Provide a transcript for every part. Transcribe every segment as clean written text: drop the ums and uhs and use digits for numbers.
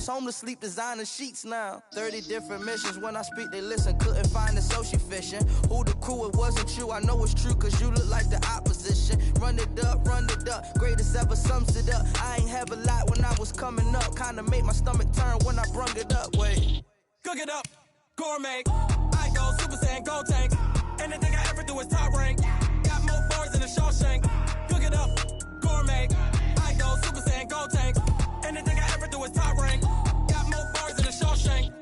was home to sleep, designing sheets now. 30 different missions, when I speak they listen. Couldn't find the social fishing. Who the crew, it wasn't you. I know it's true, cause you look like the opposition. Run it up, greatest ever sums it up. I ain't have a lot when I was coming up. Kinda made my stomach turn when I brung it up. Wait. Cook it up, gourmet. I go Super Saiyan, Gold Tank. Anything I ever do is top rank. Got more bars than a Shawshank. Cook it up, gourmet. I go Super Saiyan, Gold Tank. Anything I ever do is top rank. Got more bars than a Shawshank.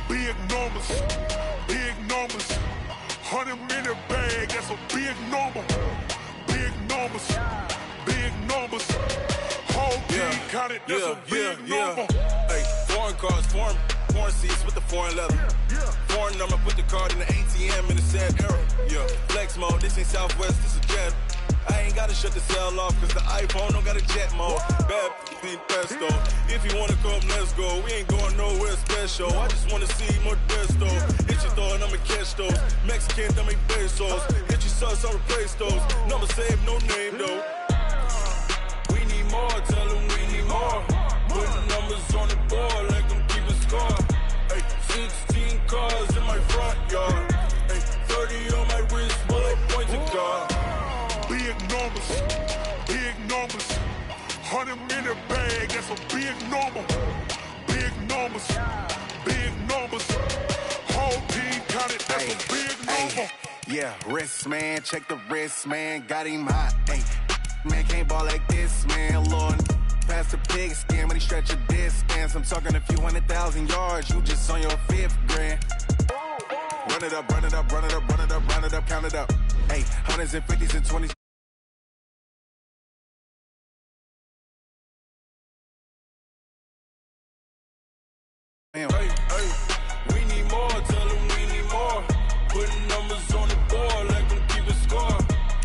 Big numbers, 100-minute bag, that's a big number. Big numbers, whole team counted, that's a big number. Hey, foreign cars, foreign seats with the foreign leather. Foreign number, put the card in the ATM in the sad era. Yeah, flex mode, this ain't Southwest, this a jet. I ain't gotta shut the cell off, cause the iPhone don't got a jet mode. Bad need pesto. If you wanna come, let's go. We ain't going nowhere special. I just wanna see more desto. Hit your throw and I'ma catch those. Mexican, don't make pesos. Hit your sauce, I'll replace those. Number saved, no name though. We need more, tell them we need more. Putting numbers on the board like I'm keeping score. Hey, 16 cars in my front yard. Hey, 30 on my wrist, bullet points a car. Big numbers, 100-minute bag, that's a big number. Big numbers, whole team counted, that's a big number. Yeah, wrist man, check the wrist man, got him hot. Ay, man can't ball like this, man. Lord, past the pig skin when he stretch a distance. I'm talking a few 100,000 yards, you just on your 5th grand. Run it up, count it up. Hey, hundreds and 50s and 20s. Hey, we need more, tell them we need more. Putting numbers on the board like I'm keeping score.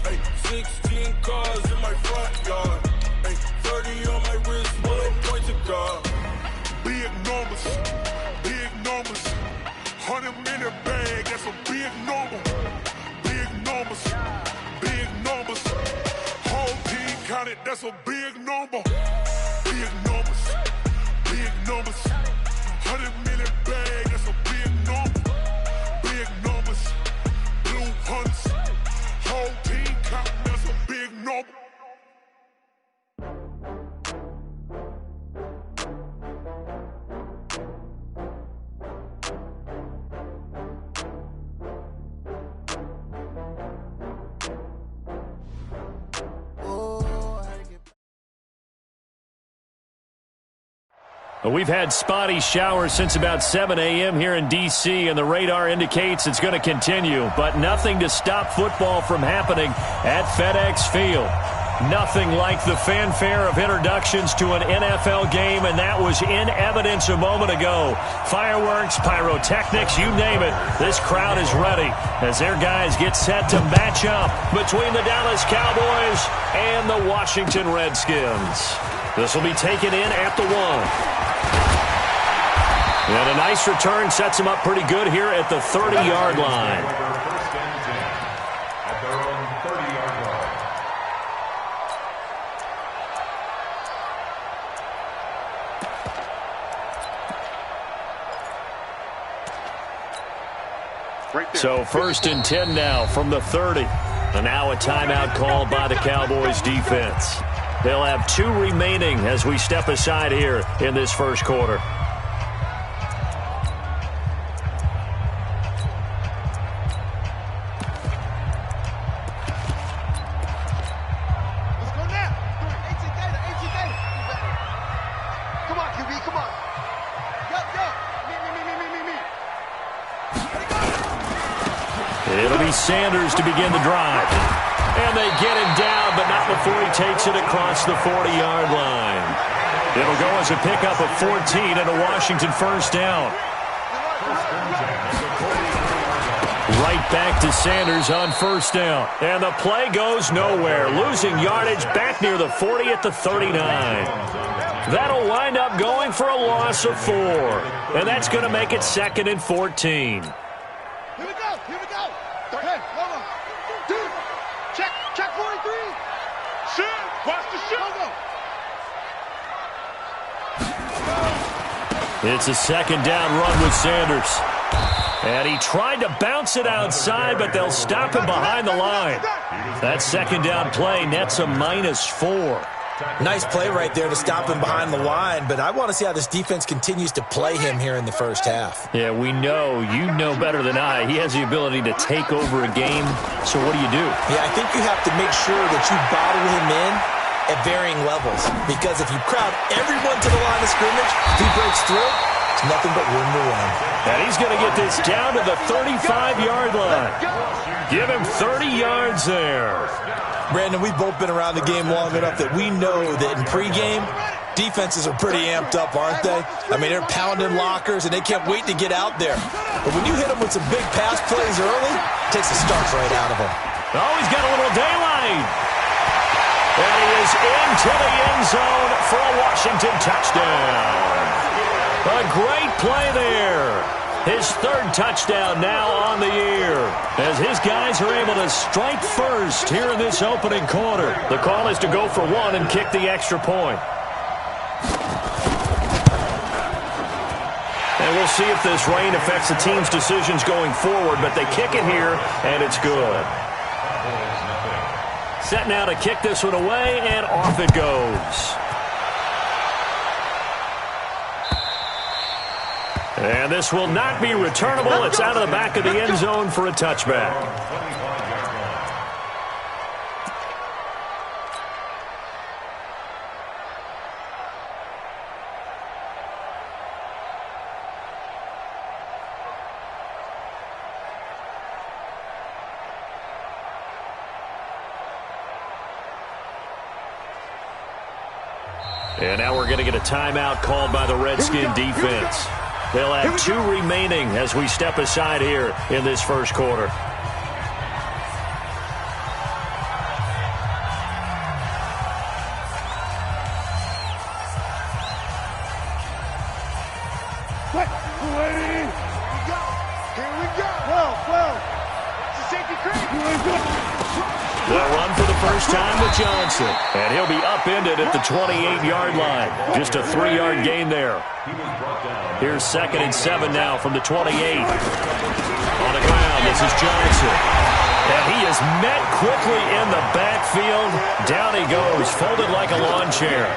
Hey, 16 cars in my front yard. Hey, 30 on my wrist, bullet points a car. Big numbers, 100-minute bag, that's a big number. Big numbers, whole team counted, that's a big number. Big numbers, 100-minute bag, that's a big number. Big numbers, blue hunts, whole team counting, that's a big number. We've had spotty showers since about 7 a.m. here in D.C., and the radar indicates it's going to continue, but nothing to stop football from happening at FedEx Field. Nothing like the fanfare of introductions to an NFL game, and that was in evidence a moment ago. Fireworks, pyrotechnics, you name it. This crowd is ready as their guys get set to match up between the Dallas Cowboys and the Washington Redskins. This will be taken in at the 1. And a nice return sets him up pretty good here at the 30-yard line. So 1st and 10 now from the 30. And now a timeout called by the Cowboys defense. They'll have 2 remaining as we step aside here in this first quarter. It'll be Sanders to begin the drive. And they get him down, but not before he takes it across the 40-yard line. It'll go as a pickup of 14 and a Washington first down. Right back to Sanders on first down. And the play goes nowhere. Losing yardage back near the 40 at the 39. That'll wind up going for a loss of 4. And that's going to make it 2nd and 14. Here we go. Hey, hold on. Dude, check 43. Shoot. Watch the shoot. It's a 2nd down run with Sanders. And he tried to bounce it outside, but they'll stop him behind the line. That 2nd down play nets a -4. Nice play right there to stop him behind the line, but I want to see how this defense continues to play him here in the first half. Yeah, we know. You know better than I. He has the ability to take over a game. So what do you do? Yeah, I think you have to make sure that you bottle him in at varying levels, because if you crowd everyone to the line of scrimmage, if he breaks through, it's nothing but room to run. And he's going to get this down to the 35-yard line. Give him 30 yards there. Brandon, we've both been around the game long enough that we know that in pregame, defenses are pretty amped up, aren't they? I mean, they're pounding lockers, and they can't wait to get out there. But when you hit them with some big pass plays early, it takes the starch right out of them. Oh, he's got a little daylight. And he is into the end zone for a Washington touchdown. A great play there. His 3rd touchdown now on the year, as his guys are able to strike first here in this opening quarter. The call is to go for 1 and kick the extra point. And we'll see if this rain affects the team's decisions going forward, but they kick it here, and it's good. Set now to kick this one away, and off it goes. And this will not be returnable. It's out of the back of the end zone for a touchback. And now we're going to get a timeout called by the Redskin defense. They'll have 2 remaining as we step aside here in this first quarter. They'll run for the first time with Johnson. And he'll be upended at the 28-yard line. Just a 3-yard gain there. Here's 2nd and 7 now from the 28. On the ground, this is Johnson. And he is met quickly in the backfield. Down he goes, folded like a lawn chair.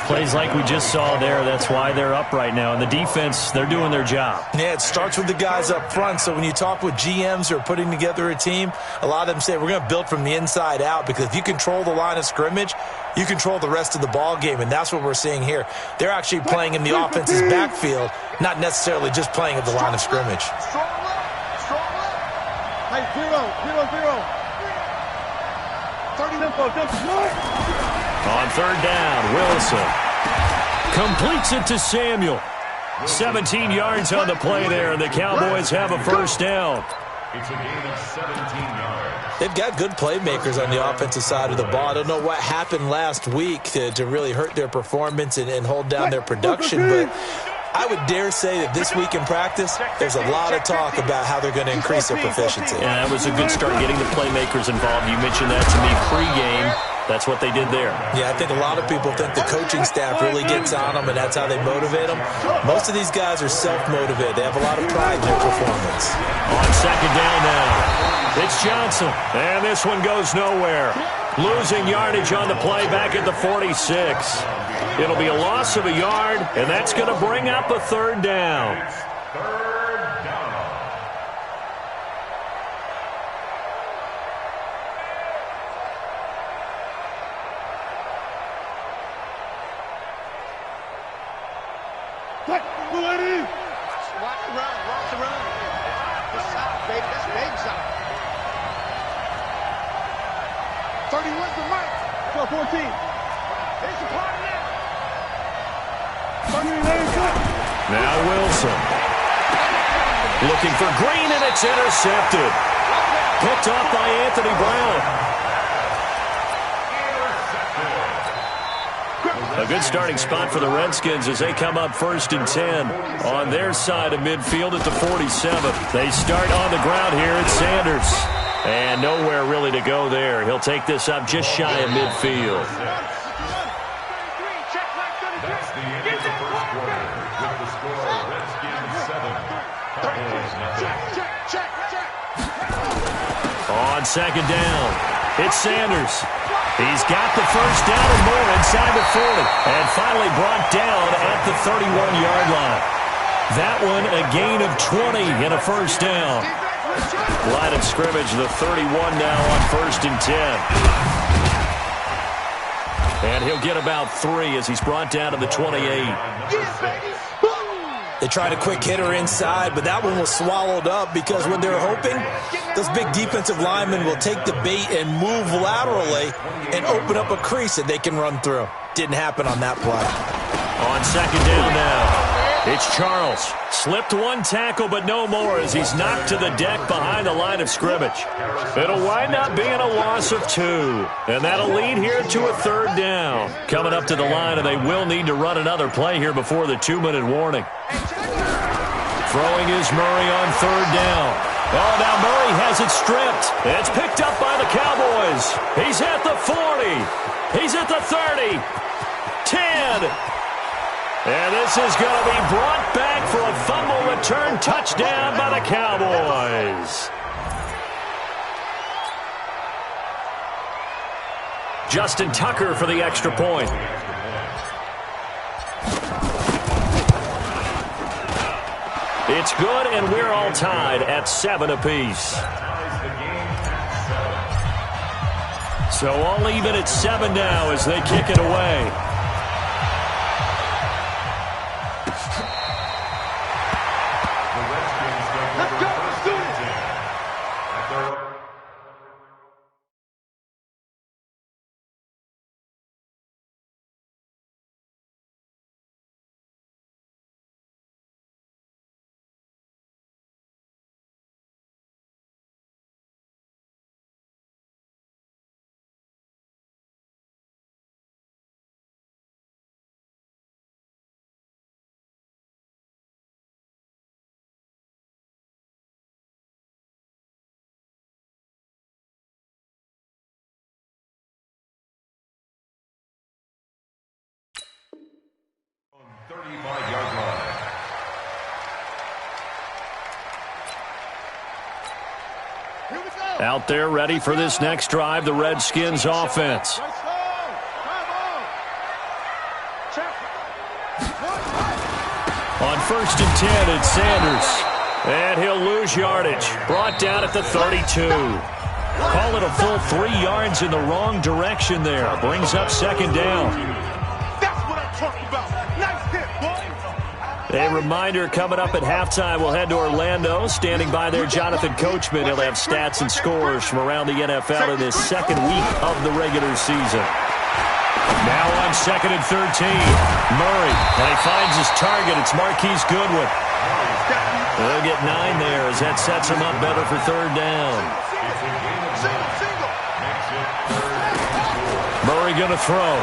Plays like we just saw there. That's why they're up right now. And the defense, they're doing their job. Yeah, it starts with the guys up front. So when you talk with GMs who are putting together a team, a lot of them say we're going to build from the inside out, because if you control the line of scrimmage, you control the rest of the ball game, and that's what we're seeing here. They're actually playing in the offense's backfield, not necessarily just playing at the line of scrimmage. Hey, 0-0-0. 30. On 3rd down, Wilson completes it to Samuel. 17 yards on the play there, and the Cowboys have a first down. It's a gain of 17 yards. They've got good playmakers on the offensive side of the ball. I don't know what happened last week to really hurt their performance and hold down their production, but I would dare say that this week in practice, there's a lot of talk about how they're going to increase their proficiency. Yeah, that was a good start getting the playmakers involved. You mentioned that to me pregame. That's what they did there. Yeah, I think a lot of people think the coaching staff really gets on them, and that's how they motivate them. Most of these guys are self-motivated. They have a lot of pride in their performance. On 2nd down now, it's Johnson. And this one goes nowhere. Losing yardage on the play back at the 46. It'll be a loss of a yard, and that's going to bring up a 3rd down. Watch the run. This side, baby. That's big side. 31's the mark. 14. It's the party now. Now Wilson. Looking for Green, and it's intercepted. Picked off by Anthony Brown. A good starting spot for the Redskins as they come up 1st and 10 on their side of midfield at the 47. They start on the ground here at Sanders. And nowhere really to go there. He'll take this up just shy of midfield. That's the end of the first quarter with the score Redskins 7, Cowboys nothing. On 2nd down, it's Sanders. He's got the first down and more inside the 40. And finally brought down at the 31-yard line. That one a gain of 20 in a first down. Line of scrimmage, the 31 now on 1st and 10. And he'll get about 3 as he's brought down to the 28. They tried a quick hitter inside, but that one was swallowed up because what they're hoping, those big defensive linemen will take the bait and move laterally and open up a crease that they can run through. Didn't happen on that play. On 2nd down now, it's Charles. Slipped one tackle, but no more as he's knocked to the deck behind the line of scrimmage. It'll wind up being a loss of 2, and that'll lead here to a 3rd down. Coming up to the line, and they will need to run another play here before the 2-minute warning. Throwing is Murray on 3rd down. Oh, now Murray has it stripped. It's picked up by the Cowboys. He's at the 40. He's at the 30. 10. And this is going to be brought back for a fumble return touchdown by the Cowboys. Justin Tucker for the extra point. It's good, and we're all tied at 7 apiece. So all even at 7 now as they kick it away. Out there ready for this next drive, the Redskins offense. On 1st and 10, it's Sanders. And he'll lose yardage. Brought down at the 32. Call it a full 3 yards in the wrong direction there. Brings up 2nd down. That's what I'm talking about. Nice hit, boy. A reminder coming up at halftime, we'll head to Orlando. Standing by there, Jonathan Coachman. He'll have stats and scores from around the NFL in this 2nd week of the regular season. Now on 2nd and 13, Murray. And he finds his target. It's Marquise Goodwin. They'll get 9 there as that sets him up better for 3rd down. Murray going to throw.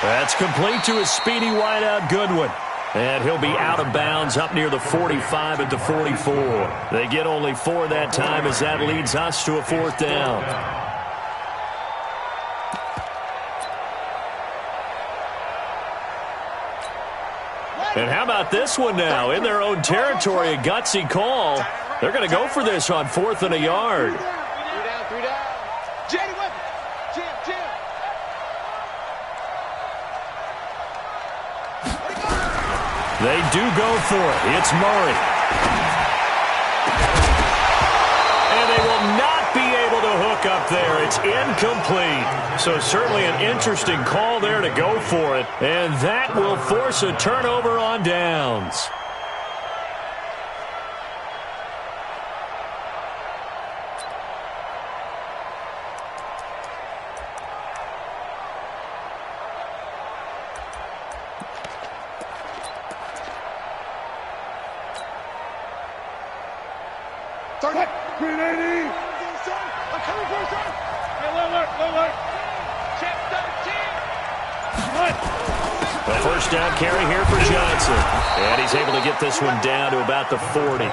That's complete to his speedy wideout Goodwin. And he'll be out of bounds up near the 45 at the 44. They get only 4 that time as that leads us to a 4th down. And how about this one now? In their own territory, a gutsy call. They're going to go for this on 4th and a yard. 3 down, 3 down. Jady Weapon. Jim. They do go for it. It's Murray. And they will not be able to hook up there. It's incomplete. So certainly an interesting call there to go for it. And that will force a turnover on downs. 380. I'm coming for you, son. Hey, look. Check 13. A first down carry here for Johnson. And he's able to get this one down to about the 40.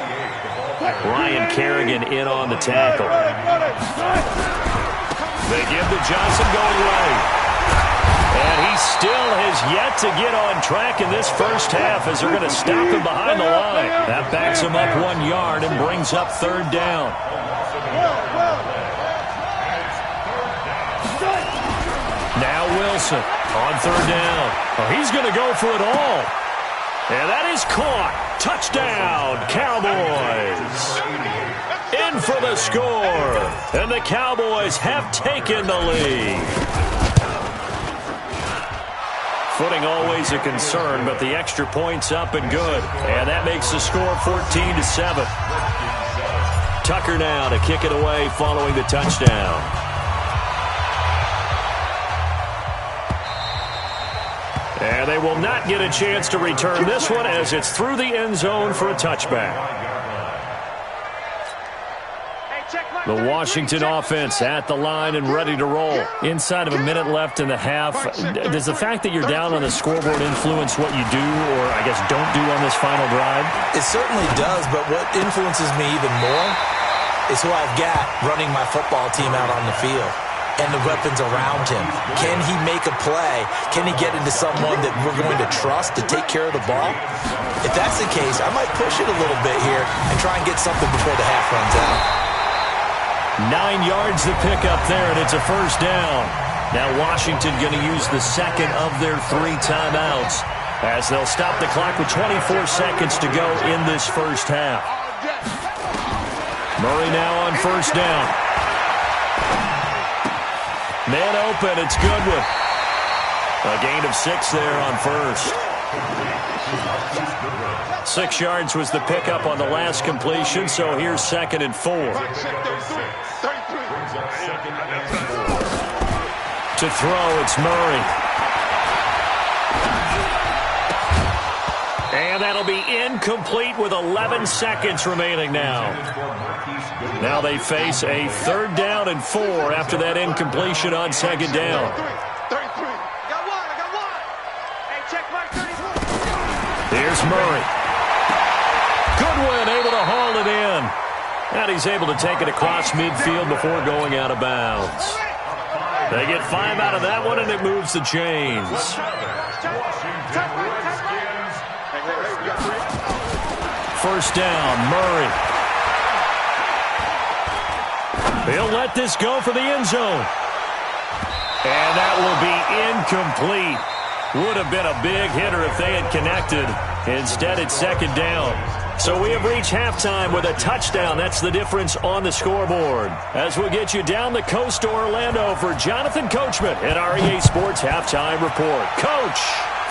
Ryan Kerrigan in on the tackle. They give to Johnson going right. And he still has yet to get on track in this first half as they're going to stop him behind the line. That backs him up 1 yard and brings up third down. Now Wilson on third down. Oh, he's going to go for it all. And that is caught. Touchdown, Cowboys. In for the score. And the Cowboys have taken the lead. Footing always a concern, but the extra point's up and good. And that makes the score 14-7. Tucker now to kick it away following the touchdown. And they will not get a chance to return this one as it's through the end zone for a touchback. The Washington offense at the line and ready to roll. Inside of a minute left in the half. Does the fact that you're down on the scoreboard influence what you do or, I guess, don't do on this final drive? It certainly does, but what influences me even more is who I've got running my football team out on the field and the weapons around him. Can he make a play? Can he get into someone that we're going to trust to take care of the ball? If that's the case, I might push it a little bit here and try and get something before the half runs out. 9 yards to pick up there, and it's a first down. Now Washington going to use the second of their 3 timeouts as they'll stop the clock with 24 seconds to go in this first half. Murray now on first down. Man open, it's Goodwin. A gain of 6 there on first. 6 yards was the pickup on the last completion, so here's 2nd and 4. To throw, it's Murray. And that'll be incomplete with 11 seconds remaining now. Now they face a 3rd down and 4 after that incompletion on 2nd down. Here's Murray. Goodwin able to haul it in. And he's able to take it across midfield before going out of bounds. They get 5 out of that one, and it moves the chains. First down, Murray. He'll let this go for the end zone. And that will be incomplete. Would have been a big hitter if they had connected. Instead, it's 2nd down. So we have reached halftime with a touchdown. That's the difference on the scoreboard. As we'll get you down the coast to Orlando for Jonathan Coachman at our EA Sports Halftime Report. Coach,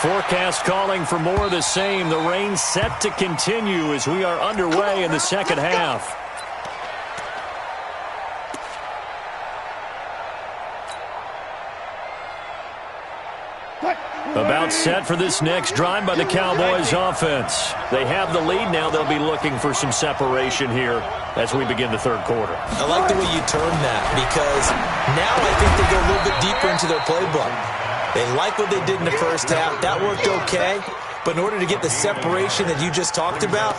forecast calling for more of the same. The rain set to continue as we are underway in the second half. About set for this next drive by the Cowboys offense. They have the lead now. They'll be looking for some separation here as we begin the third quarter. I like the way you term that because now I think they go a little bit deeper into their playbook. They like what they did in the first half. That worked okay. But in order to get the separation that you just talked about,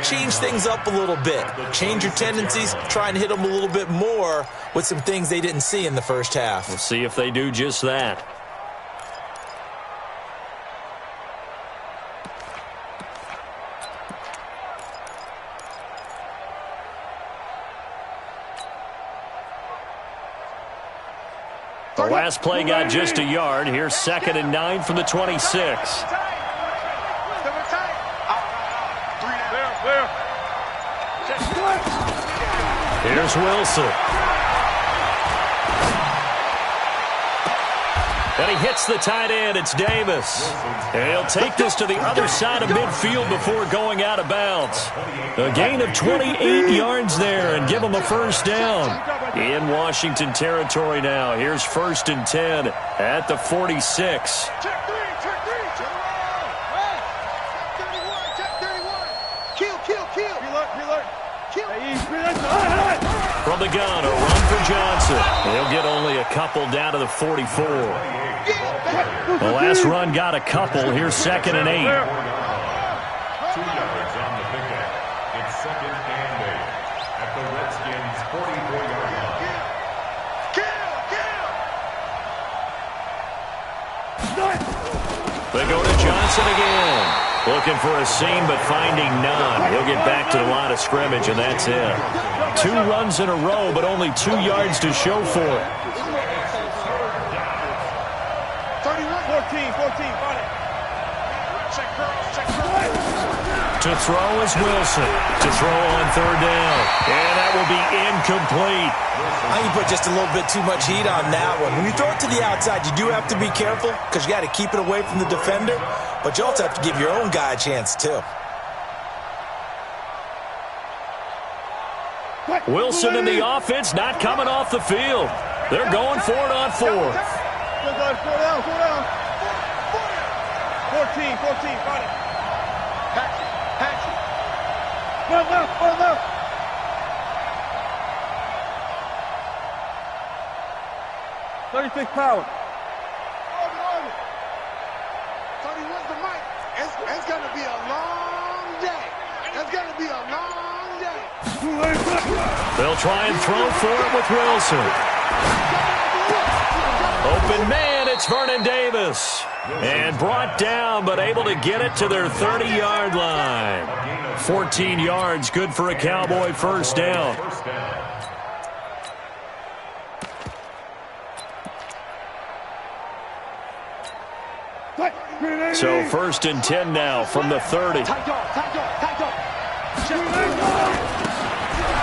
change things up a little bit. Change your tendencies. Try and hit them a little bit more with some things they didn't see in the first half. We'll see if they do just that. The last play got just a yard. Here's 2nd and 9 from the 26. Here's Wilson. And he hits the tight end. It's Davis. And he'll take this to the other side of midfield before going out of bounds. A gain of 28 yards there and give him a first down. In Washington territory now. Here's 1st and 10 at the 46. Kill. From the gun, a run for Johnson. He'll get only a couple down to the 44. The last run got a couple. Here's 2nd and 8. 2 yards on the pickup. It's 2nd and 8 at the Redskins' 44-yard line. They go to Johnson again. Looking for a seam, but finding none. He'll get back to the line of scrimmage, and that's it. 2 runs in a row, but only 2 yards to show for it. 14, got it. Check girls. To throw is Wilson. To throw on 3rd down. And that will be incomplete. I think you put just a little bit too much heat on that one. When you throw it to the outside, you do have to be careful because you got to keep it away from the defender. But you also have to give your own guy a chance, too. Wilson in the offense not coming off the field. They're going for it on 4th. 14, got it. Patch it. Go left. 36 power. 31's the mic. It's going to be a long day. They'll try and throw for it with Wilson. Open man, it's Vernon Davis. And brought down, but able to get it to their 30-yard line. 14 yards, good for a Cowboy first down. So 1st and 10 now from the 30.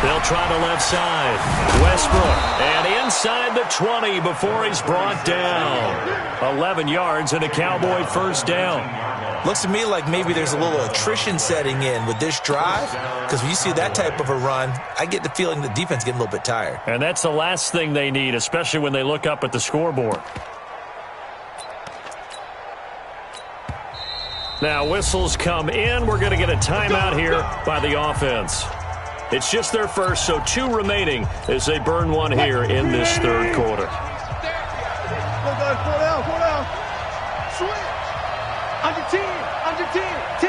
They'll try the left side. Westbrook. And inside the 20 before he's brought down. 11 yards and a Cowboy first down. Looks to me like maybe there's a little attrition setting in with this drive. Because when you see that type of a run, I get the feeling the defense is getting a little bit tired. And that's the last thing they need, especially when they look up at the scoreboard. Now whistles come in. We're going to get a timeout here by the offense. It's just their first, so 2 remaining as they burn one here in this 3rd quarter. Go down. Switch. Under 10. 10.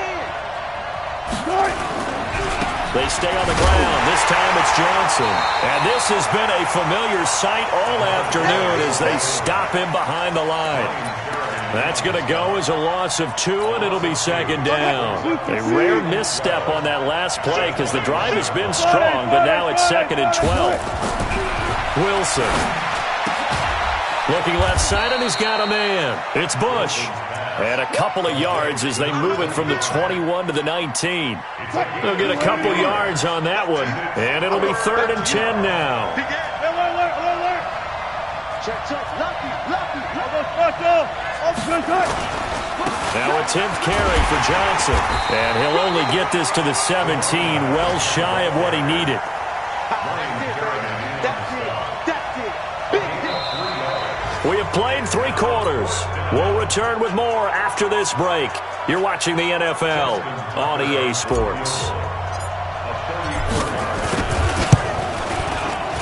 They stay on the ground. This time it's Johnson. And this has been a familiar sight all afternoon as they stop him behind the line. That's going to go as a loss of 2, and it'll be 2nd down. A rare misstep on that last play because the drive has been strong, but now it's 2nd and 12. Wilson. Looking left side, and he's got a man. It's Bush. And a couple of yards as they move it from the 21 to the 19. They'll get a couple yards on that one, and it'll be 3rd and 10 now. Now a 10th carry for Johnson, and he'll only get this to the 17, well shy of what he needed. We have played 3 quarters. We'll return with more after this break. You're watching the NFL on EA Sports.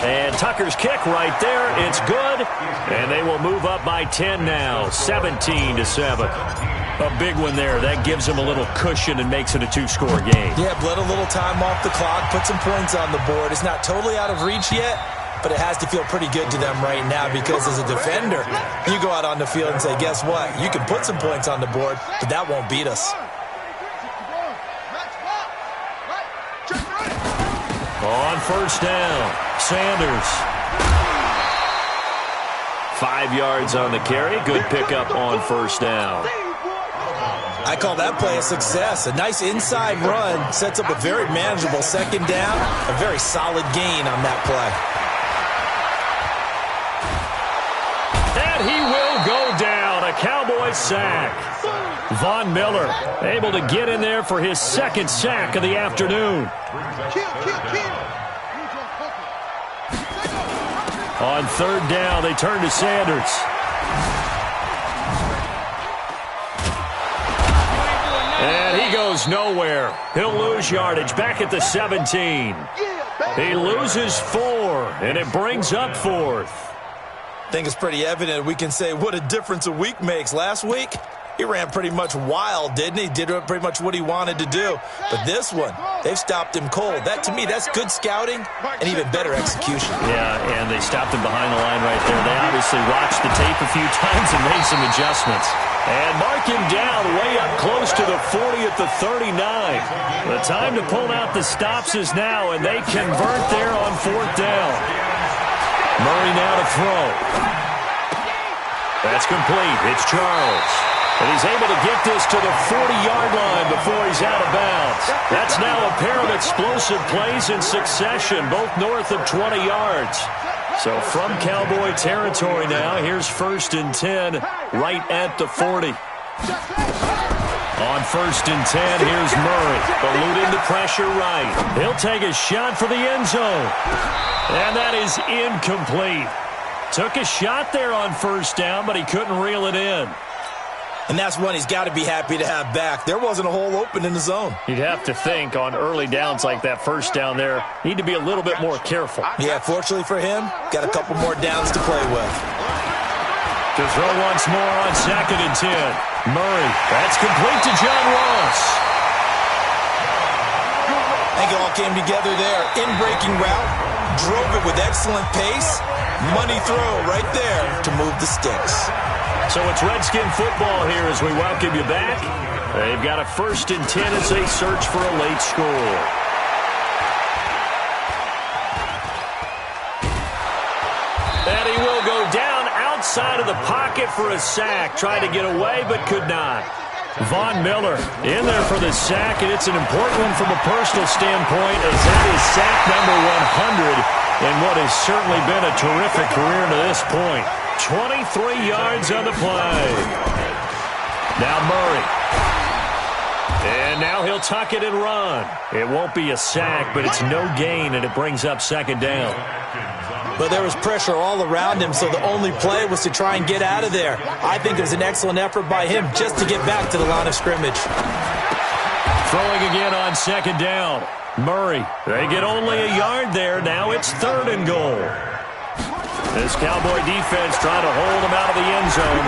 And Tucker's kick right there. It's good. And they will move up by 10 now, 17-7. A big one there. That gives them a little cushion and makes it a 2-score game. Yeah, bled a little time off the clock, put some points on the board. It's not totally out of reach yet, but it has to feel pretty good to them right now because as a defender, you go out on the field and say, guess what? You can put some points on the board, but that won't beat us. On first down, Sanders. 5 yards on the carry. Good pickup on first down. I call that play a success. A nice inside run sets up a very manageable 2nd down. A very solid gain on that play. And he will go down. A Cowboy sack. Von Miller able to get in there for his 2nd sack of the afternoon. On 3rd down, they turn to Sanders. And he goes nowhere. He'll lose yardage back at the 17. He loses 4, and it brings up 4th. I think it's pretty evident we can say what a difference a week makes. Last week, he ran pretty much wild, didn't he? Did pretty much what he wanted to do. But this one, they've stopped him cold. That, to me, that's good scouting and even better execution. Yeah, and they stopped him behind the line right there. They obviously watched the tape a few times and made some adjustments. And mark him down way up close to the 40 at the 39. The time to pull out the stops is now, and they convert there on 4th down. Murray now to throw. That's complete. It's Charles. And he's able to get this to the 40-yard line before he's out of bounds. That's now a pair of explosive plays in succession, both north of 20 yards. So from Cowboy territory now, here's 1st and 10 right at the 40. On 1st and 10, here's Murray, eluding the pressure right. He'll take a shot for the end zone. And that is incomplete. Took a shot there on 1st down, but he couldn't reel it in. And that's one he's got to be happy to have back. There wasn't a hole open in the zone. You'd have to think on early downs like that 1st down there, need to be a little bit more careful. Yeah, fortunately for him, got a couple more downs to play with. To throw once more on 2nd and 10. Murray, that's complete to John Ross. I think it all came together there. In-breaking route, drove it with excellent pace. Money throw right there to move the sticks. So it's Redskin football here as we welcome you back. They've got a 1st and 10 as they search for a late score. And he will go down outside of the pocket for a sack. Tried to get away but could not. Von Miller in there for the sack, and it's an important one from a personal standpoint as that is sack number 100 in what has certainly been a terrific career to this point. 23 yards on the play. Now Murray. And now he'll tuck it and run. It won't be a sack, but it's no gain, and it brings up 2nd down. But there was pressure all around him, so the only play was to try and get out of there. I think it was an excellent effort by him just to get back to the line of scrimmage. Throwing again on 2nd down. Murray, they get only a yard there. Now it's 3rd and goal. This Cowboy defense trying to hold him out of the end zone.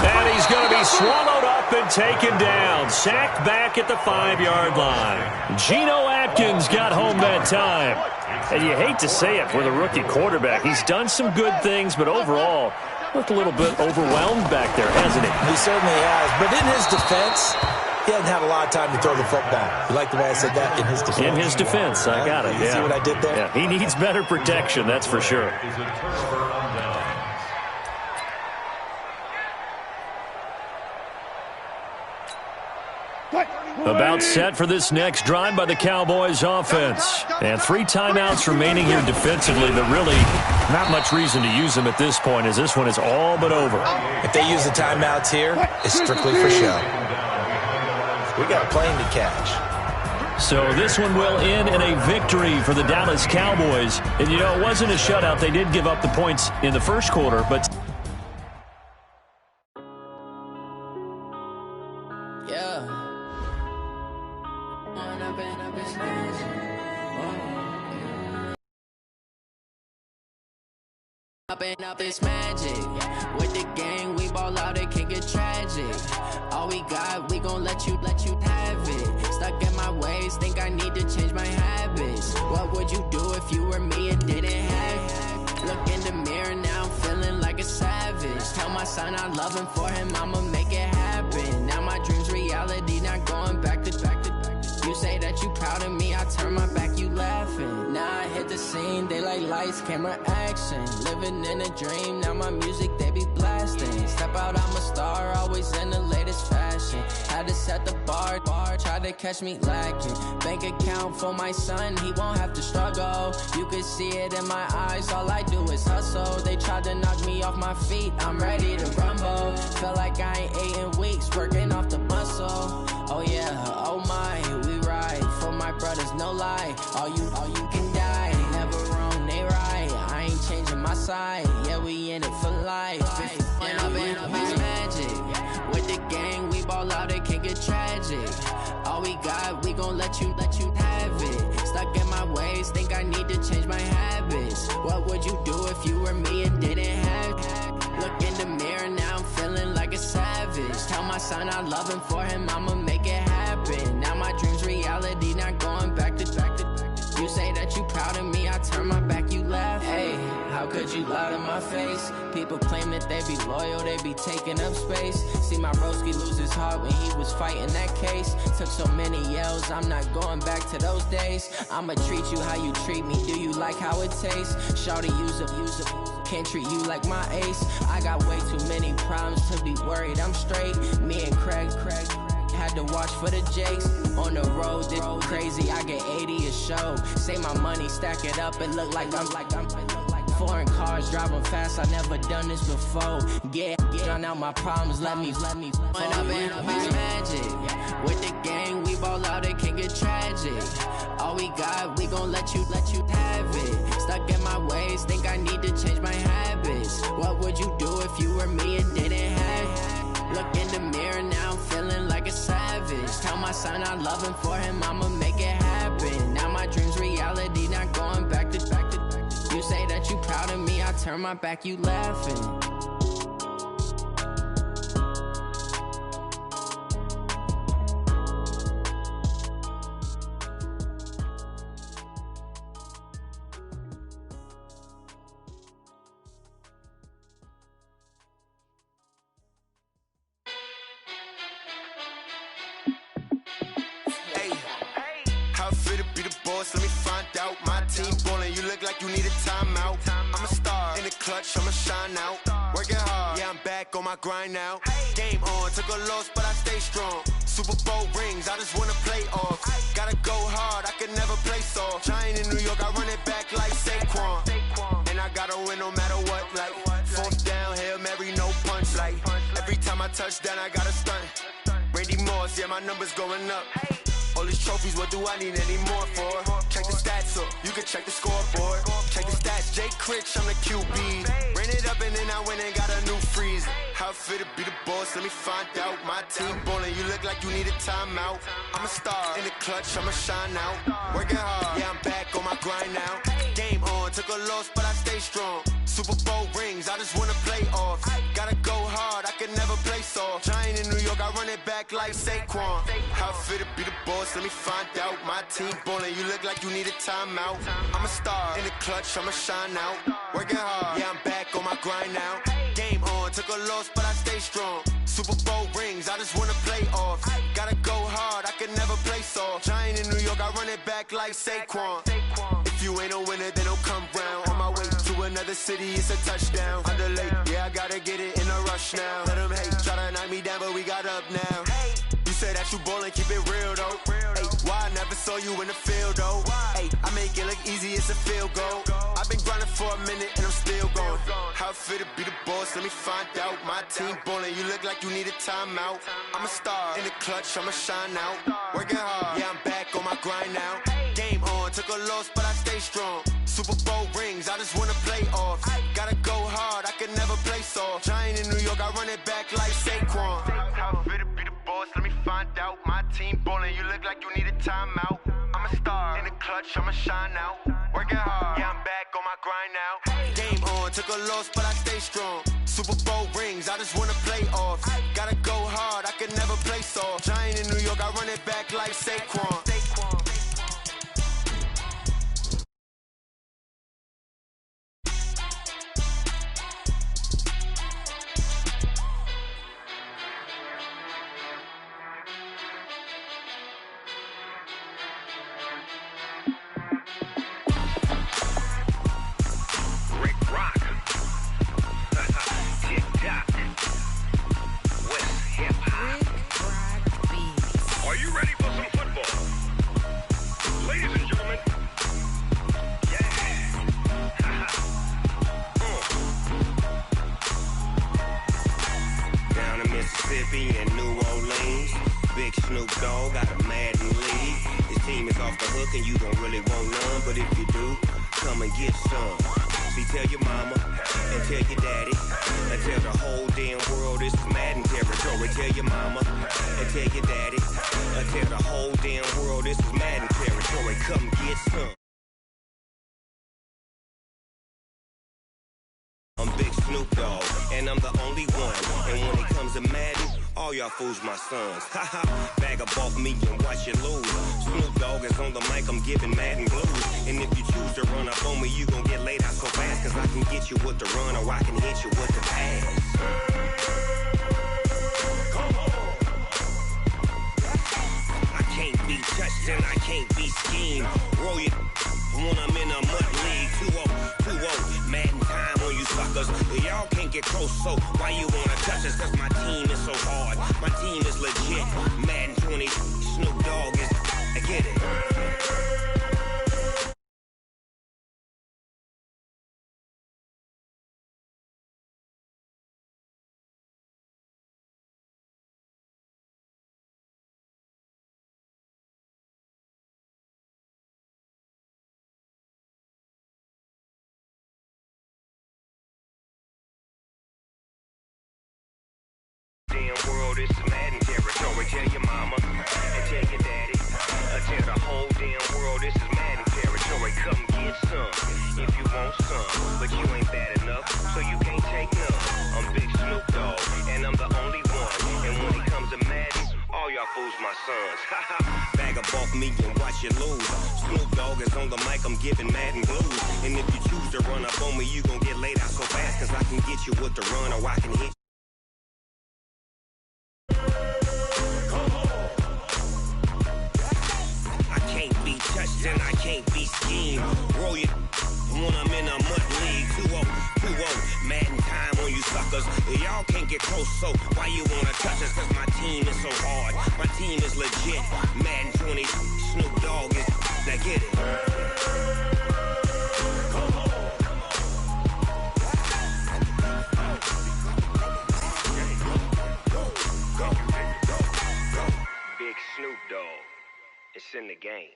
And he's going to be swallowed up and taken down. Sacked back at the 5-yard line. Geno Atkins got home that time. And you hate to say it for the rookie quarterback. He's done some good things, but overall, looked a little bit overwhelmed back there, hasn't he? He certainly has. But in his defense, he hasn't had a lot of time to throw the football. You like the way I said that? In his defense. In his defense, I got it. You see what I did there? Yeah, he needs better protection, that's for sure. About set for this next drive by the Cowboys offense. And 3 timeouts remaining here defensively, but really not much reason to use them at this point as this one is all but over. If they use the timeouts here, it's strictly for show. We got a plane to catch. So this one will end in a victory for the Dallas Cowboys. And, you know, it wasn't a shutout. They did give up the points in the first quarter, but... Up this magic with the gang, we ball out, it can get tragic. All we got, we gon' let you have it. Stuck in my ways, think I need to change my habits. What would you do if you were me and didn't have it? Look in the mirror now, I'm feeling like a savage. Tell my son I love him, for him I'ma make it happen. Now my dream's reality, not going back to back. You say that you proud of me, I turn my back, you laughing. Now I hit the scene, they like lights, camera, action. Living in a dream, now my music, they be blasting. Step out, I'm a star, always in the latest fashion. Had to set the bar, try to catch me lacking. Bank account for my son, he won't have to struggle. You can see it in my eyes, all I do is hustle. They tried to knock me off my feet, I'm ready to rumble. Feel like I ain't ate in weeks, working off the muscle. Oh yeah, oh my, we ride for my brothers, no lie. All you can die, never wrong, they right. I ain't changing my side, yeah, we in it for life. And I've been up his magic. With the gang, we ball out, it can get tragic. All we got, we gon' let you have it. Stuck in my ways, think I need to change my habits. What would you do if you were me and didn't have? Look in the mirror, now I'm feeling like a savage. Tell my son I love him, for him I'ma make it happen. Now my dream's reality, not going back to. You say that you proud of me, I turn my back, you laugh. Hey, how could you lie to my face? People claim that they be loyal, they be taking up space. See my broski lose his heart when he was fighting that case. Took so many yells, I'm not going back to those days. I'ma treat you how you treat me, do you like how it tastes? Shawty, use up, can't treat you like my ace. I got way too many problems to be worried, I'm straight. Me and Craig had to watch for the Jakes. On the road, this crazy, I get 80 a show. Say my money, stack it up, and look like I'm foreign cars, driving fast, I never done this before. Get on out my problems, let me When up in Beach Magic. With the gang, we ball out, it can get tragic. All we got, we gon' let you have it. Stuck in my ways, think I need to change my habits. What would you do if you were me and didn't have? Look in the mirror, now I'm feeling like a savage. Tell my son I love him, for him I'ma make it happen. Now my dream's reality, not going back to. You say that you proud of me, I turn my back, you laughing. Let me find out. My team ballin', you look like you need a timeout. I'm a star in the clutch, I'ma shine out. Working hard, yeah, I'm back on my grind now. Game on, took a loss, but I stay strong. Super Bowl rings, I just wanna play off. Gotta go hard, I can never play soft. Giant in New York, I run it back like Saquon. And I gotta win no matter what, like fourth down, Hail Mary, no punch. Like every time I touch down, I gotta stunt. Randy Moss, yeah, my numbers going up. All these trophies, what do I need any more for? Check the stats up, you can check the scoreboard. Check the stats, Jake Critch, I'm the QB. Ran it up and then I went and got a new freeze. How it fit to be the boss, let me find out. My team ballin', you look like you need a timeout. I'm a star in the clutch, I'ma shine out. Working hard, yeah, I'm back on my grind now. Game on, took a loss, but I stay strong. Super Bowl rings, I just wanna play off. Gotta go hard, I can never play soft. Giant in New York, I run it back like Saquon. How it fit to be the boss, let me find out. My team ballin', you look like you need a timeout. I'm a star in the clutch, I'ma shine out. Working hard, yeah, I'm back on my grind now. Game on, took a loss, but I stay strong. Super Bowl rings, I just wanna play off. Gotta go hard, I can never play soft. Giant in New York, I run it back like Saquon. If you ain't a winner, then don't come round. On my way to another city, it's a touchdown. Underlay, yeah, I gotta get it in a rush now. Let them hate, try to knock me down, but we got up now. You say that you ballin', keep it real though. Hey, why I never saw you in the field though? Hey, I make it look easy, it's a field goal. I've been grinding for a minute and I'm still going. How it fit to be the boss, let me find out. My team ballin', you look like you need a timeout. I'm a star in the clutch, I'ma shine out. Working hard, yeah, I'm back on my grind now. Game on, took a loss, but I stay strong. Super Bowl rings, I just wanna play off. Gotta go hard, I can never play soft. Giant in New York, I run it back like Saquon. How it fit to be the boss, let me find out. My team ballin', you look like you need a timeout. I'm a star in the clutch, I'ma shine out. Working hard, yeah, I'm back on my grind now. Game on, took a loss, but I stay strong. Super Bowl rings, I just wanna play off. Gotta go hard, I can never play soft. Giant in New York, I run it back like Saquon. And you don't really want none, but if you do, come and get some. See, tell your mama and tell your daddy, and tell the whole damn world this is Madden territory. Tell your mama, and tell your daddy, and tell the whole damn world this is Madden territory. Come get some. I'm Big Snoop Dogg, and I'm the only one. And when it comes to Madden, all y'all fools my sons. Haha, bag up off me and watch you lose. Snoop Dogg is on the mic, I'm giving Madden blues. And if you choose to run up on me, you gon' get laid out so fast. Cause I can get you with the run or I can hit you with the pass. Come on. I can't be touched and I can't be schemed. Roll you when I'm in a mud league. 2-0, Madden time on you suckers. Y'all can't get close, so why you wanna touch us? Cause my team is so hard. My team is legit. Madden 20, Snoop Dogg is, I get it. Damn world, it's Madden territory. Tell your mama and tell your daddy. Tell the whole damn world this is Madden territory. Come get some if you want some, but you ain't bad enough, so you can't take none. I'm Big Snoop Dogg, and I'm the only one. And when it comes to Madden, all y'all fools my sons. Haha, bag up off me and watch you lose. Snoop Dogg is on the mic, I'm giving Madden blues. And if you choose to run up on me, you gon' get laid out so fast. Cause I can get you with the run or I can hit. And I can't be schemed. Roll you when I'm in a mud league. 2-0, Madden time on you suckers. Y'all can't get close, so why you wanna touch us? Cause my team is so hard. My team is legit. Madden 20, Snoop Dogg is, now get it. Come on. Big Snoop Dogg. It's in the game.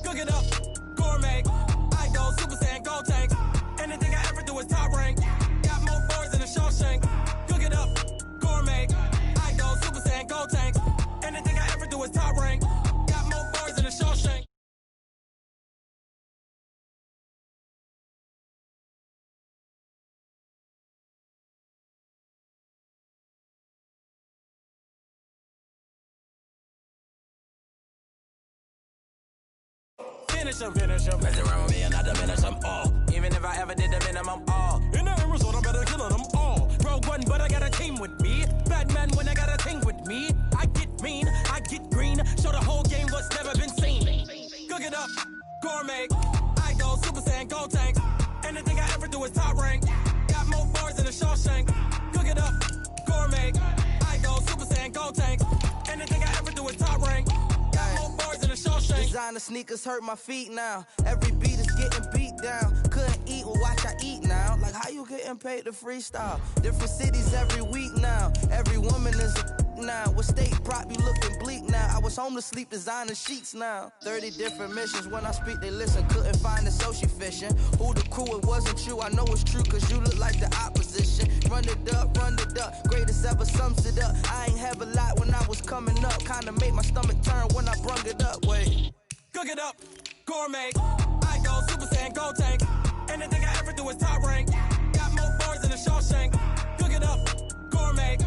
Cook it up, gourmet. I go Super Saiyan, go tank. Anything I ever do is top rank. Got more boys than a Shawshank. Cook it up, gourmet. I go Super Saiyan, go tank. Anything I ever do is top rank. Got more boys than a Shawshank. Finish him. Mess around with me and I diminish them all. Even if I ever did the minimum all. In the Arizona, I better kill them all. Rogue One, but I got a team with me. Batman when I got a thing with me. I get mean, I get green. Show the whole game what's never been seen. Cook it up, gourmet. I go Super Saiyan, go tank. Anything I ever do is top rank. Got more bars than a Shawshank. Cook it up, gourmet. I go Super Saiyan, go tank. Anything I ever do is top rank. Got more bars than a Shawshank. Designer sneakers hurt my feet now. Every beat is getting beat down. Couldn't eat, well watch I eat now. Like how you getting paid to freestyle? Different cities every week now. Every woman is a now. With state prop, you looking bleak now. I was home to sleep, designer sheets now. 30 different missions. When I speak, they listen. Couldn't find it, so she fishing. Who the crew? It wasn't you. I know it's true, cause you look like the opposition. Run it up. Greatest ever sums it up. I ain't have a lot when I was coming up. Kinda made my stomach turn when I brung it up. Wait. Cook it up, gourmet. I go Super Saiyan, go tank. Anything I ever do is top rank. Got more bars than a Shawshank. Cook it up, gourmet.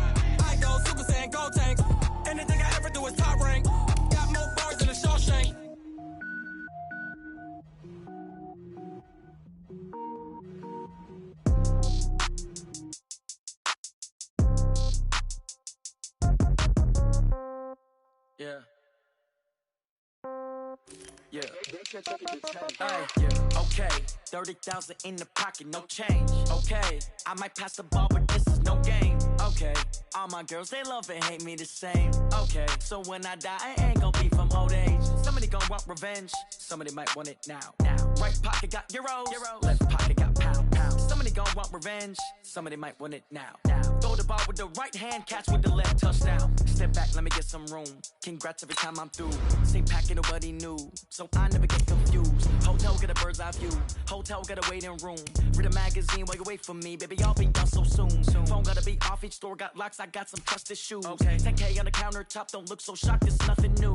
I go Super Saiyan, go tank. Anything I ever do is top rank. Got more bars than a Shawshank. Yeah. Yeah. Yeah. Okay. 30,000 in the pocket, no change. Okay. I might pass the ball, but this is no game. Okay. All my girls, they love and hate me the same. Okay. So when I die, I ain't gonna be from old age. Somebody gon' want revenge. Somebody might want it now. Right pocket got euros. Left pocket got pounds. Somebody gon' want revenge. Somebody might want it now. Throw the ball with the right hand, catch with the left, touchdown. Step back, let me get some room. Congrats every time I'm through. Same packet, nobody knew, so I never get confused. Hotel get a bird's eye view. Hotel get a waiting room. Read a magazine while you wait for me, baby. I'll be done so soon. Phone gotta be off. Each store got locks. I got some trusted shoes. 10K on the countertop. Don't look so shocked. It's nothing new.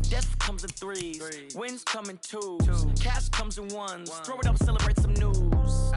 Death comes in threes. Wins come in twos. Cash comes in ones. Throw it up, celebrate some news.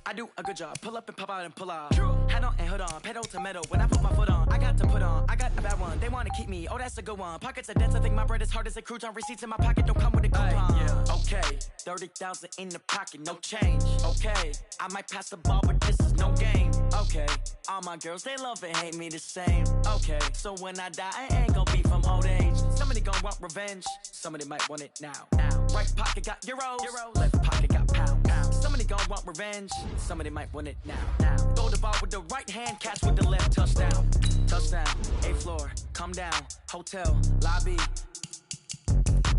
I do a good job. Pull up and pop out and pull out. Hat on and hood on. Pedal to metal. When I put my foot on, I got to put on. I got a bad one. They want to keep me. Oh, that's a good one. Pockets are dense. I think my bread is hard as a crouton. Receipts in my pocket don't come with a coupon. Okay, 30,000 in the pocket, no change. Okay, I might pass the ball, but this is no game. Okay, all my girls, they love and hate me the same. Okay, so when I die, I ain't gonna be from old age. Somebody gon' want revenge. Somebody might want it now. Right pocket got euros. Left pocket got pounds. Somebody gon' want revenge. Somebody might want it now. Throw the ball with the right hand, catch with the left, touchdown. Touchdown, 8th floor, come down. Hotel, lobby.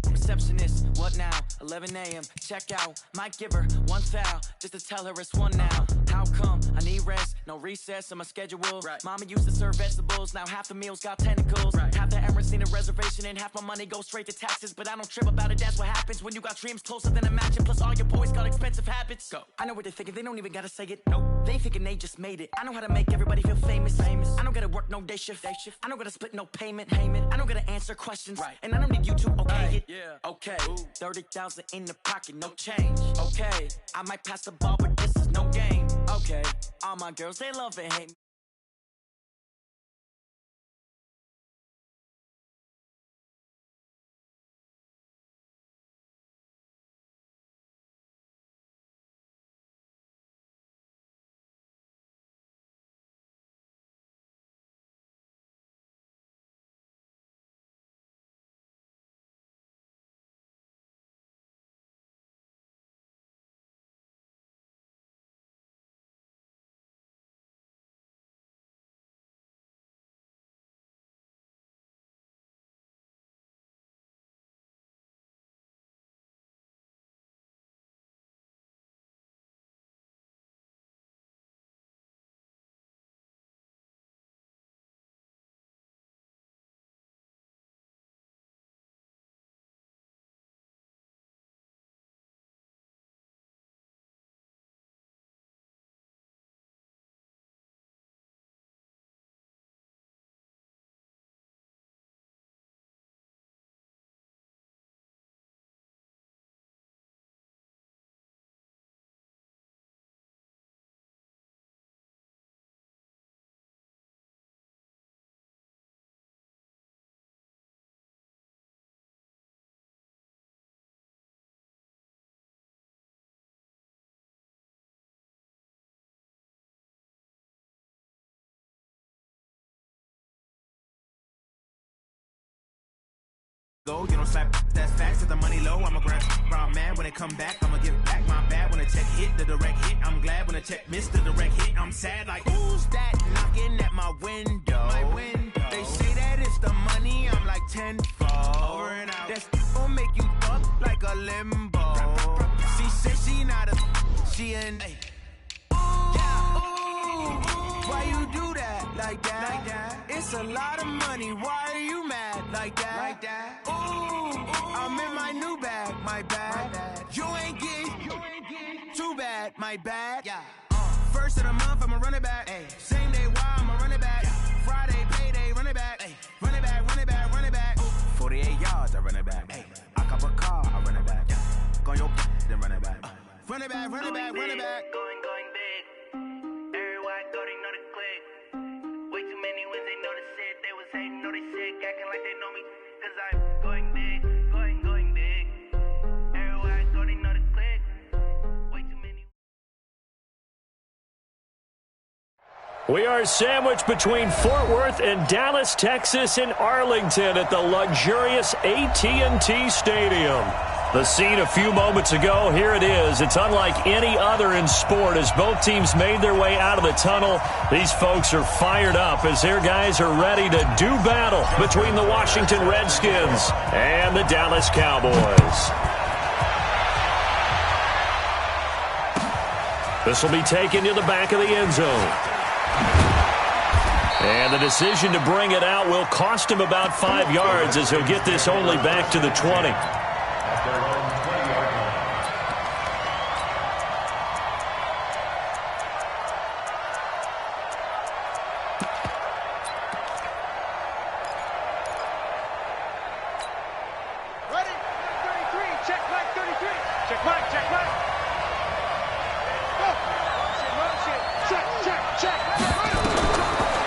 Receptionist, what now? 11 a.m. Check out. Might give her one foul just to tell her it's one now. How come? I need rest, no recess in my schedule. Mama used to serve vegetables, now half the meals got tentacles. Half the errands need a reservation and half my money goes straight to taxes. But I don't trip about it, that's what happens when you got dreams closer than a mansion. Plus all your boys got expensive habits. Go. I know what they're thinking, they don't even gotta say it. Nope. They ain't thinking they just made it. I know how to make everybody feel famous. I don't gotta work no day shift. I don't gotta split no payment. I don't gotta answer questions. And I don't need you to okay it. Okay, 30,000 in the pocket, no change. Okay, I might pass the ball, but this is no game. Okay, all my girls, they love and hate me. Go, you don't slap, that's facts. If the money low, I'ma grab brown man. When it come back, I'ma give back my bad. When the check hit, the direct hit, I'm glad. When the check missed, the direct hit, I'm sad. Like, who's that knocking at my window? They say that it's the money, I'm like tenfold. Over and out. That's gon' make you fuck like a limbo. She said she not a, she an. Why you do that like that? It's a lot of money. Why are you mad like that? Ooh, I'm in my new bag, my bad. You ain't getting too bad, my bad. First of the month, I'ma run it back. Same day, why I'ma run it back. Friday, payday, run it back. Run it back, run it back, run it back. 48 yards, I run it back. I cop a car, I run it back. Go on your then run it back. Run it back, run it back, run it back. Going big. Everywhere I go, they know the click. Way too many wins, they know the shit. They was hating, know they sick, acting like they know me. Cause I'm going big, going big. Everywhere I go, they know the click. Way too many. We are sandwiched between Fort Worth and Dallas, Texas, and Arlington at the luxurious AT&T Stadium. The scene a few moments ago, here it is. It's unlike any other in sport as both teams made their way out of the tunnel. These folks are fired up as their guys are ready to do battle between the Washington Redskins and the Dallas Cowboys. This will be taken to the back of the end zone. And the decision to bring it out will cost him about 5 yards as he'll get this only back to the 20.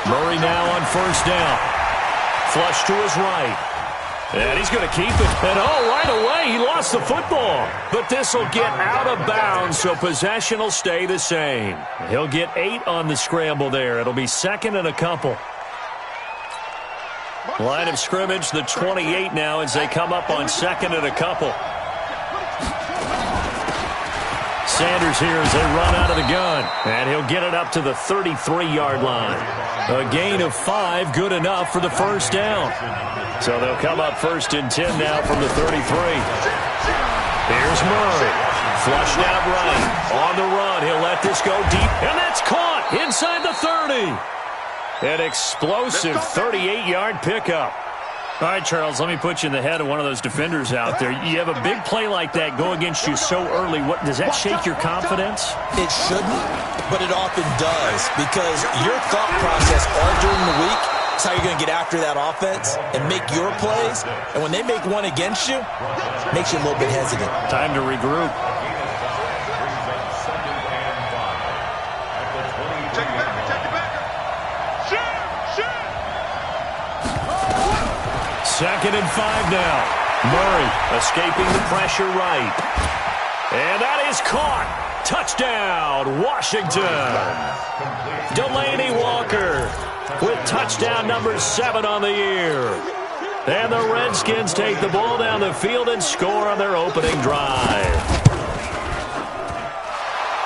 Murray now on first down. Flush to his right. And he's going to keep it. And right away, he lost the football. But this will get out of bounds, so possession will stay the same. He'll get 8 on the scramble there. It'll be second and a couple. Line of scrimmage, the 28 now as they come up on second and a couple. Sanders here as they run out of the gun. And he'll get it up to the 33-yard line. A gain of 5, good enough for the first down. So they'll come up first and 10 now from the 33. Here's Murray. Flushed out right. On the run. He'll let this go deep. And that's caught inside the 30. An explosive 38-yard pickup. All right, Charles, let me put you in the head of one of those defenders out there. You have a big play like that go against you so early. What does that shake your confidence? It shouldn't, but it often does because your thought process all during the week is how you're going to get after that offense and make your plays. And when they make one against you, it makes you a little bit hesitant. Time to regroup. Second and 5 now. Murray escaping the pressure right. And that is caught. Touchdown, Washington. Delaney Walker with touchdown number 7 on the year. And the Redskins take the ball down the field and score on their opening drive.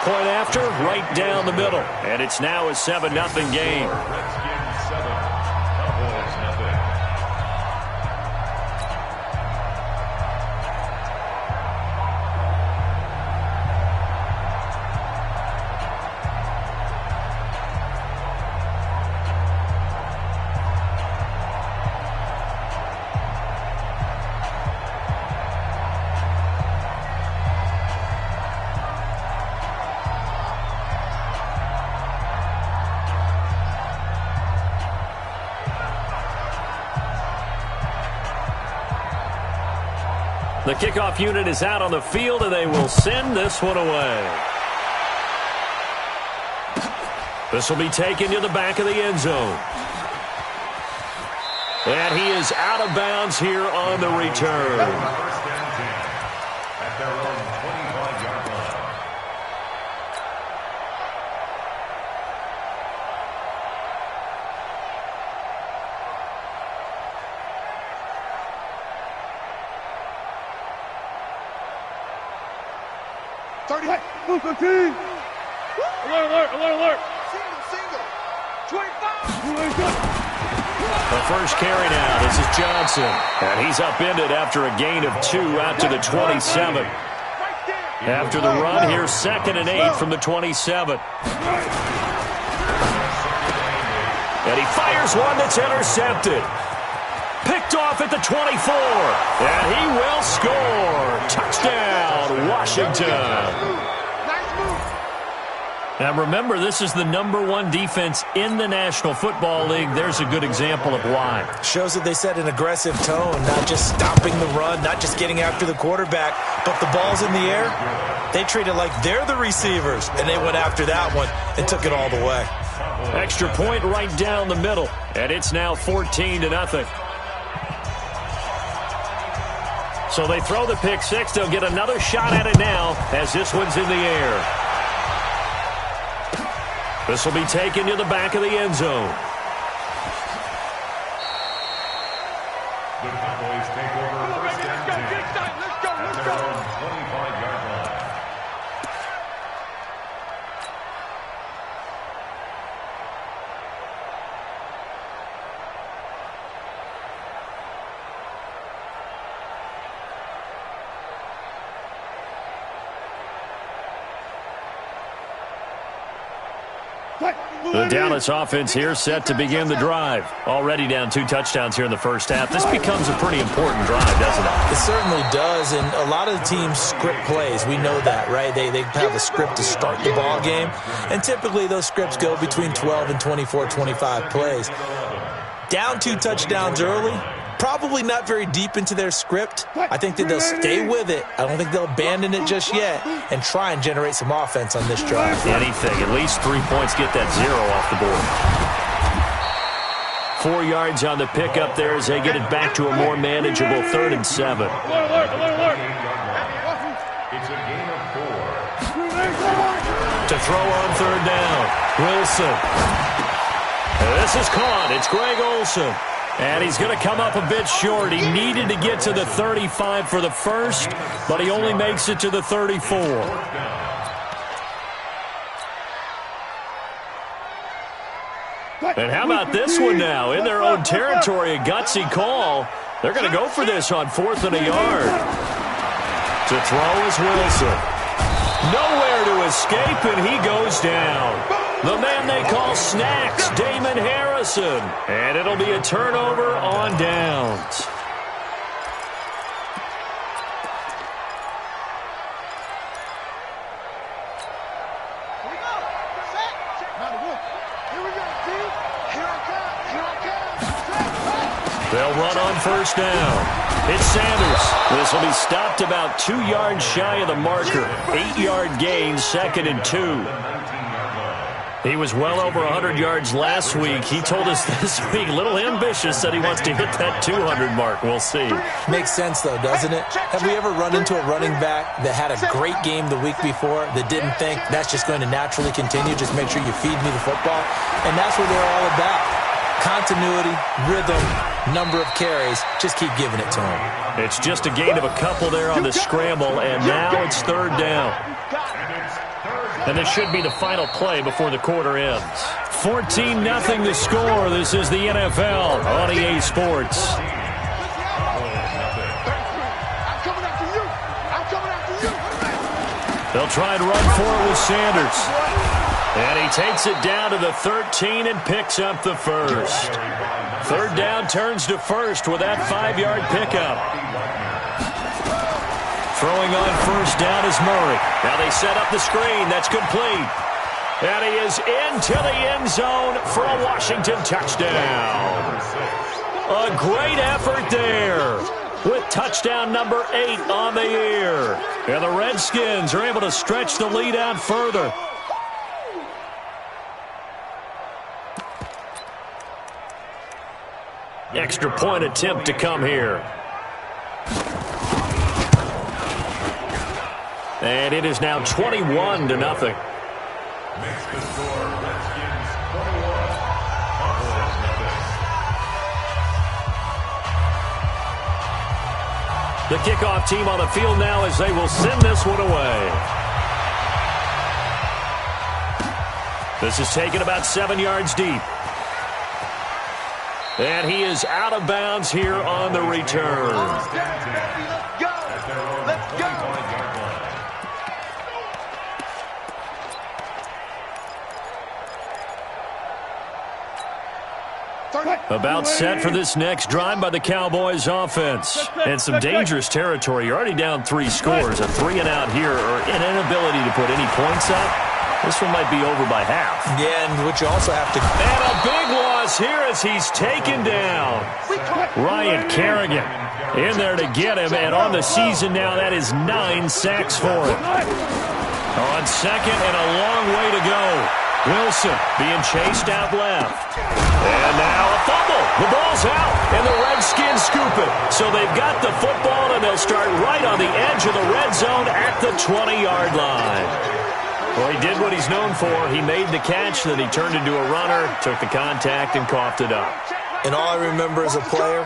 Point after, right down the middle. And it's now a 7-0 game. Redskins 7, Cowboys nothing. The kickoff unit is out on the field, and they will send this one away. This will be taken to the back of the end zone. And he is out of bounds here on the return. First and 10 at their own 25-yard line. Alert, alert, alert, alert. Single. 25. The first carry now. This is Johnson. And he's upended after a gain of 2 out to the 27. After the run, here's second and 8 from the 27. And he fires one that's intercepted. Picked off at the 24. And he will score. Touchdown, Washington. Now remember, this is the #1 defense in the National Football League. There's a good example of why. Shows that they set an aggressive tone, not just stopping the run, not just getting after the quarterback, but the ball's in the air. They treat it like they're the receivers, and they went after that one and took it all the way. Extra point right down the middle, and it's now 14-0. So they throw the pick six. They'll get another shot at it now as this one's in the air. This will be taken to the back of the end zone. The Cowboys take over first and 10 at their own The Dallas offense here set to begin the drive. Already down 2 touchdowns here in the first half. This becomes a pretty important drive, doesn't it? It certainly does, and a lot of the teams script plays. We know that, right? They have a script to start the ball game, and typically those scripts go between 12 and 24, 25 plays. Down 2 touchdowns early, probably not very deep into their script. I think that they'll stay with it. I don't think they'll abandon it just yet and try and generate some offense on this drive. Anything. At least 3 points, get that 0 off the board. 4 yards on the pickup there as they get it back to a more manageable 3rd and 7. It's a gain of 4. To throw on 3rd down. Wilson. This is caught. It's Greg Olsen. And he's going to come up a bit short. He needed to get to the 35 for the first, but he only makes it to the 34. And how about this one now? In their own territory, a gutsy call. They're going to go for this on 4th and a yard. To throw is Wilson. Nowhere to escape, and he goes down. The man they call Snacks, Damon Harrison. And it'll be a turnover on downs. They'll run on 1st down. It's Sanders. This will be stopped about 2 yards shy of the marker. 8-yard gain, 2nd and 2. He was well over 100 yards last week. He told us this week, a little ambitious, that he wants to hit that 200 mark. We'll see. Makes sense, though, doesn't it? Have we ever run into a running back that had a great game the week before that didn't think that's just going to naturally continue? Just make sure you feed me the football. And that's what they're all about. Continuity, rhythm, number of carries. Just keep giving it to him. It's just a gain of a couple there on the scramble, and now it's 3rd down. And this should be the final play before the quarter ends. 14-0 the score. This is the NFL on EA Sports. They'll try and run for it with Sanders. And he takes it down to the 13 and picks up the first. 3rd down turns to 1st with that 5-yard pickup. Throwing on 1st down is Murray. Now they set up the screen. That's complete. And he is into the end zone for a Washington touchdown. A great effort there with touchdown number 8 on the year. And the Redskins are able to stretch the lead out further. Extra point attempt to come here. And it is now 21-0. Makes the score Redskins 21, Cowboys nothing. The kickoff team on the field now as they will send this one away. This is taken about 7 yards deep. And he is out of bounds here on the return. Let's go! Let's go! About set for this next drive by the Cowboys offense. And some dangerous territory. You're already down 3 scores. A 3-and-out here, or an inability to put any points up. This one might be over by half. Yeah, and what you also have to... And a big loss here as he's taken down. Ryan Kerrigan in there to get him. And on the season now, that is 9 sacks for him. On 2nd and a long way to go. Wilson being chased out left. And now a fumble. The ball's out, and the Redskins scoop it. So they've got the football, and they'll start right on the edge of the red zone at the 20-yard line. Well, he did what he's known for. He made the catch, then he turned into a runner, took the contact, and coughed it up. And all I remember as a player,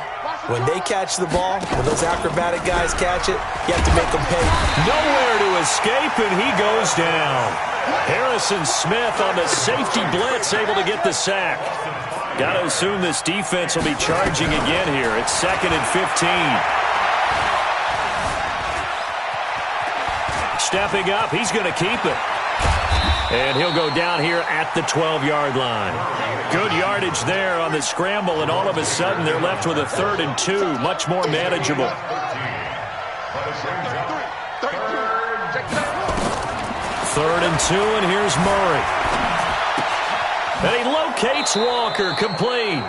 when they catch the ball, when those acrobatic guys catch it, you have to make them pay. Nowhere to escape, and he goes down. Harrison Smith on the safety blitz, able to get the sack. Got to assume this defense will be charging again here. It's 2nd and 15. Stepping up, he's going to keep it. And he'll go down here at the 12-yard line. Good yardage there on the scramble, and all of a sudden they're left with a 3rd and 2, much more manageable. 3rd and 2, and here's Murray. And he locates Walker, complete.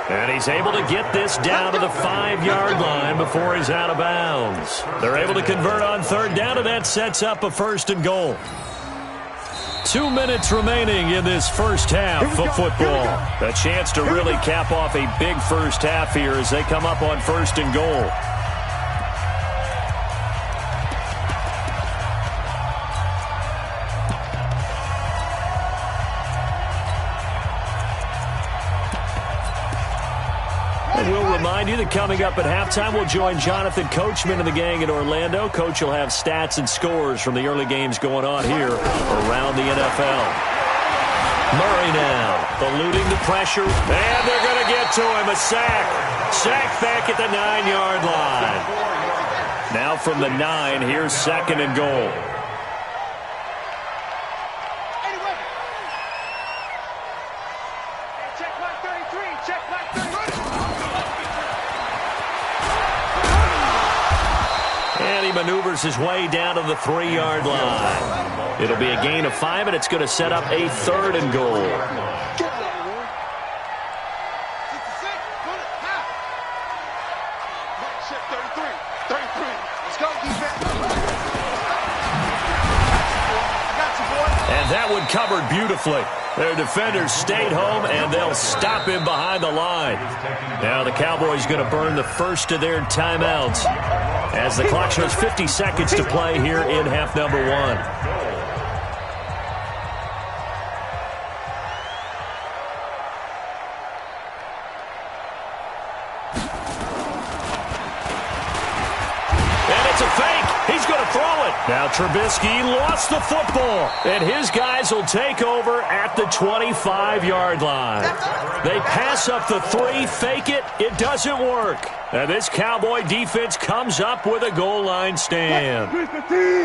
And he's able to get this down to the 5-yard line before he's out of bounds. They're able to convert on 3rd down, and that sets up a 1st and goal. 2 minutes remaining in this first half of football. A chance to really cap off a big first half here as they come up on 1st and goal. And we'll remind you that coming up at halftime, we'll join Jonathan Coachman and the gang in Orlando. Coach will have stats and scores from the early games going on here around the NFL. Murray now, eluding the pressure, and they're going to get to him. A sack. Sack back at the 9-yard line. Now from the 9, here's 2nd and goal. And he maneuvers his way down to the 3-yard line. It'll be a gain of 5, and it's going to set up a 3rd and goal. And that one covered beautifully. Their defenders stayed home, and they'll stop him behind the line. Now the Cowboys going to burn the first of their timeouts as the clock shows 50 seconds to play here in half number 1. Now Trubisky lost the football, and his guys will take over at the 25-yard line. They pass up the 3, fake it, it doesn't work. And this Cowboy defense comes up with a goal line stand.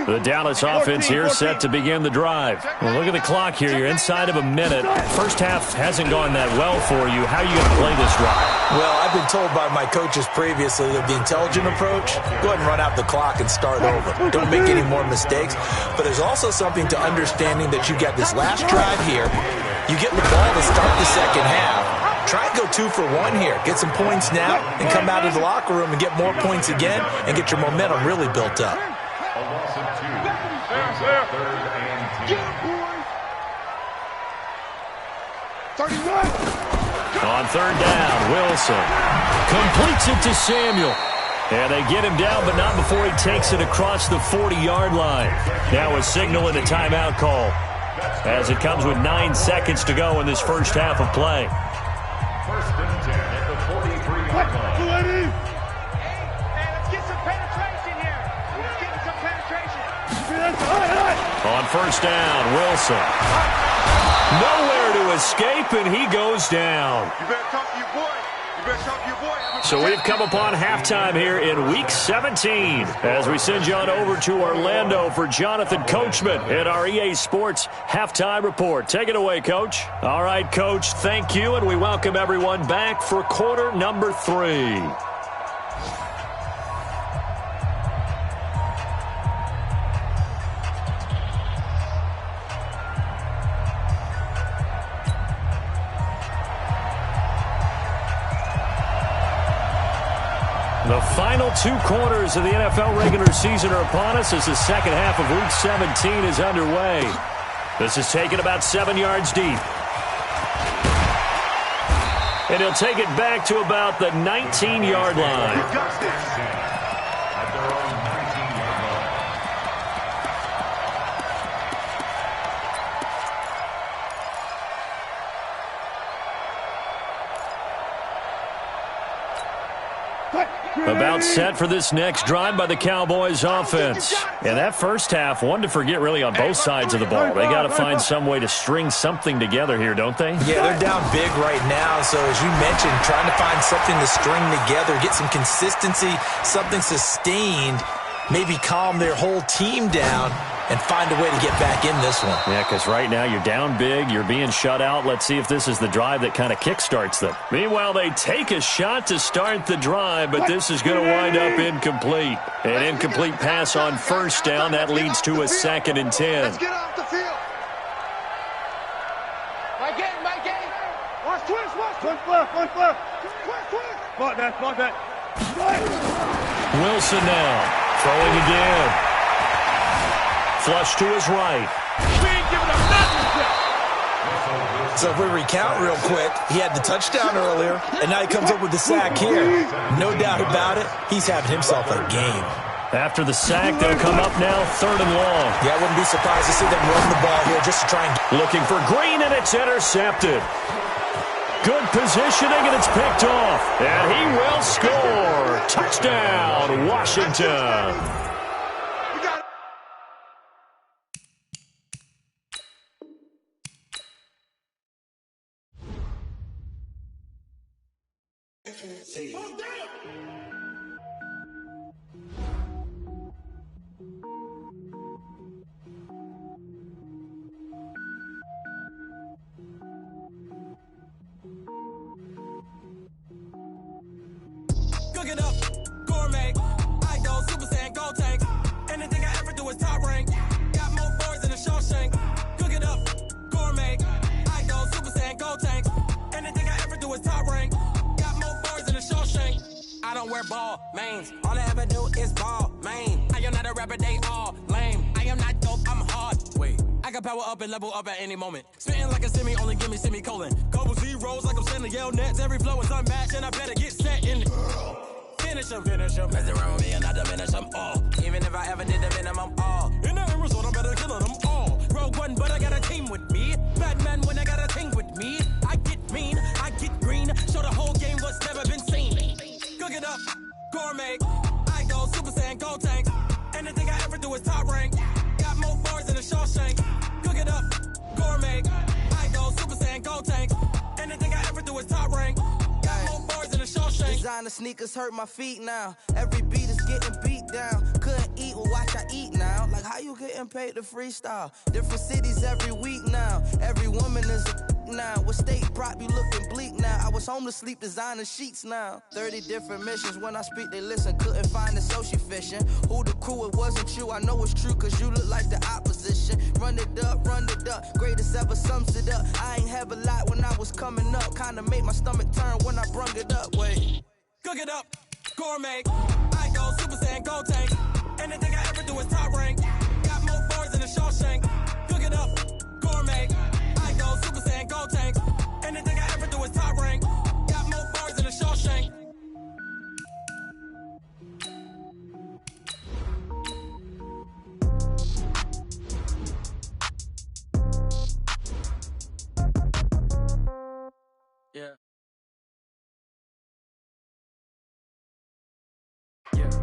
The Dallas offense here set to begin the drive. Well, look at the clock here. You're inside of a minute. First half hasn't gone that well for you. How are you going to play this drive? Well, I've been told by my coaches previously that the intelligent approach, go ahead and run out the clock and start over. Don't make any more mistakes. But there's also something to understanding that you got this last drive here. You get the ball to start the second half. Try and go 2 for 1 here. Get some points now and come out of the locker room and get more points again and get your momentum really built up. A loss of 2. Brings up 3rd and 10. 31. On 3rd down, Wilson completes it to Samuel. And they get him down, but not before he takes it across the 40-yard line. Now a signal and a timeout call as it comes with 9 seconds to go in this first half of play. 1st and 10 at the 43-yard line. Let's get some penetration here. Let's get some penetration. On 1st down, Wilson. Nowhere to escape, and he goes down. You better talk to your boy. So we've come upon halftime here in Week 17 as we send you on over to Orlando for Jonathan Coachman at our EA Sports Halftime Report. Take it away, Coach. All right, Coach, thank you, and we welcome everyone back for quarter number 3. The final 2 quarters of the NFL regular season are upon us as the second half of Week 17 is underway. This is taken about 7 yards deep. And he'll take it back to about the 19-yard line. About set for this next drive by the Cowboys offense. And that first half, one to forget really on both sides of the ball. They got to find some way to string something together here, don't they? Yeah, they're down big right now. So as you mentioned, trying to find something to string together, get some consistency, something sustained, maybe calm their whole team down. and find a way to get back in this one. Yeah, because right now you're down big, you're being shut out. Let's see if this is the drive that kind of kickstarts them. Meanwhile, they take a shot to start the drive, but this is going to wind up incomplete. An incomplete pass on first down. That leads to a 2nd and 10. Let's get off the field. My game. Watch twist. One flip. Twist. Spot that. Wilson now, throwing again. Flush to his right. So if we recount real quick, he had the touchdown earlier, and now he comes up with the sack here. No doubt about it, he's having himself a game. After the sack, they'll come up now 3rd and long. Yeah, I wouldn't be surprised to see them run the ball here just to try and... Looking for Green, and it's intercepted. Good positioning, and it's picked off. And he will score. Touchdown, Washington. Cook it up, gourmet. I go Super Saiyan, go tank. Anything I ever do is top rank. Got more boys than a Shawshank. Cook it up, gourmet. I go Super Saiyan, go tank. Anything I ever do is top rank. Got more boys than a Shawshank. I don't wear ball mains. All I ever do is ball main. I am not a rapper, they all lame. I am not dope, I'm hard. Wait, I can power up and level up at any moment. Spitting like a semi, only give me semicolon. Couple zeros like I'm sending yell nets. Every flow is unmatched and I better get set in it. Finish him. Mess around with me and I diminish them all. Even if I ever did the minimum all. In the end result, I'm better killing them all. Rogue One, but I got a team with me. Batman when I got a team with me. I get mean, I get green. Show the whole game what's never been seen. Cook it up, gourmet. I go Super Saiyan, go tank. Anything I ever do is top rank. Got more bars than a Shawshank. Cook it up, gourmet. I go Super Saiyan, go tank. Anything I ever do is top rank. Got more bars than a Shawshank. Designer sneakers hurt my feet now. Every beat is getting beat down. Couldn't eat, well watch I eat now. Like how you getting paid to freestyle? Different cities every week now. Every woman is a now. What state prop you looking bleak now? I was home to sleep designer sheets now. 30 different missions. When I speak they listen. Couldn't find it so she fishing. Who the crew, it wasn't you. I know it's true cause you look like the opposition. Run it up. Greatest ever sums it up. I ain't have a lot when I was coming up. Kinda made my stomach turn when I brung it up. Wait. Cook it up, gourmet. I go Super Saiyan, go tank. Anything I ever do is top rank. Got more bars than a Shawshank. Cook it up, gourmet. I go Super Saiyan, go tank. Anything I ever do is top rank. Got more bars than a Shawshank. Yeah.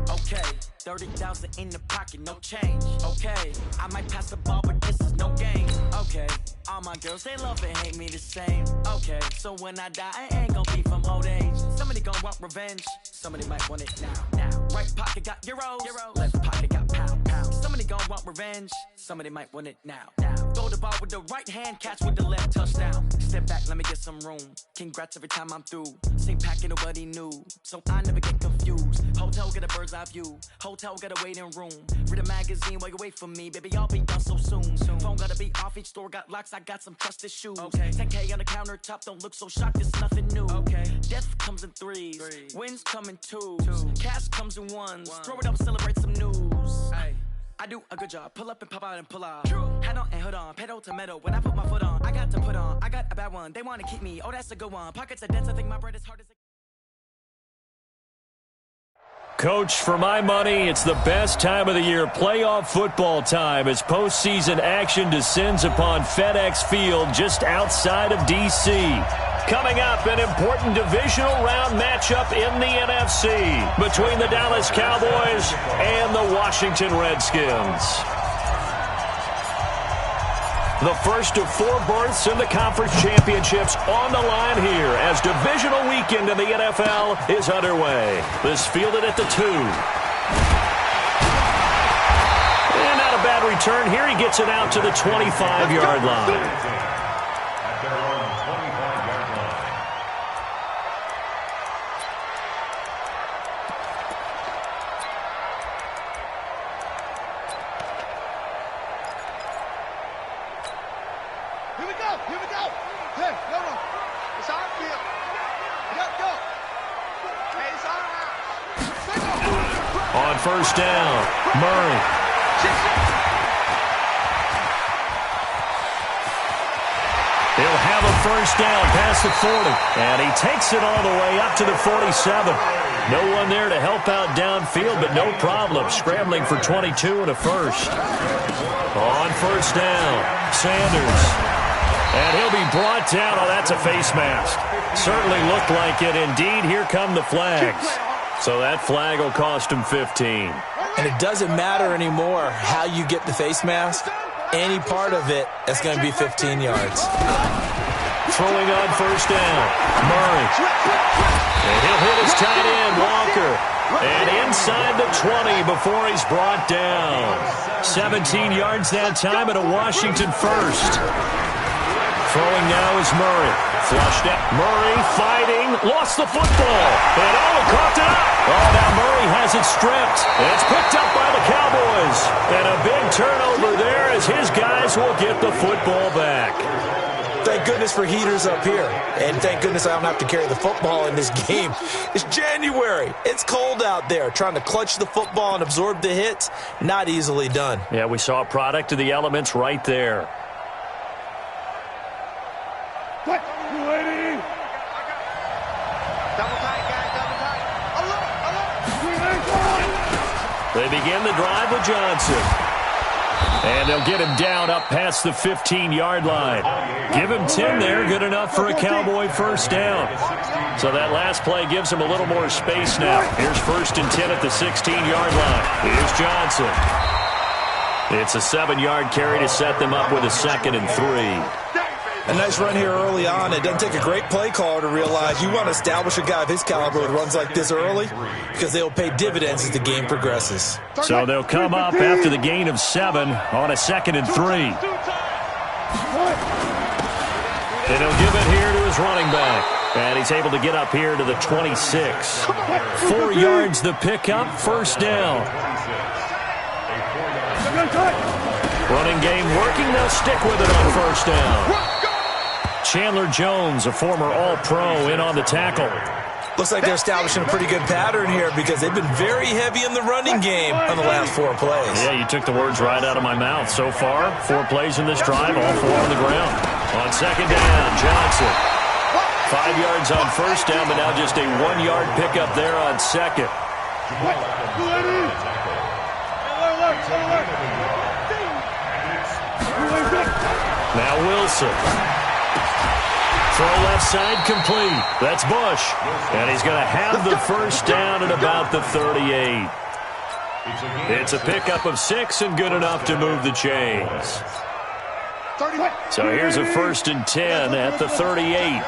Okay, 30,000 in the pocket, no change. Okay, I might pass the ball, but this is no game. Okay, all my girls, they love and hate me the same. Okay, so when I die, I ain't gon' be from old age. Somebody gon' want revenge, somebody might want it now. Right pocket got euros, left pocket got pounds. Somebody gon' want revenge, somebody might want it now. Throw the ball with the right hand, catch with the left, touchdown. Step back, let me get some room. Congrats every time I'm through. Same packet, nobody knew, so I never get confused. Hotel get a bird's eye view. Hotel got a waiting room. Read a magazine while you wait for me. Baby, I'll be done so soon. Phone gotta be off. Each store got locks. I got some trusted shoes. Okay. 10K on the countertop. Don't look so shocked. It's nothing new. Okay. Death comes in threes. Wins come in twos. Cash comes in ones. Throw it up, celebrate some news. Ay. I do a good job. Pull up and pop out and pull out. Head on and hood on. Pedal to metal. When I put my foot on, I got to put on. I got a bad one. They want to keep me. Oh, that's a good one. Pockets are dense. I think my bread is hard as a... Coach, for my money, it's the best time of the year, playoff football time, as postseason action descends upon FedEx Field just outside of D.C. Coming up, an important divisional round matchup in the NFC between the Dallas Cowboys and the Washington Redskins. The first of 4 berths in the conference championships on the line here as divisional weekend in the NFL is underway. This fielded at the 2. And not a bad return here. He gets it out to the 25-yard line. At their own 25-yard line. Here we go. Here we go. Hey, no. It's our field. Go. Hey, it's our house. On first down, Murray. He'll have a first down past the 40, and he takes it all the way up to the 47. No one there to help out downfield, but no problem. Scrambling for 22 and a first. On first down, Sanders. And he'll be brought down. Oh, that's a face mask. Certainly looked like it. Indeed, here come the flags. So that flag will cost him 15. And it doesn't matter anymore how you get the face mask. Any part of it, that's going to be 15 yards. Throwing on first down, Murray. And he'll hit his tight end, Walker. And inside the 20 before he's brought down. 17 yards that time and a Washington first. Throwing now is Murray. Flushed out. Murray fighting. Lost the football. And he caught it up. Oh, now Murray has it stripped. And it's picked up by the Cowboys. And a big turnover there as his guys will get the football back. Thank goodness for heaters up here. And thank goodness I don't have to carry the football in this game. It's January. It's cold out there. Trying to clutch the football and absorb the hits, not easily done. Yeah, we saw a product of the elements right there. What? 280. Double tight, guys. Double tight. Alert. They begin the drive with Johnson. And they'll get him down up past the 15-yard line. Give him 10 there. Good enough for a Cowboy first down. So that last play gives him a little more space now. Here's first and 10 at the 16-yard line. Here's Johnson. It's a 7-yard carry to set them up with a 2nd and 3. A nice run here early on. It doesn't take a great play caller to realize you want to establish a guy of his caliber with runs like this early because they'll pay dividends as the game progresses. So they'll come up after the gain of 7 on a 2nd and 3. And he'll give it here to his running back. And he's able to get up here to the 26. 4 yards the pickup, first down. Running game working. They'll stick with it on first down. Chandler Jones, a former All-Pro, in on the tackle. Looks like they're establishing a pretty good pattern here because they've been very heavy in the running game on the last 4 plays. Yeah, you took the words right out of my mouth. So far, 4 plays in this drive, all 4 on the ground. On second down, Johnson. 5 yards on first down, but now just a 1-yard pickup there on second. Now Wilson. Throw left side complete. That's Bush. And he's going to have the first down at about the 38. It's a pickup of 6 and good enough to move the chains. So here's a first and 10 at the 38.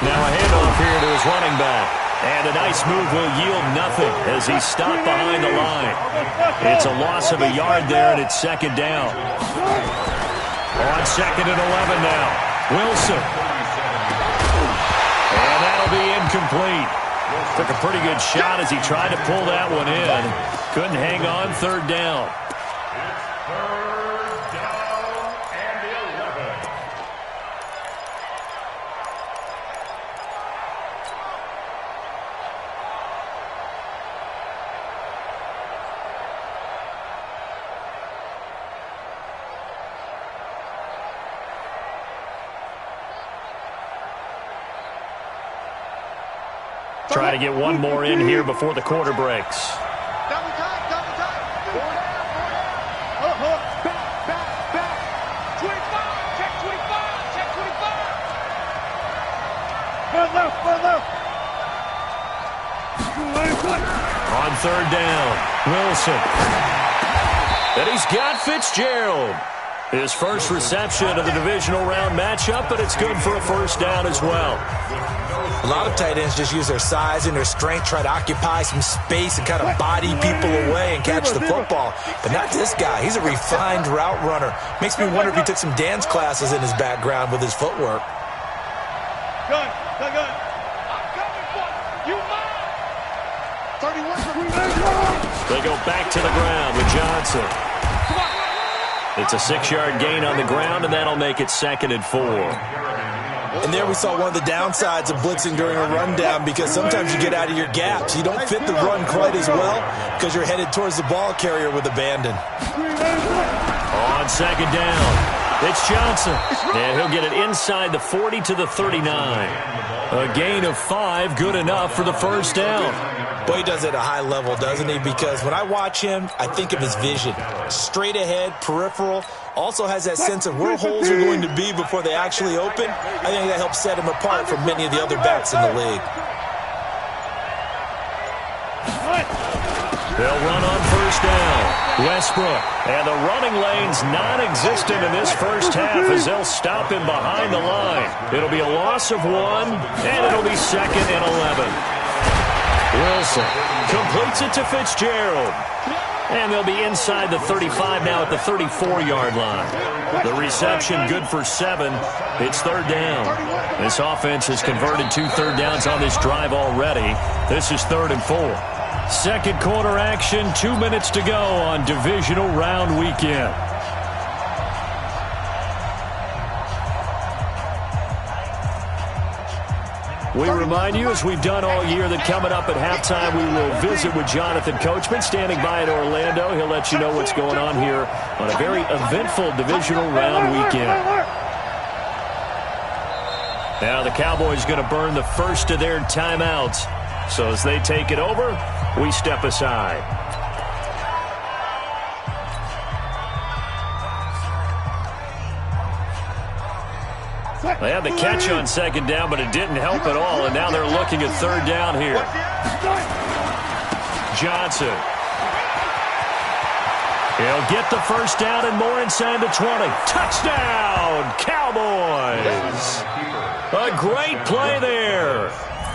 Now a handoff here to his running back. And a nice move will yield nothing as he's stopped behind the line. It's a loss of a yard there, and it's second down. On second and 11 now. Wilson. And that'll be incomplete. Took a pretty good shot as he tried to pull that one in. Couldn't hang on, third down. Try to get one more in here before the quarter breaks. Double tight. Back. 25. Check 25. Left. On third down, Wilson. And he's got Fitzgerald. His first reception of the divisional round matchup, but it's good for a first down as well. A lot of tight ends just use their size and their strength, try to occupy some space and kind of body people away and catch the football. But not this guy. He's a refined route runner. Makes me wonder if he took some dance classes in his background with his footwork. Gun. I'm coming for you. You mine. 31. They go back to the ground with Johnson. It's a 6-yard gain on the ground, and that'll make it 2nd and 4. And there we saw one of the downsides of blitzing during a rundown, because sometimes you get out of your gaps. You don't fit the run quite as well because you're headed towards the ball carrier with abandon. On 2nd down, it's Johnson. And he'll get it inside the 40 to the 39. A gain of 5, good enough for the 1st down. Boy, he does it at a high level, doesn't he? Because when I watch him, I think of his vision. Straight ahead, peripheral. Also has that sense of where holes are going to be before they actually open. I think that helps set him apart from many of the other backs in the league. They'll run on 1st down. Westbrook. And the running lane's non-existent in this first half as they'll stop him behind the line. It'll be a loss of 1, and it'll be 2nd and 11. Wilson completes it to Fitzgerald. And they'll be inside the 35 now at the 34-yard line. The reception good for 7. It's 3rd down. This offense has converted 2 third downs on this drive already. This is 3rd and 4. 2nd quarter action, 2 minutes to go on divisional round weekend. We remind you, as we've done all year, that coming up at halftime, we will visit with Jonathan Coachman, standing by in Orlando. He'll let you know what's going on here on a very eventful divisional round weekend. Now the Cowboys going to burn the first of their timeouts. So as they take it over, we step aside. They had the catch on 2nd down, but it didn't help at all, and now they're looking at 3rd down here. Johnson. He'll get the 1st down and more inside the 20. Touchdown, Cowboys! A great play there.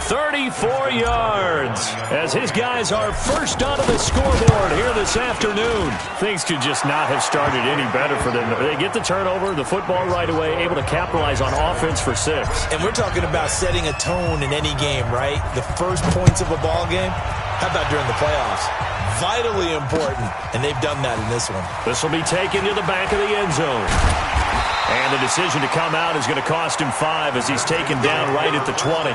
34 yards as his guys are first onto the scoreboard here this afternoon. Things could just not have started any better for them. They get the turnover, the football right away, able to capitalize on offense for 6. And we're talking about setting a tone in any game, right? The first points of a ball game. How about during the playoffs? Vitally important, and they've done that in this one. This will be taken to the back of the end zone. And the decision to come out is going to cost him 5 as he's taken down right at the 20.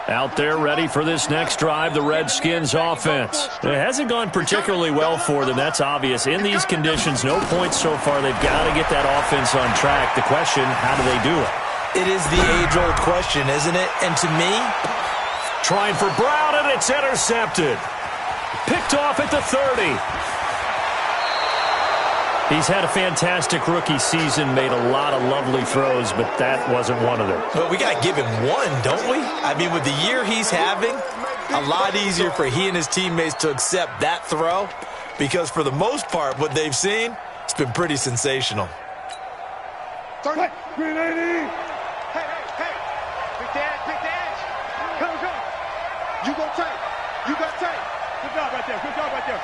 Out there ready for this next drive, the Redskins offense. It hasn't gone particularly well for them, that's obvious. In these conditions, no points so far. They've got to get that offense on track. The question, how do they do it? It is the age-old question, isn't it? And to me, trying for Brown, and it's intercepted. Picked off at the 30. He's had a fantastic rookie season, made a lot of lovely throws, but that wasn't one of them. But we got to give him one, don't we? I mean, with the year he's having, a lot easier for he and his teammates to accept that throw, because for the most part, what they've seen, it's been pretty sensational. 30, 380. Hey. Big dash. Come. You go tight. You got tight. Good job right there.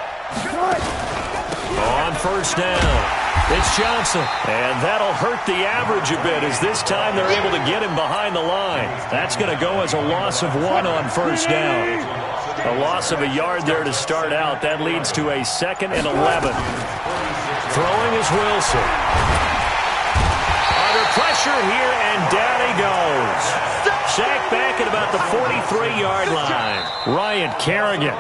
On 1st down, it's Johnson. And that'll hurt the average a bit as this time they're able to get him behind the line. That's going to go as a loss of 1 on 1st down. A loss of a yard there to start out. That leads to a 2nd and 11. Throwing is Wilson. Under pressure here, and down he goes. Sacked back at about the 43-yard line. Ryan Kerrigan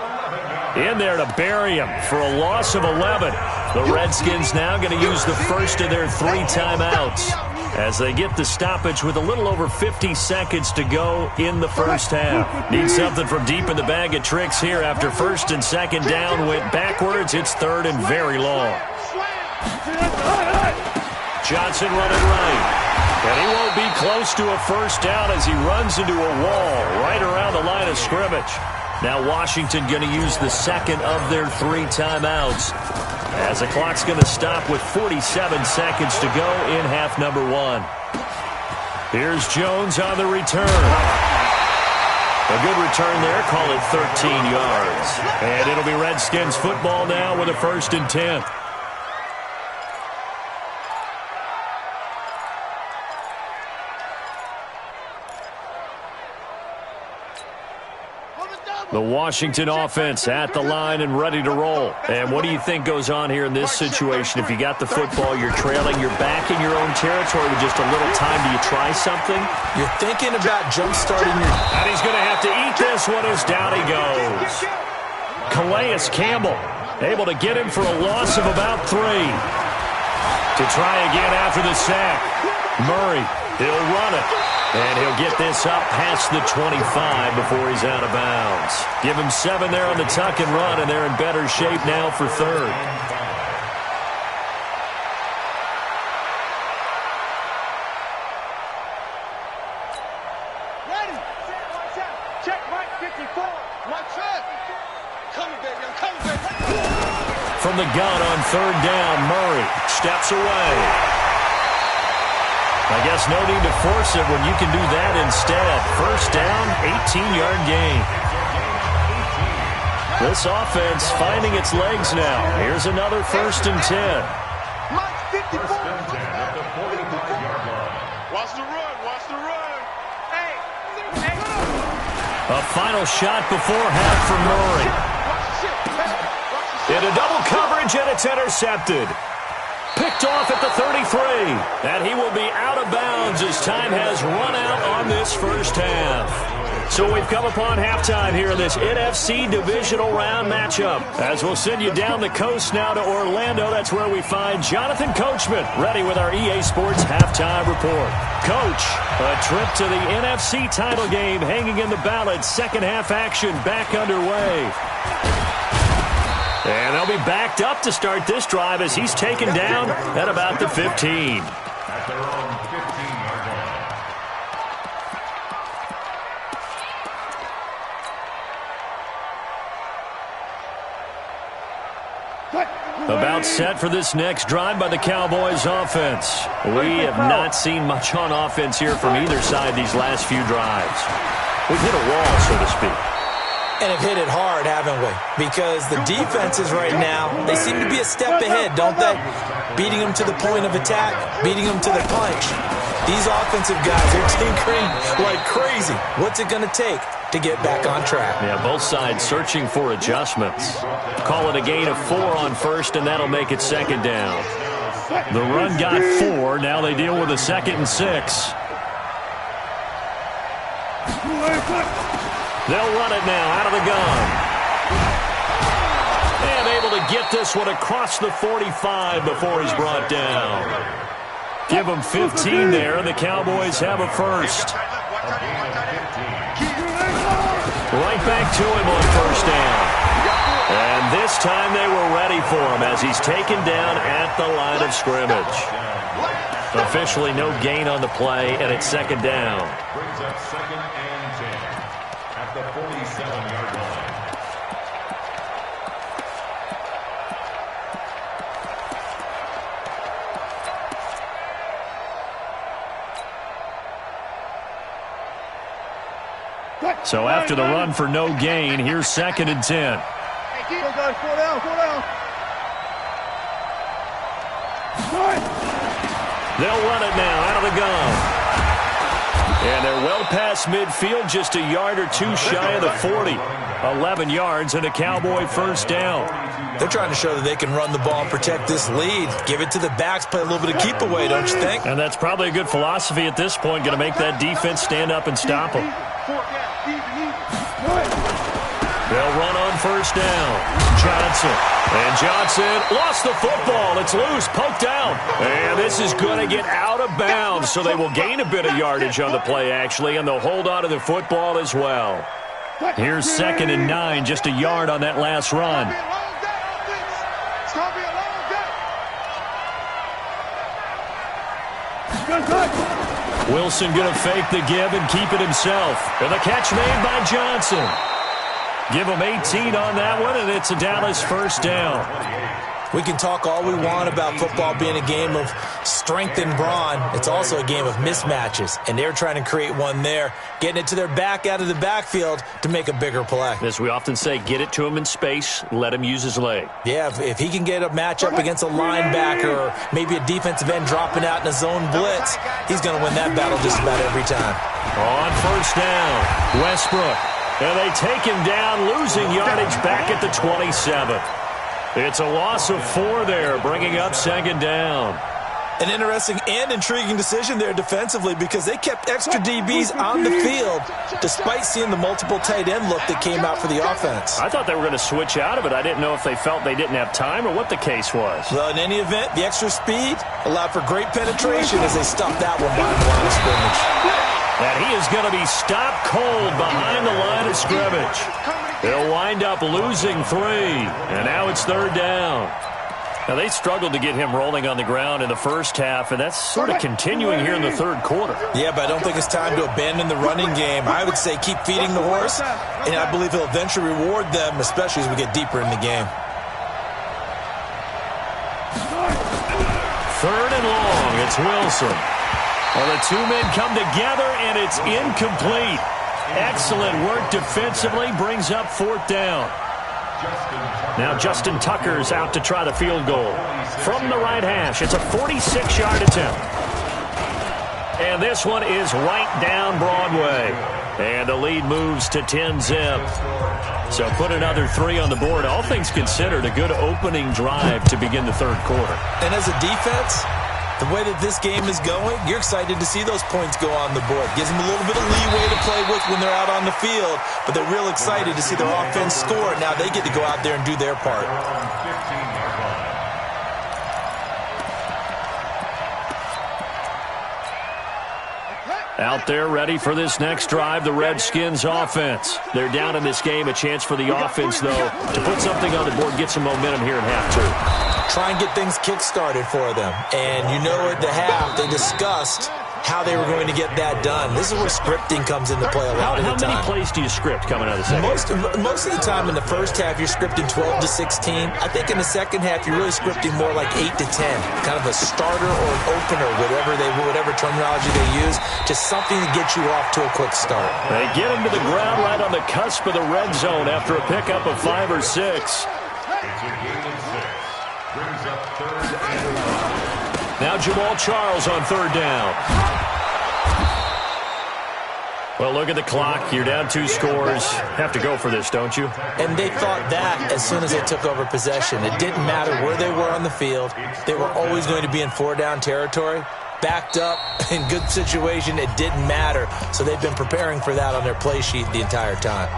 in there to bury him for a loss of 11. The Redskins now going to use the first of their 3 timeouts as they get the stoppage with a little over 50 seconds to go in the first half. Need something from deep in the bag of tricks here after 1st and 2nd down went backwards. It's 3rd and very long. Johnson running right. And he won't be close to a 1st down as he runs into a wall right around the line of scrimmage. Now Washington going to use the second of their 3 timeouts, as the clock's going to stop with 47 seconds to go in half number 1. Here's Jones on the return. A good return there, call it 13 yards. And it'll be Redskins football now with a 1st and 10. The Washington offense at the line and ready to roll. And what do you think goes on here in this situation? If you got the football, you're trailing, you're back in your own territory with just a little time. Do you try something? You're thinking about jump-starting your... And he's going to have to eat this one as down he goes. Calais Campbell able to get him for a loss of about 3. To try again after the sack. Murray, he'll run it. And he'll get this up past the 25 before he's out of bounds. Give him 7 there on the tuck and run, and they're in better shape now for 3rd. Ready. Watch out. Check right 54. Watch out. Coming, baby. I'm coming, baby. From the gun on 3rd down, Murray steps away. I guess no need to force it when you can do that instead. 1st down, 18-yard gain. This offense finding its legs now. Here's another 1st and 10. Watch the run. Watch the run. Hey. A final shot before half for Murray. In a double coverage, and it's intercepted. Picked off at the 33, and he will be out of bounds as time has run out on this 1st half. So we've come upon halftime here in this NFC divisional round matchup. As we'll send you down the coast now to Orlando, that's where we find Jonathan Coachman, ready with our EA Sports halftime report. Coach, a trip to the NFC title game hanging in the balance. 2nd half action back underway. And they'll be backed up to start this drive as he's taken down at about the 15. At their own 15-yard line. About set for this next drive by the Cowboys offense. We have not seen much on offense here from either side these last few drives. We've hit a wall, so to speak. And have hit it hard, haven't we? Because the defenses right now, they seem to be a step ahead, don't they? Beating them to the point of attack, beating them to the punch. These offensive guys are tinkering like crazy. What's it going to take to get back on track? Yeah, both sides searching for adjustments. Call it a gain of 4 on 1st, and that'll make it 2nd down. The run got 4. Now they deal with a 2nd and 6. They'll run it now out of the gun. And able to get this one across the 45 before he's brought down. Give them 15 there, and the Cowboys have a 1st. Right back to him on 1st down. And this time they were ready for him as he's taken down at the line of scrimmage. Officially no gain on the play, and it's 2nd down. Brings up 2nd and 10 at the 47-yard line. So after the run for no gain, here's 2nd and 10. Hey, guys, 4 down, 4 down. They'll run it now out of the gun. And they're well past midfield, just a yard or 2 shy of the 40. 11 yards and a Cowboy 1st down. They're trying to show that they can run the ball and protect this lead. Give it to the backs, play a little bit of keep away, don't you think? And that's probably a good philosophy at this point, going to make that defense stand up and stop them. They'll run on 1st down. Johnson. And Johnson lost the football. It's loose, poked out. And this is going to get out of bounds, so they will gain a bit of yardage on the play, actually, and they'll hold on to the football as well. Here's 2nd and 9, just a yard on that last run. Wilson going to fake the give and keep it himself. And the catch made by Johnson. Give them 18 on that one, and it's a Dallas first down. We can talk all we want about football being a game of strength and brawn. It's also a game of mismatches, and they're trying to create one there, getting it to their back out of the backfield to make a bigger play. As we often say, get it to him in space, let him use his leg. Yeah, if he can get a matchup against a linebacker or maybe a defensive end dropping out in a zone blitz, he's going to win that battle just about every time. On first down, Westbrook. And they take him down, losing yardage back at the 27. It's a loss of 4 there, bringing up second down. An interesting and intriguing decision there defensively because they kept extra DBs on the field despite seeing the multiple tight end look that came out for the offense. I thought they were going to switch out of it. I didn't know if they felt they didn't have time or what the case was. Well, in any event, the extra speed allowed for great penetration as they stopped that one behind the line of scrimmage. And he is going to be stopped cold behind the line of scrimmage. They'll wind up losing 3, and now it's third down. Now, they struggled to get him rolling on the ground in the first half, and that's sort of continuing here in the third quarter. Yeah, but I don't think it's time to abandon the running game. I would say keep feeding the horse, and I believe he'll eventually reward them, especially as we get deeper in the game. Third and long, it's Wilson. Well, the two men come together, and it's incomplete. Excellent work defensively, brings up fourth down. Now Justin Tucker's out to try the field goal. From the right hash, it's a 46-yard attempt. And this one is right down Broadway. And the lead moves to 10-zip. So put another 3 on the board. All things considered, a good opening drive to begin the third quarter. And as a defense, the way that this game is going, you're excited to see those points go on the board. Gives them a little bit of leeway to play with when they're out on the field, but they're real excited to see their offense score. Now they get to go out there and do their part. Out there ready for this next drive, the Redskins offense. They're down in this game. A chance for the offense, though, to put something on the board, get some momentum here in half 2. Try and get things kick-started for them. And you know at the half, they discussed how they were going to get that done. This is where scripting comes into play a lot of the time. How many plays do you script coming out of the second half? Most of the time in the first half, you're scripting 12 to 16. I think in the second half, you're really scripting more like 8 to 10. Kind of a starter or an opener, whatever terminology they use. Just something to get you off to a quick start. They get him to the ground right on the cusp of the red zone after a pickup of 5 or 6. It's a gain of 6. Brings up third and 1. Now Jamal Charles on third down. Well, look at the clock. You're down 2 scores. Have to go for this, don't you? And they thought that as soon as they took over possession. It didn't matter where they were on the field. They were always going to be in 4-down territory. Backed up, in good situation, it didn't matter. So they've been preparing for that on their play sheet the entire time.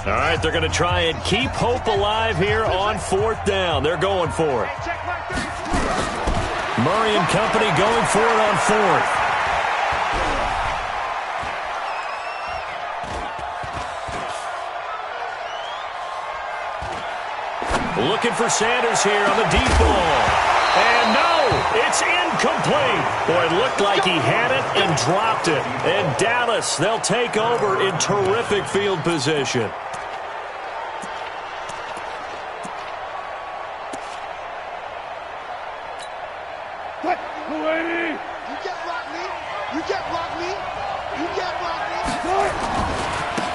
All right, they're going to try and keep hope alive here on fourth down. They're going for it. Murray and company going for it on fourth. Looking for Sanders here on the deep ball. And no, it's incomplete. Boy, it looked like he had it and dropped it. And Dallas, they'll take over in terrific field position.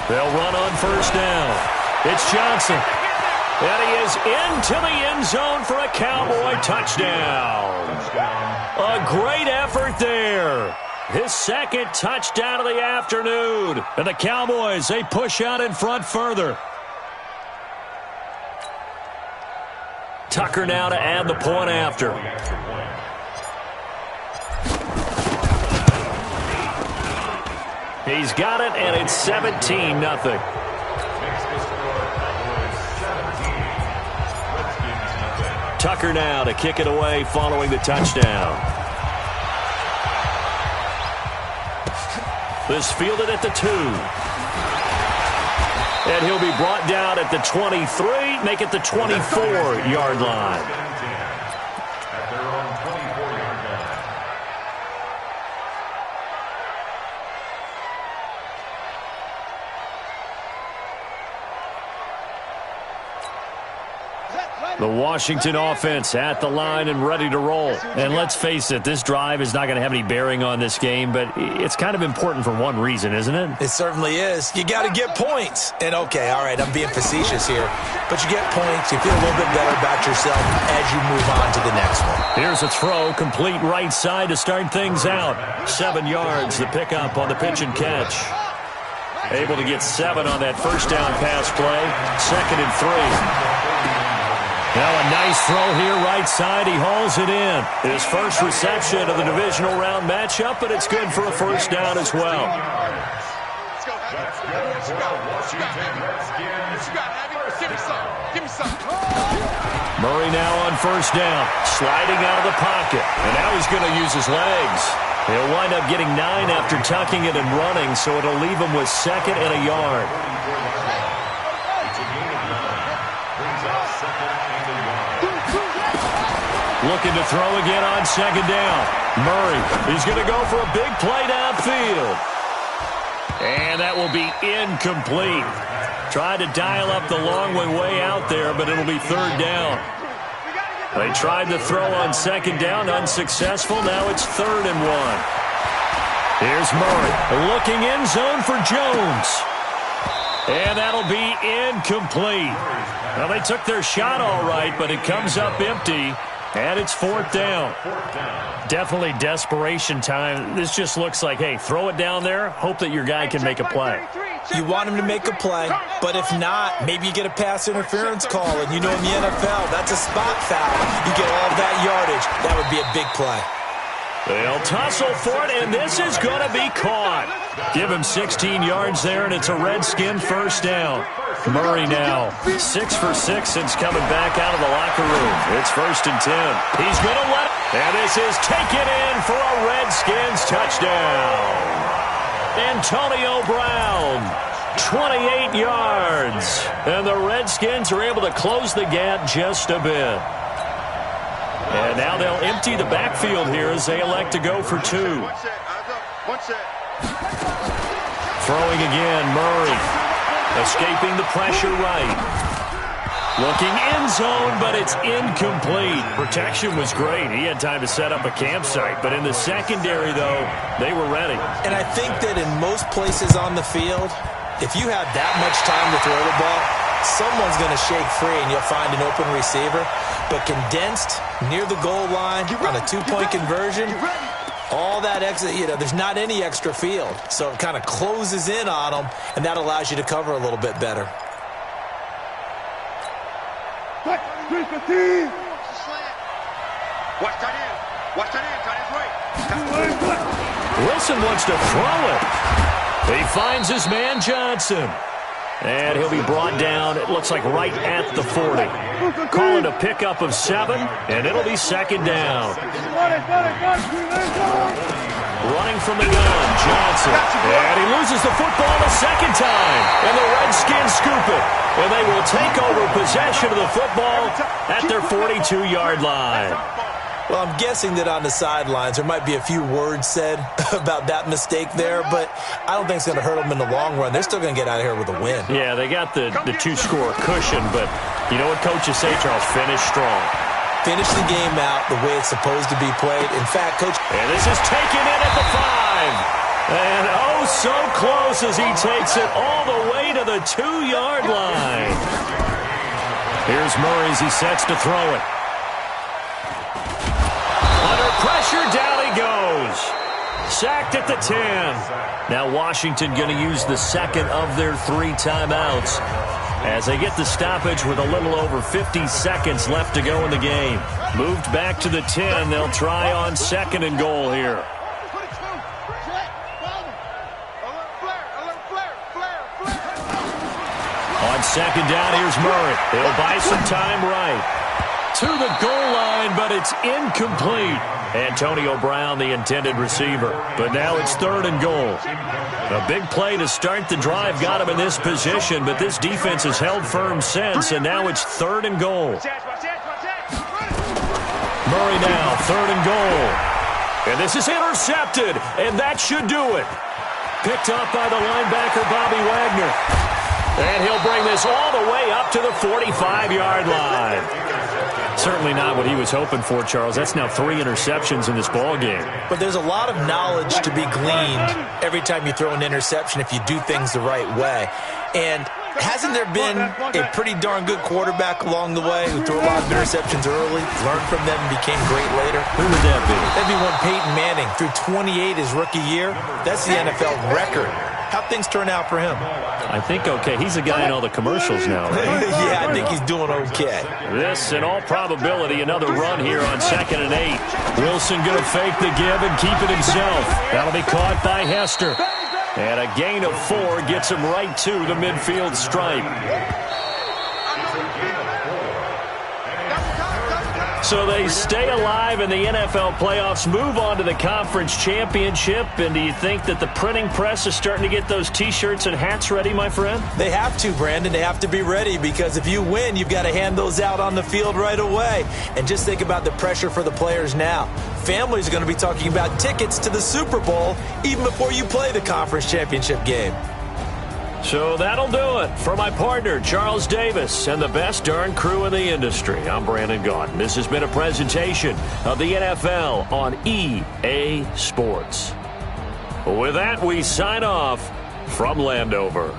They'll run on first down. It's Johnson. And he is into the end zone for a Cowboy touchdown. A great effort there. His second touchdown of the afternoon. And the Cowboys, they push out in front further. Tucker now to add the point after. He's got it, and it's 17-0. Tucker now to kick it away following the touchdown. This fielded at the 2. And he'll be brought down at the 23, make it the 24-yard line. The Washington offense at the line and ready to roll. And let's face it, this drive is not going to have any bearing on this game, but it's kind of important for one reason, isn't it? It certainly is. You got to get points. And, okay, all right, I'm being facetious here, but you get points, you feel a little bit better about yourself as you move on to the next one. Here's a throw, complete right side to start things out. 7 yards, the pickup on the pitch and catch. Able to get 7 on that first down pass play. 2nd and 3. Now a nice throw here, right side. He hauls it in. His first reception of the divisional round matchup, but it's good for a first down as well. Murray now on first down, sliding out of the pocket. And now he's going to use his legs. He'll wind up getting 9 after tucking it and running, so it'll leave him with 2nd and a yard. Looking to throw again on 2nd down. Murray, he's going to go for a big play downfield. And that will be incomplete. Tried to dial up the long way out there, but it'll be 3rd down. They tried to throw on 2nd down, unsuccessful. Now it's 3rd and 1. Here's Murray, looking in zone for Jones. And that'll be incomplete. Well, they took their shot all right, but it comes up empty. And it's 4th down. Definitely desperation time. This just looks like, hey, throw it down there, hope that your guy can make a play. You want him to make a play, but if not, maybe you get a pass interference call, and you know in the NFL, that's a spot foul. You get all that yardage. That would be a big play. They'll tussle for it, and this is going to be caught. Give him 16 yards there, and it's a Redskin first down. Murray now 6 for 6 since coming back out of the locker room. It's 1st and 10. He's going to let it. And this is taken in for a Redskins touchdown. Antonio Brown, 28 yards. And the Redskins are able to close the gap just a bit. And now they'll empty the backfield here as they elect to go for 2. Throwing again, Murray. Escaping the pressure right. Looking in zone, but it's incomplete. Protection was great. He had time to set up a campsite. But in the secondary, though, they were ready. And I think that in most places on the field, if you have that much time to throw the ball, someone's going to shake free and you'll find an open receiver. But condensed near the goal line on a 2-point conversion, all that exit, there's not any extra field. So it kind of closes in on them, and that allows you to cover a little bit better. Wilson wants to throw it. He finds his man Johnson. And he'll be brought down, it looks like right at the 40. Call it a pickup of 7, and it'll be 2nd down. Running from the gun, Johnson. And he loses the football a 2nd time. And the Redskins scoop it. And they will take over possession of the football at their 42-yard line. Well, I'm guessing that on the sidelines there might be a few words said about that mistake there, but I don't think it's going to hurt them in the long run. They're still going to get out of here with a win. Yeah, they got the 2-score cushion, but you know what coaches say, Charles? Finish strong. Finish the game out the way it's supposed to be played. In fact, Coach... And this is taken in at the 5. And oh, so close as he takes it all the way to the 2-yard line. Here's Murray as he sets to throw it. Under pressure, down he goes. Sacked at the 10. Now Washington going to use the 2nd of their 3 timeouts as they get the stoppage with a little over 50 seconds left to go in the game. Moved back to the 10. They'll try on 2nd and goal here. On 2nd down, here's Murray. He'll buy some time right. To the goal line, but it's incomplete. Antonio Brown, the intended receiver. But now it's 3rd and goal. A big play to start the drive got him in this position, but this defense has held firm since, and now it's 3rd and goal. Murray now, 3rd and goal. And this is intercepted, and that should do it. Picked up by the linebacker, Bobby Wagner. And he'll bring this all the way up to the 45-yard line. Certainly not what he was hoping for, Charles. That's now 3 interceptions in this ball game. But there's a lot of knowledge to be gleaned every time you throw an interception if you do things the right way. And hasn't there been a pretty darn good quarterback along the way who threw a lot of interceptions early, learned from them, and became great later? Who would that be? That'd be one Peyton Manning threw 28 his rookie year. That's the NFL record. How'd things turn out for him? I think okay. He's a guy in all the commercials now, right? Yeah, I think he's doing okay. This, in all probability, another run here on 2nd and 8. Wilson going to fake the give and keep it himself. That'll be caught by Hester. And a gain of 4 gets him right to the midfield stripe. So they stay alive in the NFL playoffs, move on to the conference championship. And do you think that the printing press is starting to get those T-shirts and hats ready, my friend? They have to, Brandon. They have to be ready because if you win, you've got to hand those out on the field right away. And just think about the pressure for the players now. Families are going to be talking about tickets to the Super Bowl even before you play the conference championship game. So that'll do it for my partner, Charles Davis, and the best darn crew in the industry. I'm Brandon Gaudin. This has been a presentation of the NFL on EA Sports. With that, we sign off from Landover.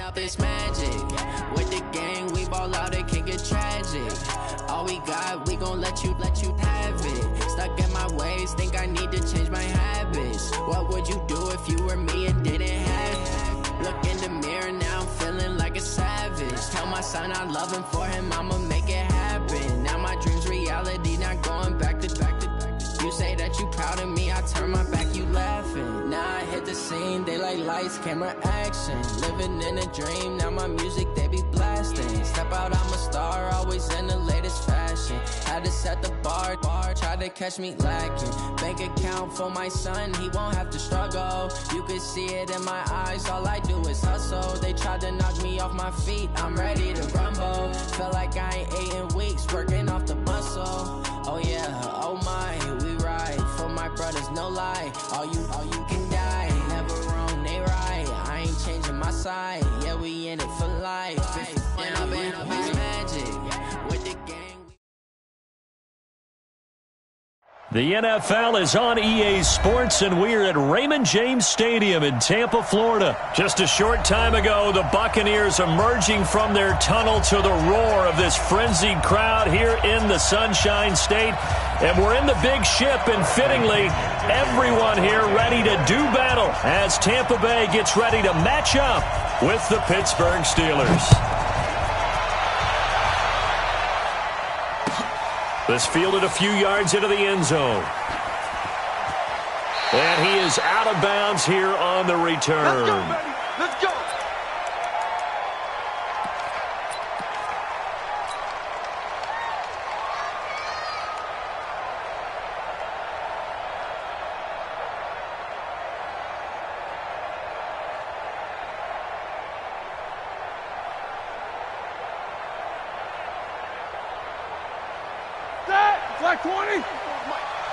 Up this magic with the gang, we ball out, it can get tragic. All we got, we gon' let you have it. Stuck in my ways, think I need to change my habits. What would you do if you were me and didn't have it? Look in the mirror now, I'm feeling like a savage. Tell my son I love him, for him I'ma make it happen. Now my dreams reality, not going back to back to back. You say that you proud of me, I turn my back, you laughing. Now I hit the scene, they like lights, camera, action. Living in a dream, now my music, they be blasting. Step out, I'm a star, always in the latest fashion. Had to set the bar, try to catch me lacking. Bank account for my son, he won't have to struggle. You can see it in my eyes, all I do is hustle. They tried to knock me off my feet, I'm ready to rumble. Felt like I ain't ate in weeks, working off the muscle. Oh yeah, oh my, we ride for my brothers, no lie. All you can die, never wrong, they right. I ain't changing my side, yeah, we in it for life. Down, it's magic with the gang. The NFL is on EA Sports, and we're at Raymond James Stadium in Tampa, Florida. Just a short time ago, the Buccaneers emerging from their tunnel to the roar of this frenzied crowd here in the Sunshine State. And we're in the big ship, and fittingly, everyone here ready to do battle as Tampa Bay gets ready to match up with the Pittsburgh Steelers. This fielded a few yards into the end zone. And he is out of bounds here on the return. Let's go, baby. Let's go. Black 20.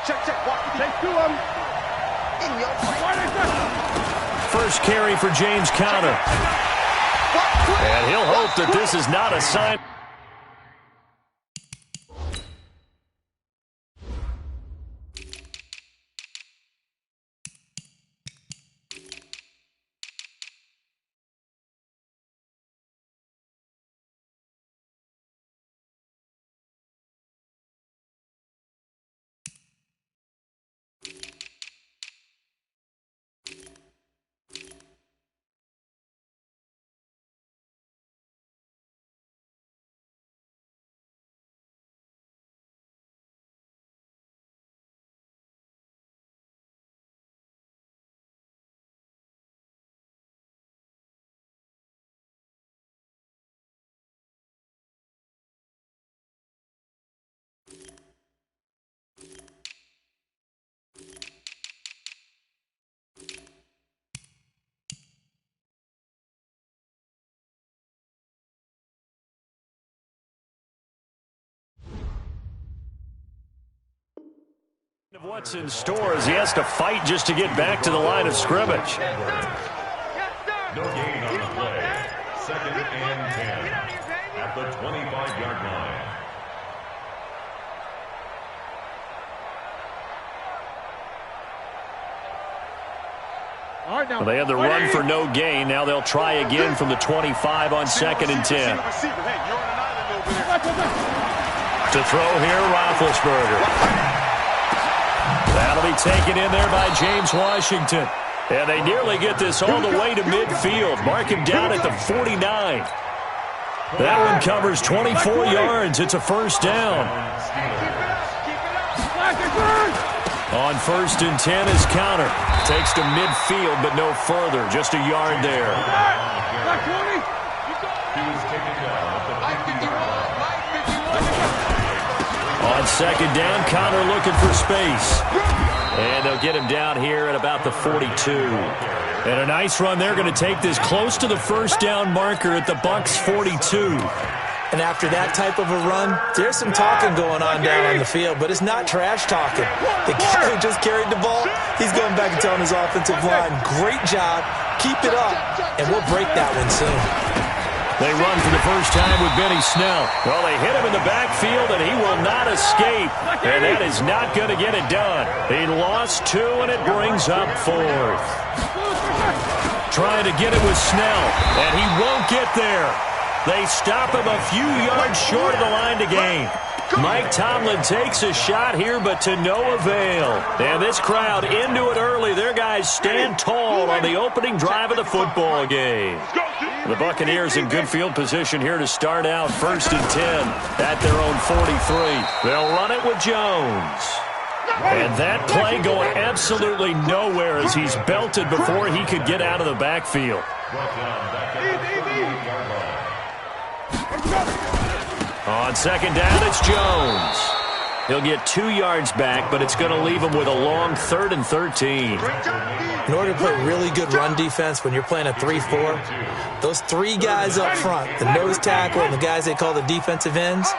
Check. Take 2 of them. In your First carry for James Conner. And he'll hope that this is not a sign. What's in store as he has to fight just to get back to the line of scrimmage. No gain on the play. 2nd and 10 at the 25-yard line. Well, they had the run for no gain. Now they'll try again from the 25 on 2nd and 10. To throw here, Roethlisberger. That'll be taken in there by James Washington. And they nearly get this all the way to midfield. Mark him down at the 49. That one covers 24 yards. It's a first down. On 1st and 10 is Counter. Takes to midfield, but no further. Just a yard there. On 2nd down, Connor looking for space. And they'll get him down here at about the 42. And a nice run. They're going to take this close to the first down marker at the Bucs 42. And after that type of a run, there's some talking going on down on the field, but it's not trash talking. The guy who just carried the ball, he's going back and telling his offensive line, great job, keep it up, and we'll break that one soon. They run for the first time with Benny Snell. Well, they hit him in the backfield, and he will not escape. And that is not going to get it done. He lost 2, and it brings up 4th. Trying to get it with Snell, and he won't get there. They stop him a few yards short of the line to gain. Mike Tomlin takes a shot here, but to no avail. And this crowd into it early. Their guys stand tall on the opening drive of the football game. The Buccaneers in good field position here to start out 1st and 10 at their own 43. They'll run it with Jones. And that play going absolutely nowhere as he's belted before he could get out of the backfield. On 2nd down, it's Jones. He'll get 2 yards back, but it's going to leave him with a long 3rd and 13. In order to play really good run defense when you're playing a 3-4, those 3 guys up front, the nose tackle and the guys they call the defensive ends,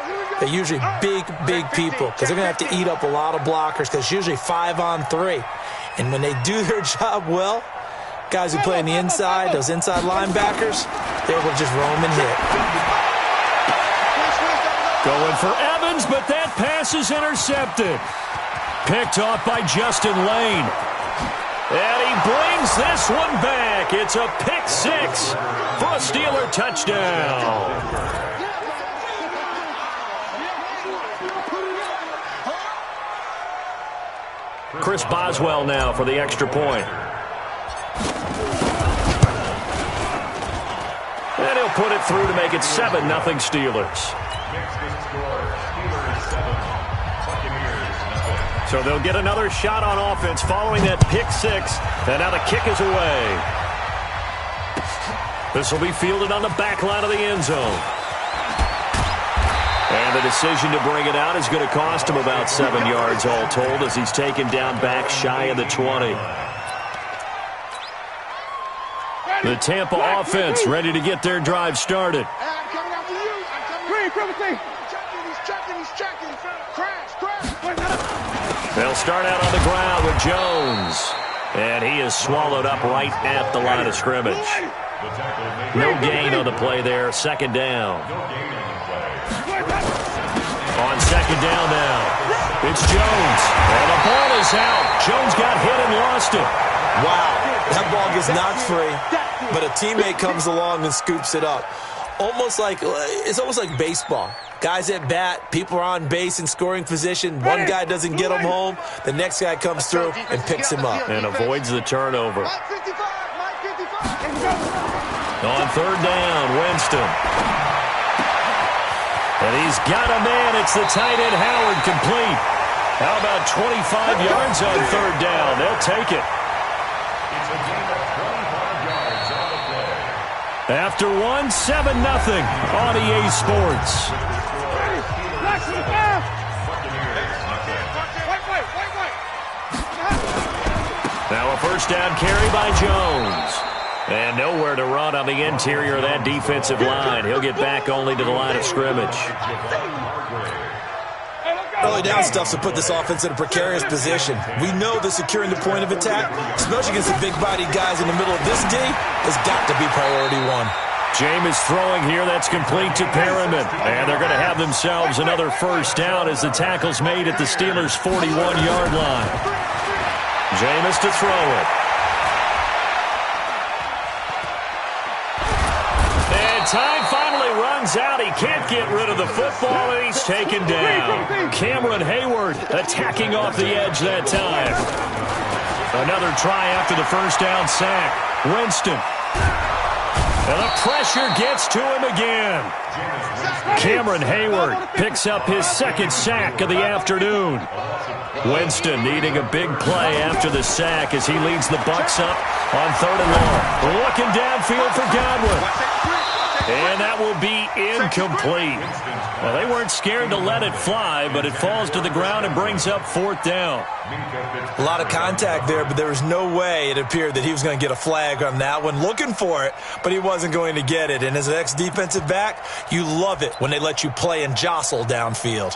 they're usually big people because they're going to have to eat up a lot of blockers because it's usually 5 on 3. And when they do their job well, guys who play on the inside, those inside linebackers, they're able to just roam and hit. Going for Evans, but that pass is intercepted. Picked off by Justin Lane. And he brings this one back. It's a pick 6 for a Steeler touchdown. Chris Boswell now for the extra point. And he'll put it through to make it 7-0 Steelers. So they'll get another shot on offense following that pick 6. And now the kick is away. This will be fielded on the back line of the end zone. And the decision to bring it out is going to cost him about 7 yards all told as he's taken down back shy of the 20. The Tampa offense ready to get their drive started. They'll start out on the ground with Jones. And he is swallowed up right at the line of scrimmage. No gain on the play there. Second down. On second down now, it's Jones. And the ball is out. Jones got hit and lost it. Wow, that ball gets knocked free, but a teammate comes along and scoops it up. It's almost like baseball. Guys at bat, people are on base in scoring position. One guy doesn't get him home. The next guy comes through and picks him up. And avoids the turnover. On third down, Winston. And he's got a man. It's the tight end, Howard, complete. How about 25 yards on third down? They'll take it. After 7-0 on EA Sports. Now a first down carry by Jones. And nowhere to run on the interior of that defensive line. He'll get back only to the line of scrimmage. Early down stuff to put this offense in a precarious position. We know that securing the point of attack, especially against the big-bodied guys in the middle of this D, has got to be priority one. Jameis throwing here. That's complete to Perriman. And they're going to have themselves another first down as the tackle's made at the Steelers' 41-yard line. Jameis to throw it. And time finally runs out. He can't get rid of the football, and he's taken down. Cameron Hayward attacking off the edge that time. Another try after the first down sack. Winston. And the pressure gets to him again. Cameron Hayward picks up his second sack of the afternoon. Winston needing a big play after the sack as he leads the Bucs up on 3rd and long. Looking downfield for Godwin. And that will be incomplete. Well, they weren't scared to let it fly, but it falls to the ground and brings up 4th down. A lot of contact there, but there was no way it appeared that he was going to get a flag on that one. Looking for it, but he wasn't going to get it. And as an ex-defensive back, you love it when they let you play and jostle downfield.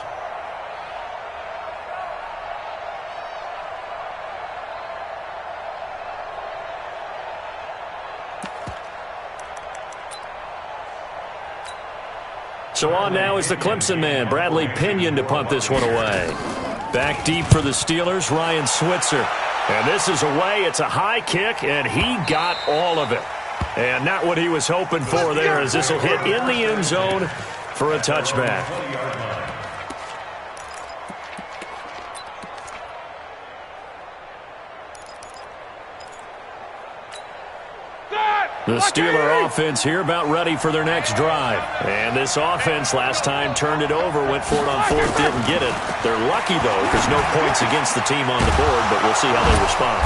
So on now is the Clemson man, Bradley Pinion, to punt this one away. Back deep for the Steelers, Ryan Switzer. And this is away. It's a high kick, and he got all of it. And not what he was hoping for there, as this will hit in the end zone for a touchback. The Steeler offense here about ready for their next drive. And this offense last time turned it over, went for it on 4th, didn't get it. They're lucky, though, because no points against the team on the board, but we'll see how they respond.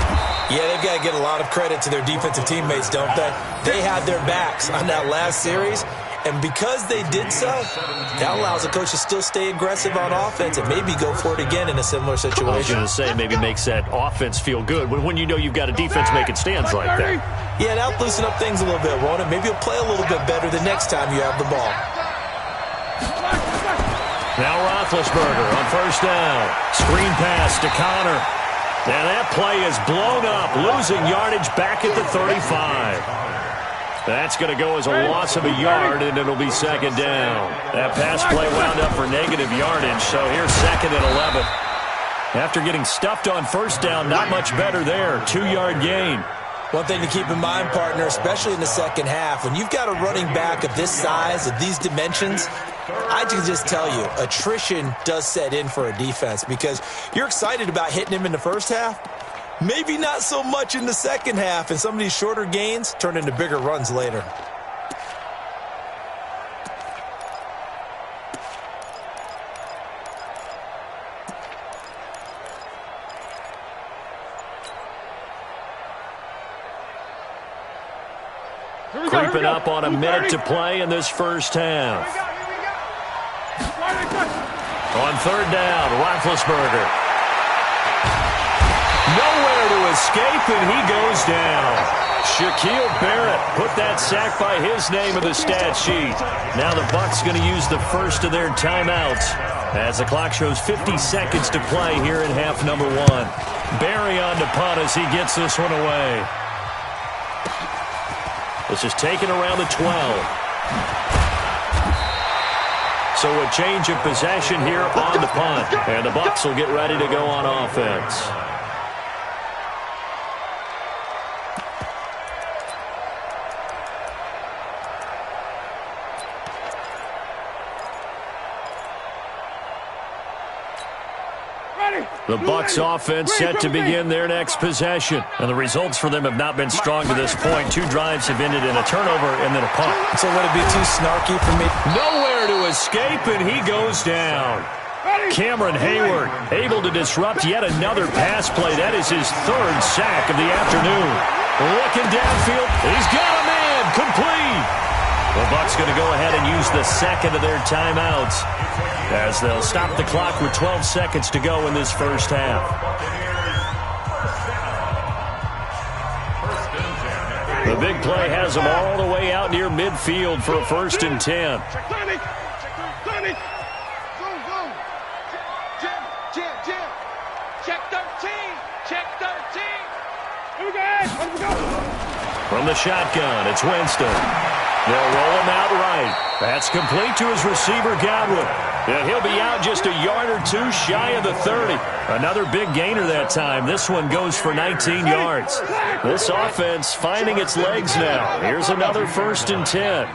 Yeah, they've got to get a lot of credit to their defensive teammates, don't they? They had their backs on that last series, and because they did so, that allows the coach to still stay aggressive on offense and maybe go for it again in a similar situation. I was going to say, maybe makes that offense feel good when you know you've got a defense making stands like that. Yeah, that'll loosen up things a little bit, won't it? Maybe you'll play a little bit better the next time you have the ball. Now Roethlisberger on first down. Screen pass to Connor. And that play is blown up, losing yardage back at the 35. That's going to go as a loss of a yard, and it'll be second down. That pass play wound up for negative yardage, so here's 2nd and 11. After getting stuffed on first down, not much better there. 2-yard gain. One thing to keep in mind, partner, especially in the second half, when you've got a running back of this size, of these dimensions, I can just tell you, attrition does set in for a defense because you're excited about hitting him in the first half. Maybe not so much in the second half, and some of these shorter gains turn into bigger runs later. Creeping up on a minute to play in this first half. On 3rd down, Roethlisberger. Nowhere to escape, and he goes down. Shaquille Barrett put that sack by his name in the stat sheet. Now the Bucs going to use the first of their timeouts as the clock shows 50 seconds to play here in half number 1. Barry on to punt as he gets this one away. The This is taken around the 12. So a change of possession here on the punt. And the Bucs will get ready to go on offense. The Bucs offense set to begin their next possession. And the results for them have not been strong to this point. 2 drives have ended in a turnover and then a punt. So would it be too snarky for me? Nowhere to escape, and he goes down. Cameron Hayward able to disrupt yet another pass play. That is his 3rd sack of the afternoon. Looking downfield. He's got him in. Complete. The Bucs going to go ahead and use the second of their timeouts as they'll stop the clock with 12 seconds to go in this first half. The big play has them all the way out near midfield for a 1st and 10. Check 13. Check 13. Here we go. From the shotgun, it's Winston. They'll roll him out right. That's complete to his receiver, Godwin. Yeah, he'll be out just a yard or 2 shy of the 30. Another big gainer that time. This one goes for 19 yards. This offense finding its legs now. Here's another 1st and 10.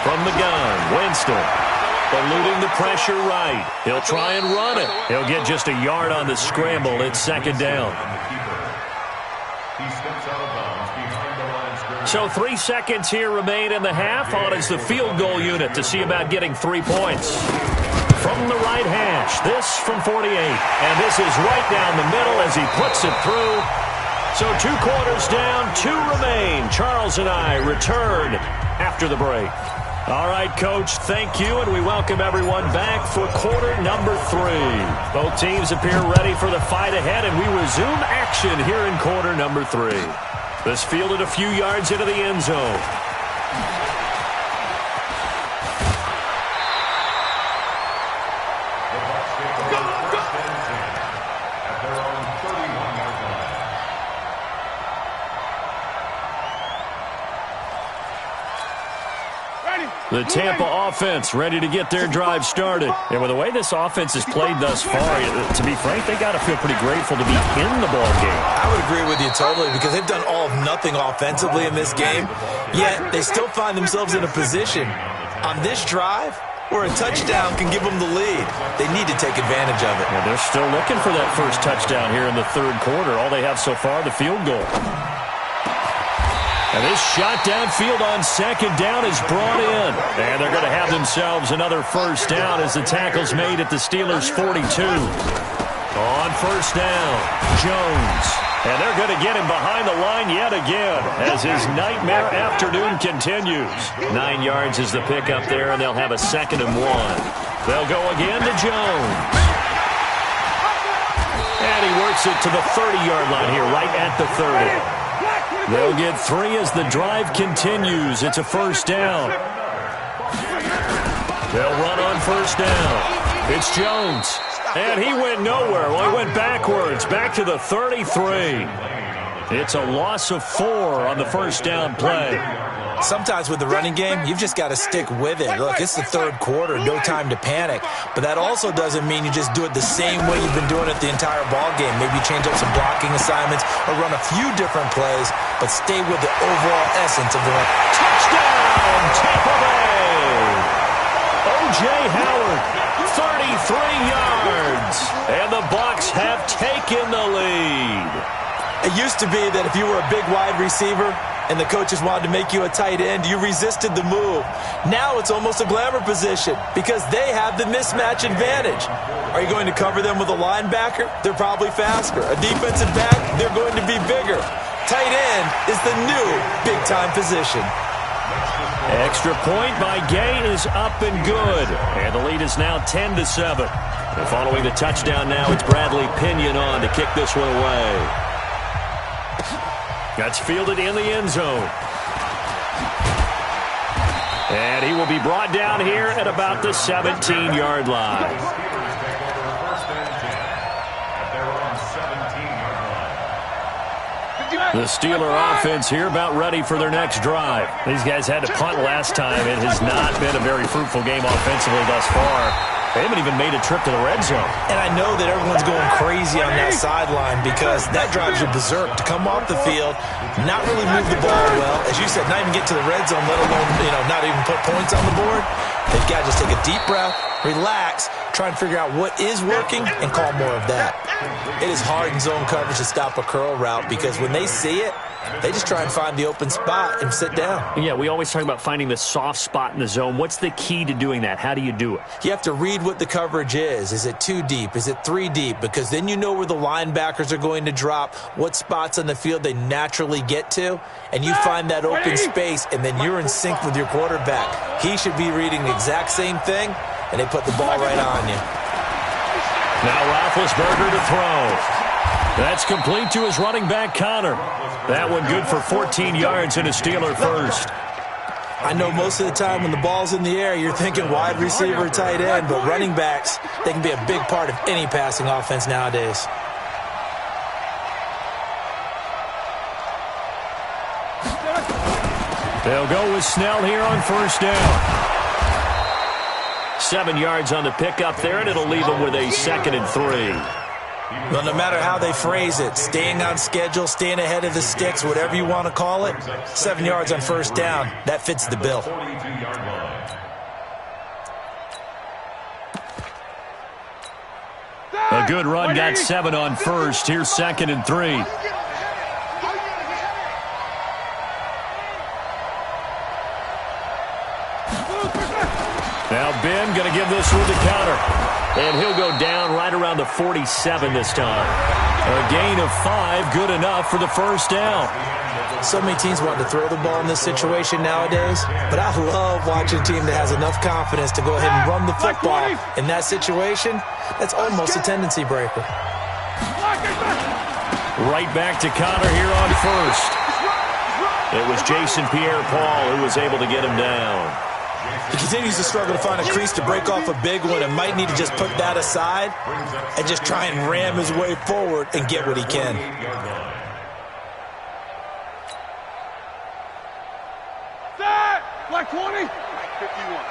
From the gun, Winston. Eluding the pressure right. He'll try and run it. He'll get just a yard on the scramble. It's 2nd down. So 3 seconds here remain in the half. On is the field goal unit to see about getting 3 points. From the right hash, this from 48. And this is right down the middle as he puts it through. So 2 quarters down, 2 remain. Charles and I return after the break. All right, Coach, thank you, and we welcome everyone back for quarter number 3. Both teams appear ready for the fight ahead, and we resume action here in quarter number 3. This fielded a few yards into the end zone. The Tampa offense ready to get their drive started. And with the way this offense has played thus far, to be frank, they got to feel pretty grateful to be in the ball game. I would agree with you totally because they've done all of nothing offensively in this game, yet they still find themselves in a position on this drive where a touchdown can give them the lead. They need to take advantage of it. Yeah, they're still looking for that first touchdown here in the 3rd quarter. All they have so far, the field goal. And this shot downfield on 2nd down is brought in. And they're going to have themselves another 1st down as the tackle's made at the Steelers' 42. On 1st down, Jones. And they're going to get him behind the line yet again as his nightmare afternoon continues. 9 yards is the pickup there, and they'll have a 2nd and 1. They'll go again to Jones. And he works it to the 30-yard line here, right at the 30. They'll get 3 as the drive continues. It's a 1st down. They'll run on 1st down. It's Jones. And he went nowhere. Well, he went backwards, back to the 33. It's a loss of 4 on the 1st down play. Sometimes with the running game, you've just got to stick with it. Look, it's the 3rd quarter, no time to panic. But that also doesn't mean you just do it the same way you've been doing it the entire ball game. Maybe change up some blocking assignments or run a few different plays, but stay with the overall essence of the run. Touchdown, Tampa Bay! O.J. Howard, 33 yards. And the Bucs have taken the lead. It used to be that if you were a big wide receiver and the coaches wanted to make you a tight end, you resisted the move. Now it's almost a glamour position because they have the mismatch advantage. Are you going to cover them with a linebacker? They're probably faster. A defensive back? They're going to be bigger. Tight end is the new big-time position. Extra point by Gay is up and good. And the lead is now 10-7. And following the touchdown now, it's Bradley Pinion on to kick this one away. That's fielded in the end zone. And he will be brought down here at about the 17-yard line. The Steeler offense here about ready for their next drive. These guys had to punt last time. It has not been a very fruitful game offensively thus far. They haven't even made a trip to the red zone. And I know that everyone's going crazy on that sideline because that drives you berserk to come off the field, not really move the ball well. As you said, not even get to the red zone, let alone, not even put points on the board. They've got to just take a deep breath, relax, try and figure out what is working and call more of that. It is hard in zone coverage to stop a curl route because when they see it, they just try and find the open spot and sit down. Yeah, we always talk about finding the soft spot in the zone. What's the key to doing that? How do you do it? You have to read what the coverage is. Is it 2 deep? Is it 3 deep? Because then you know where the linebackers are going to drop, what spots on the field they naturally get to, and you find that open space, and then you're in sync with your quarterback. He should be reading the exact same thing, and they put the ball right on you. Now Roethlisberger to throw. That's complete to his running back, Connor. That one good for 14 yards and a Steeler first. I know most of the time when the ball's in the air, you're thinking wide receiver, tight end, but running backs, they can be a big part of any passing offense nowadays. They'll go with Snell here on first down. 7 yards on the pickup there, and it'll leave them with a 2nd and 3. Well, no matter how they phrase it, staying on schedule, staying ahead of the sticks, whatever you want to call it, 7 yards on first down, that fits the bill. A good run, got 7 on first. Here's 2nd and 3. Now Ben going to give this one to Connor. And he'll go down right around the 47 this time. A gain of 5, good enough for the first down. So many teams want to throw the ball in this situation nowadays, but I love watching a team that has enough confidence to go ahead and run the football. In that situation, that's almost a tendency breaker. Right back to Connor here on first. It was Jason Pierre-Paul who was able to get him down. He continues to struggle to find a crease to break off a big one and might need to just put that aside and just try and ram his way forward and get what he can. Black 20. Black 51.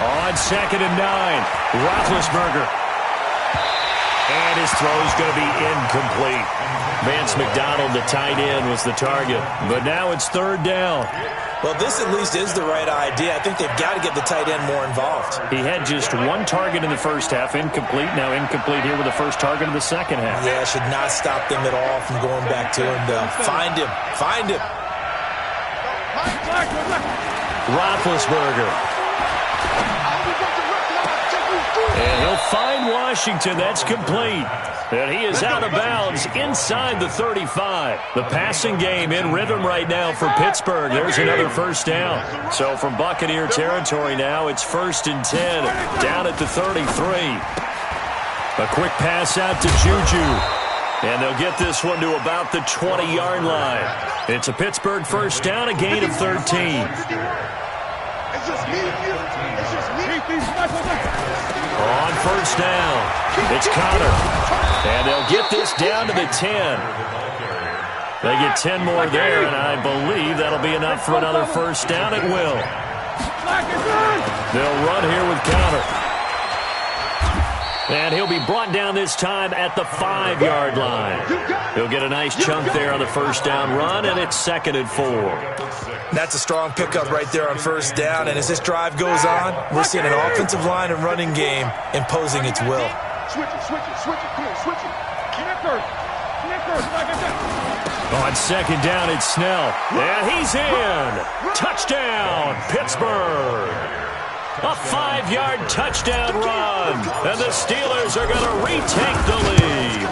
On 2nd and 9, Roethlisberger. And his throw's going to be incomplete. Vance McDonald, the tight end, was the target. But now it's 3rd down. Well, this at least is the right idea. I think they've got to get the tight end more involved. He had just 1 target in the first half, incomplete. Now incomplete here with the first target of the second half. Yeah, it should not stop them at all from going back to him, though. Find him. Find him. Roethlisberger. And he'll find Washington. That's complete. And he is out of bounds inside the 35. The passing game in rhythm right now for Pittsburgh. There's another first down. So from Buccaneer territory now, it's 1st and 10. Down at the 33. A quick pass out to Juju. And they'll get this one to about the 20-yard line. It's a Pittsburgh first down, a gain of 13. It's just me. It's just me. On first down, it's Connor. And they'll get this down to the 10. They get 10 more there, and I believe that'll be enough for another first down. It will. They'll run here with Connor. And he'll be brought down this time at the 5-yard line. He'll get a nice chunk there on the first down run, and it's 2nd and 4. That's a strong pickup right there on first down, and as this drive goes on, we're seeing an offensive line and running game imposing its will. Switch it. Come on, switch it. Connect first. Like I said. On 2nd down, it's Snell. And he's in. Touchdown, Pittsburgh. A 5-yard touchdown run. And the Steelers are going to retake the lead.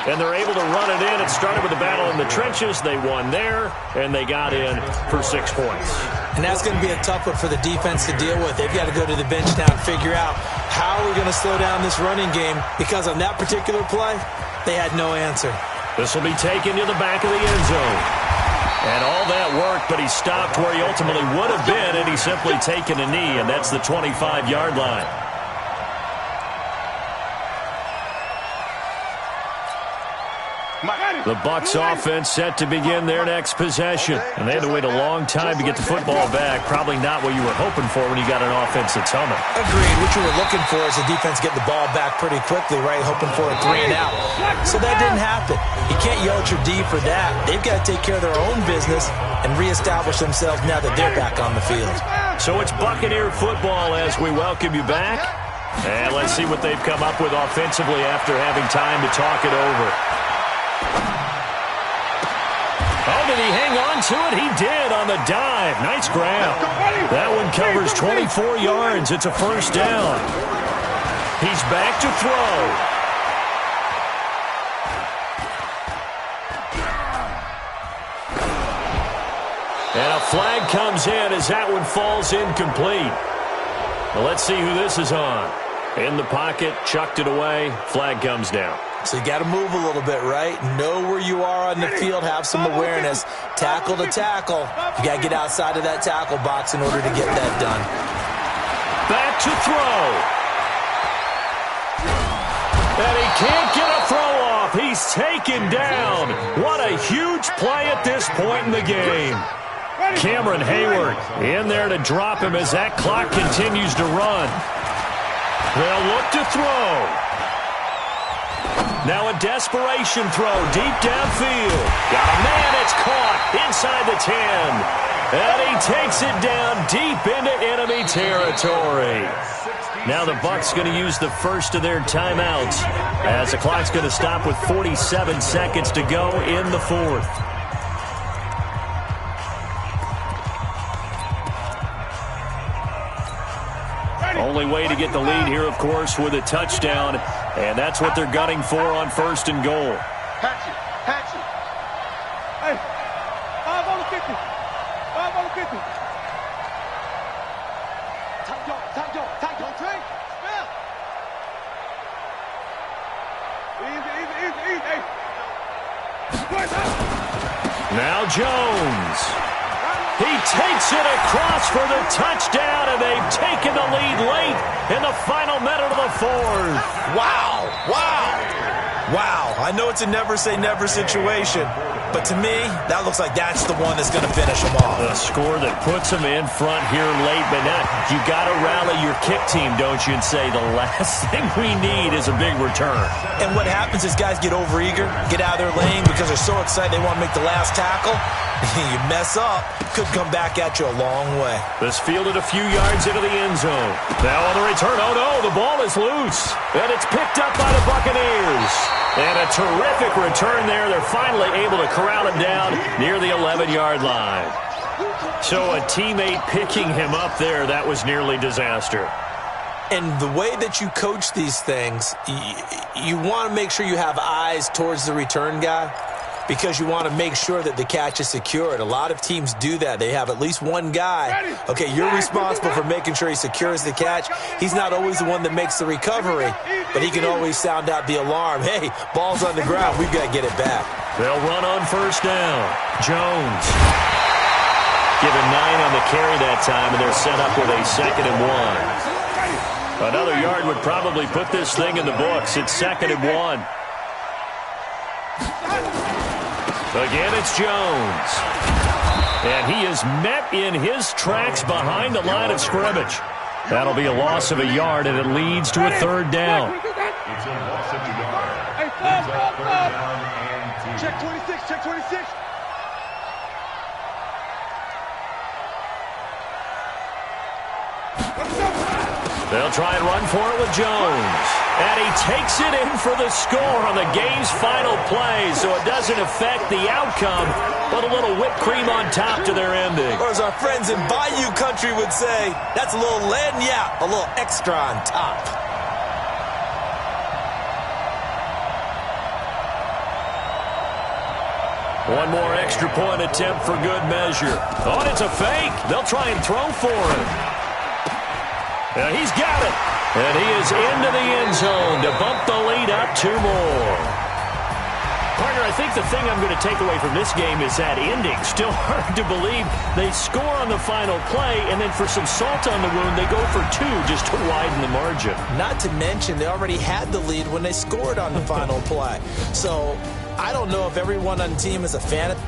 And they're able to run it in. It started with a battle in the trenches. They won there, and they got in for 6 points. And that's going to be a tough one for the defense to deal with. They've got to go to the bench now and figure out how we're going to slow down this running game, because on that particular play, they had no answer. This will be taken to the back of the end zone. And all that worked, but he stopped where he ultimately would have been, and he's simply taken a knee, and that's the 25-yard line. The Bucs offense set to begin their next possession. And they had to wait a long time to get the football back. Probably not what you were hoping for when you got an offense that's humming. Agreed. What you were looking for is the defense get the ball back pretty quickly, right? Hoping for a 3 and out. So that didn't happen. You can't yell at your D for that. They've got to take care of their own business and reestablish themselves now that they're back on the field. So it's Buccaneer football as we welcome you back. And let's see what they've come up with offensively after having time to talk it over. Oh, did he hang on to it? He did on the dive. Nice grab. That one covers 24 yards. It's a first down. He's back to throw. And a flag comes in as that one falls incomplete. Well, let's see who this is on. In the pocket, chucked it away. Flag comes down. So you got to move a little bit, right? Know where you are on the field. Have some awareness. Tackle to tackle. You got to get outside of that tackle box in order to get that done. Back to throw. And he can't get a throw off. He's taken down. What a huge play at this point in the game. Cameron Hayward in there to drop him as that clock continues to run. They'll look to throw. Now a desperation throw deep downfield. Got a man, it's caught inside the 10. And he takes it down deep into enemy territory. Now the Bucs going to use the first of their timeouts as the clock's going to stop with 47 seconds to go in the fourth. Only way to get the lead here, of course, with a touchdown. And that's what they're gunning for on first and goal. Patch it. Hey, 5 on the 50. 5 on the 50. Tight yo, Trey. Spell. Easy. Hey. Now Jones. He takes it across for the touchdown, and they've taken the lead late in the final minute of the fourth. Wow. I know it's a never-say-never situation, but to me, that looks like that's the one that's going to finish them off. The score that puts them in front here late, but now you got to rally your kick team, don't you, and say the last thing we need is a big return. And what happens is guys get overeager, get out of their lane because they're so excited they want to make the last tackle. You mess up, could come back at you a long way. This fielded a few yards into the end zone. Now on the return, oh no, the ball is loose. And it's picked up by the Buccaneers. And a terrific return there. They're finally able to corral him down near the 11-yard line. So a teammate picking him up there, that was nearly disaster. And the way that you coach these things, you want to make sure you have eyes towards the return guy, because you want to make sure that the catch is secured. A lot of teams do that. They have at least one guy. Okay, you're responsible for making sure he secures the catch. He's not always the one that makes the recovery, but he can always sound out the alarm. Hey, ball's on the ground. We've got to get it back. They'll run on first down. Jones. Give him 9 on the carry that time, and they're set up with a 2nd and 1. Another yard would probably put this thing in the books. It's 2nd and 1. Again, it's Jones. And he is met in his tracks behind the line of scrimmage. That'll be a loss of a yard, and it leads to a 3rd down. It's a loss of a yard. Check 26. They'll try and run for it with Jones. And he takes it in for the score on the game's final play, so it doesn't affect the outcome, but a little whipped cream on top to their ending. Or as our friends in Bayou country would say, that's a little lagniappe, a little extra on top. One more extra point attempt for good measure. Oh, and it's a fake. They'll try and throw for him. He's got it. And he is into the end zone to bump the lead up 2 more. Partner, I think the thing I'm going to take away from this game is that ending. Still hard to believe they score on the final play, and then for some salt on the wound, they go for 2 just to widen the margin. Not to mention, they already had the lead when they scored on the final play. So I don't know if everyone on the team is a fan of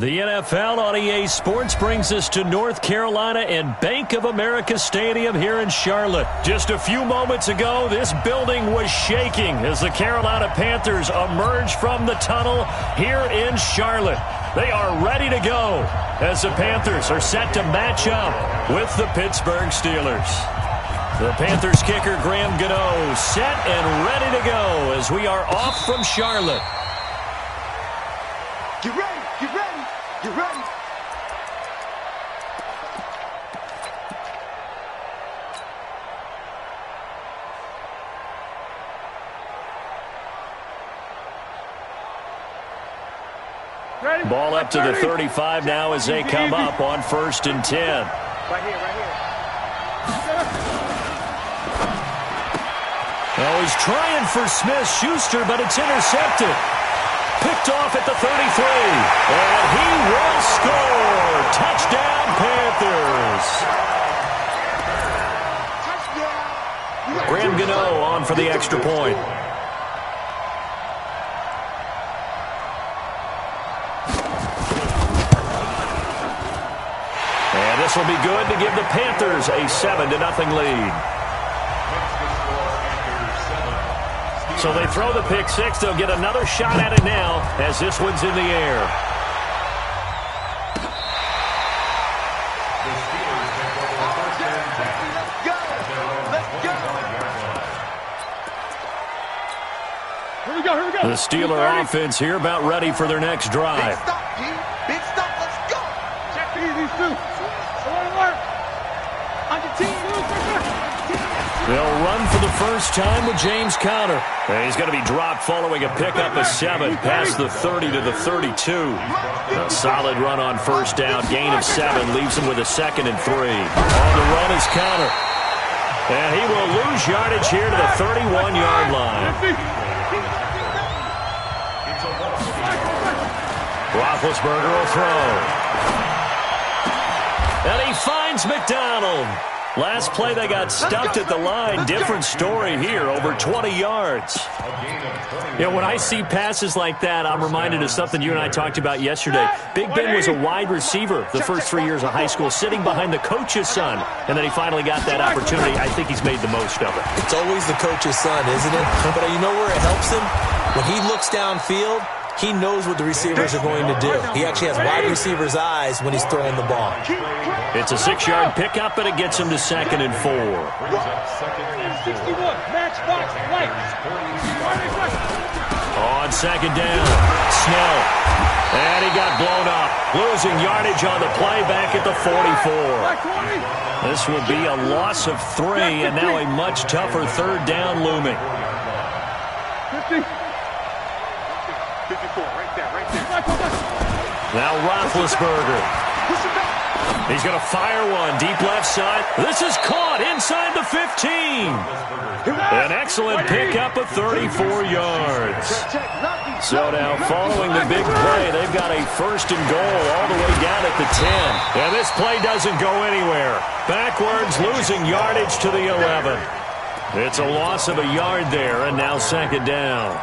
The NFL on EA Sports brings us to North Carolina and Bank of America Stadium here in Charlotte. Just a few moments ago, this building was shaking as the Carolina Panthers emerged from the tunnel here in Charlotte. They are ready to go as the Panthers are set to match up with the Pittsburgh Steelers. The Panthers kicker Graham Gano set and ready to go as we are off from Charlotte. Get ready, get ready. Get ready. Ready? Ball up to the 35 now as they come up on 1st and 10. Right here, right here. Oh, he's trying for Smith-Schuster, but it's intercepted. Picked off at the 33, and he will score. Touchdown, Panthers. Graham Gano on for the extra point. And this will be good to give the Panthers a 7-0 lead. So they throw the pick six. They'll get another shot at it now as this one's in the air. Let's go. The Steeler offense here about ready for their next drive. Big stop, G. Big stop. Let's go. Check these two. Alert. On your team. They'll run for the first time with James Conner. And he's going to be dropped following a pickup of 7 past the 30 to the 32. A solid run on first down. Gain of 7 leaves him with a 2nd and 3. On the run is Conner. And he will lose yardage here to the 31-yard line. Roethlisberger will throw. And he finds McDonald. Last play they got stuffed at the line. Different story here, over 20 yards. You know, when I see passes like that, I'm reminded of something you and I talked about yesterday. Big Ben was a wide receiver the first 3 years of high school, sitting behind the coach's son, and then he finally got that opportunity. I think he's made the most of it. It's always the coach's son, isn't it? But you know where it helps him? When he looks downfield, he knows what the receivers are going to do. He actually has wide receivers' eyes when he's throwing the ball. It's a 6-yard pickup, and it gets him to 2nd and 4. 61, matchbox light. On 2nd down, Snell. And he got blown up. Losing yardage on the play back at the 44. This will be a loss of 3, and now a much tougher 3rd down looming. 50. 54, right there. Now Roethlisberger. He's going to fire one deep left side. This is caught inside the 15. An excellent pickup of 34 yards. So now following the big play, they've got a 1st and goal all the way down at the 10. And this play doesn't go anywhere. Backwards, losing yardage to the 11. It's a loss of a yard there, and now 2nd down.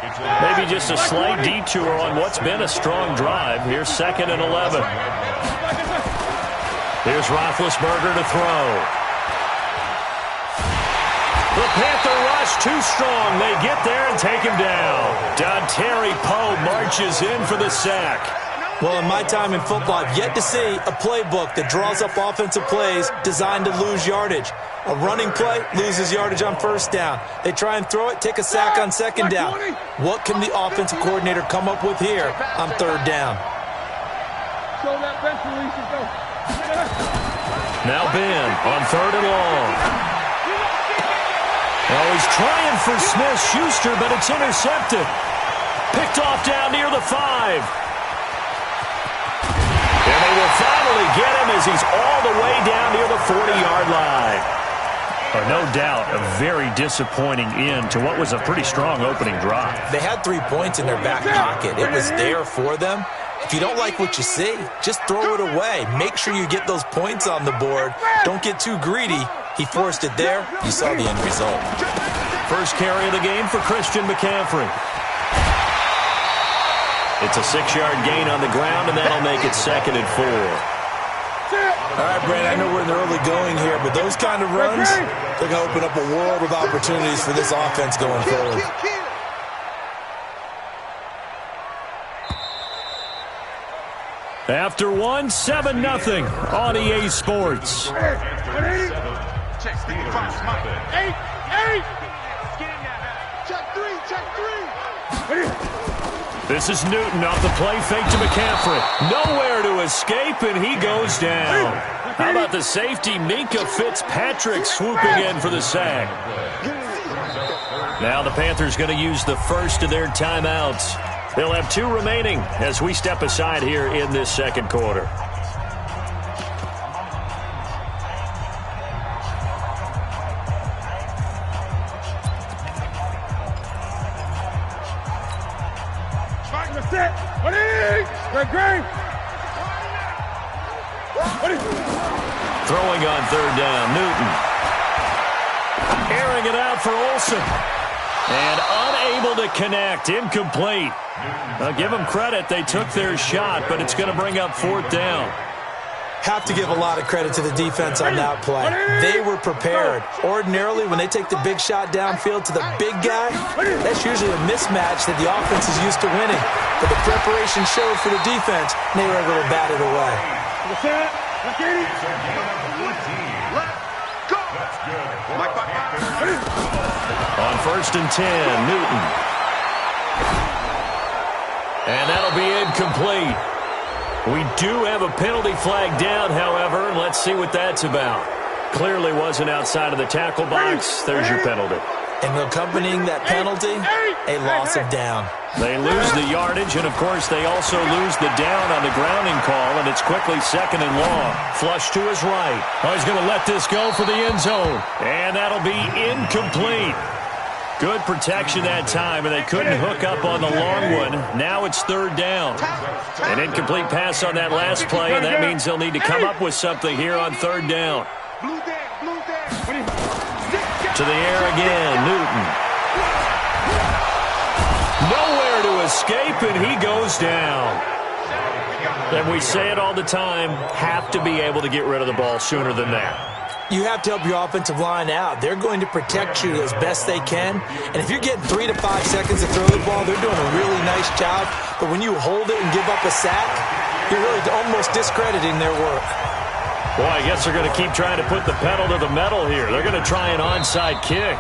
Maybe just a slight detour on what's been a strong drive. Here's 2nd and 11. Here's Roethlisberger to throw. The Panther rush too strong. They get there and take him down. Dontari Poe marches in for the sack. Well, in my time in football, I've yet to see a playbook that draws up offensive plays designed to lose yardage. A running play loses yardage on 1st down. They try and throw it, take a sack on 2nd down. What can the offensive coordinator come up with here on 3rd down? Now Ben on 3rd and long. Oh, he's trying for Smith-Schuster, but it's intercepted. Picked off down near the 5. And they will finally get him as he's all the way down near the 40-yard line. No doubt, a very disappointing end to what was a pretty strong opening drive. They had 3 points in their back pocket. It was there for them. If you don't like what you see, just throw it away. Make sure you get those points on the board. Don't get too greedy. He forced it there. You saw the end result. First carry of the game for Christian McCaffrey. It's a 6-yard gain on the ground, and that'll make it 2nd and 4. All right, Brandon, I know we're in the early going here, but those kind of runs, they're going to open up a world of opportunities for this offense going forward. After 7-0 on EA Sports. Check 55's Mike. 8. Check 3. This is Newton off the play fake to McCaffrey. Nowhere to escape, and he goes down. How about the safety, Minka Fitzpatrick, swooping in for the sack. Now the Panthers going to use the first of their timeouts. They'll have 2 remaining as we step aside here in this 2nd quarter. Throwing on 3rd down, Newton. Airing it out for Olsen. And unable to connect, incomplete. Give them credit, they took their shot, but it's going to bring up 4th down. Have to give a lot of credit to the defense on that play. They were prepared. Ordinarily, when they take the big shot downfield to the big guy, that's usually a mismatch that the offense is used to winning. But the preparation showed for the defense, and they were able to bat it away. On 1st and 10, Newton. And that'll be incomplete. We do have a penalty flag down, however, and let's see what that's about. Clearly wasn't outside of the tackle box. There's your penalty. And accompanying that penalty, a loss of down. They lose the yardage, and, of course, they also lose the down on the grounding call, and it's quickly 2nd and long. Flush to his right. Oh, he's going to let this go for the end zone. And that'll be incomplete. Good protection that time, and they couldn't hook up on the long one. Now it's 3rd down. An incomplete pass on that last play, and that means they'll need to come up with something here on 3rd down. To the air again, Newton. Nowhere to escape, and he goes down. And we say it all the time, have to be able to get rid of the ball sooner than that. You have to help your offensive line out. They're going to protect you as best they can. And if you're getting 3 to 5 seconds to throw the ball, they're doing a really nice job. But when you hold it and give up a sack, you're really almost discrediting their work. Boy, I guess they're going to keep trying to put the pedal to the metal here. They're going to try an onside kick.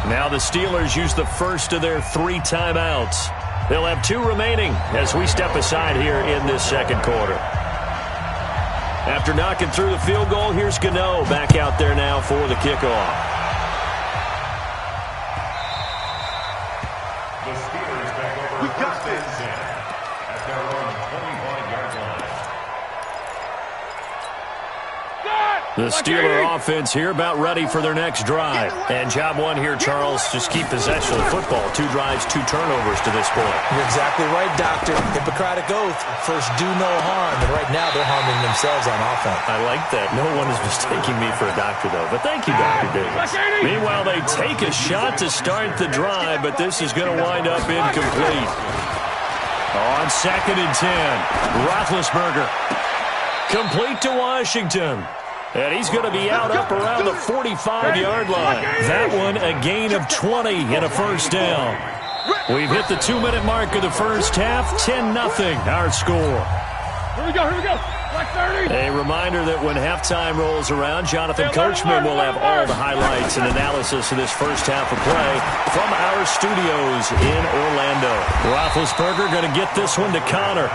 Now the Steelers use the first of their 3 timeouts. They'll have 2 remaining as we step aside here in this 2nd quarter. After knocking through the field goal, here's Gano back out there now for the kickoff. The Steelers back over first and 10 at their own 25-yard line. The Steeler offense here about ready for their next drive. And job 1 here, Charles, just keep possession of the football. 2 drives, 2 turnovers to this point. You're exactly right, Doctor. Hippocratic oath. First, do no harm. And right now, they're harming themselves on offense. I like that. No one is mistaking me for a doctor, though. But thank you, Dr. Davis. Meanwhile, they take a shot to start the drive, but this is going to wind up incomplete. On 2nd and 10, Roethlisberger. Complete to Washington. And he's going to be out up around the 45-yard line. That one a gain of 20 and a first down. We've hit the 2-minute mark of the first half. 10-0 our score. Here we go. Black 30. A reminder that when halftime rolls around, Jonathan Coachman will have all the highlights and analysis of this first half of play from our studios in Orlando. Roethlisberger going to get this one to Connor.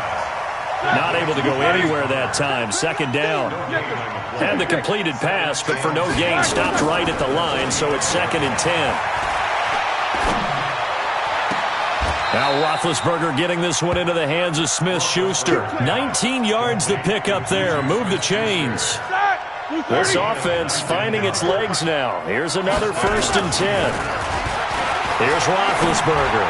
Not able to go anywhere that time. 2nd down. Had the completed pass, but for no gain, stopped right at the line, so it's 2nd and 10. Now Roethlisberger getting this one into the hands of Smith-Schuster. 19 yards to pick up there. Move the chains. This offense finding its legs now. Here's another 1st and 10. Here's Roethlisberger.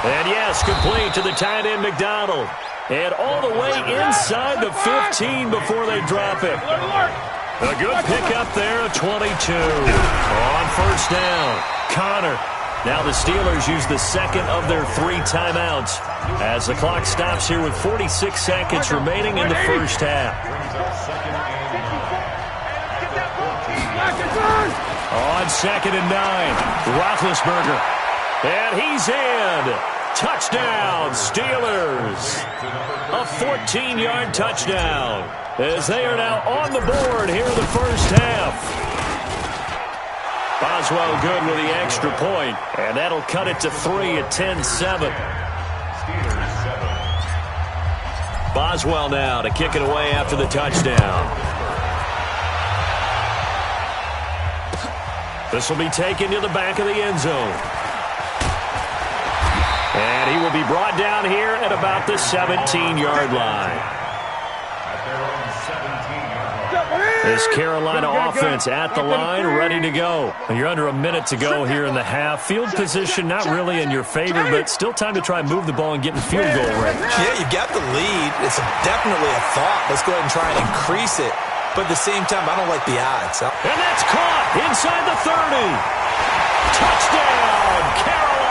And yes, complete to the tight end McDonald. And all the way inside the 15 before they drop it. A good pickup there at 22. On 1st down, Connor. Now the Steelers use the 2nd of their 3 timeouts as the clock stops here with 46 seconds remaining in the first half. On 2nd and 9, Roethlisberger. And he's in. Touchdown, Steelers. A 14-yard touchdown as they are now on the board here in the first half. Boswell good with the extra point, and that'll cut it to 3 at 10-7. Boswell now to kick it away after the touchdown. This will be taken to the back of the end zone. And he will be brought down here at about the 17-yard line. This Carolina offense at the line, ready to go. You're under a minute to go here in the half. Field position not really in your favor, but still time to try and move the ball and get in field goal range. Yeah, you got the lead. It's definitely a thought. Let's go ahead and try and increase it. But at the same time, I don't like the odds. And that's caught inside the 30. Touchdown, Carolina.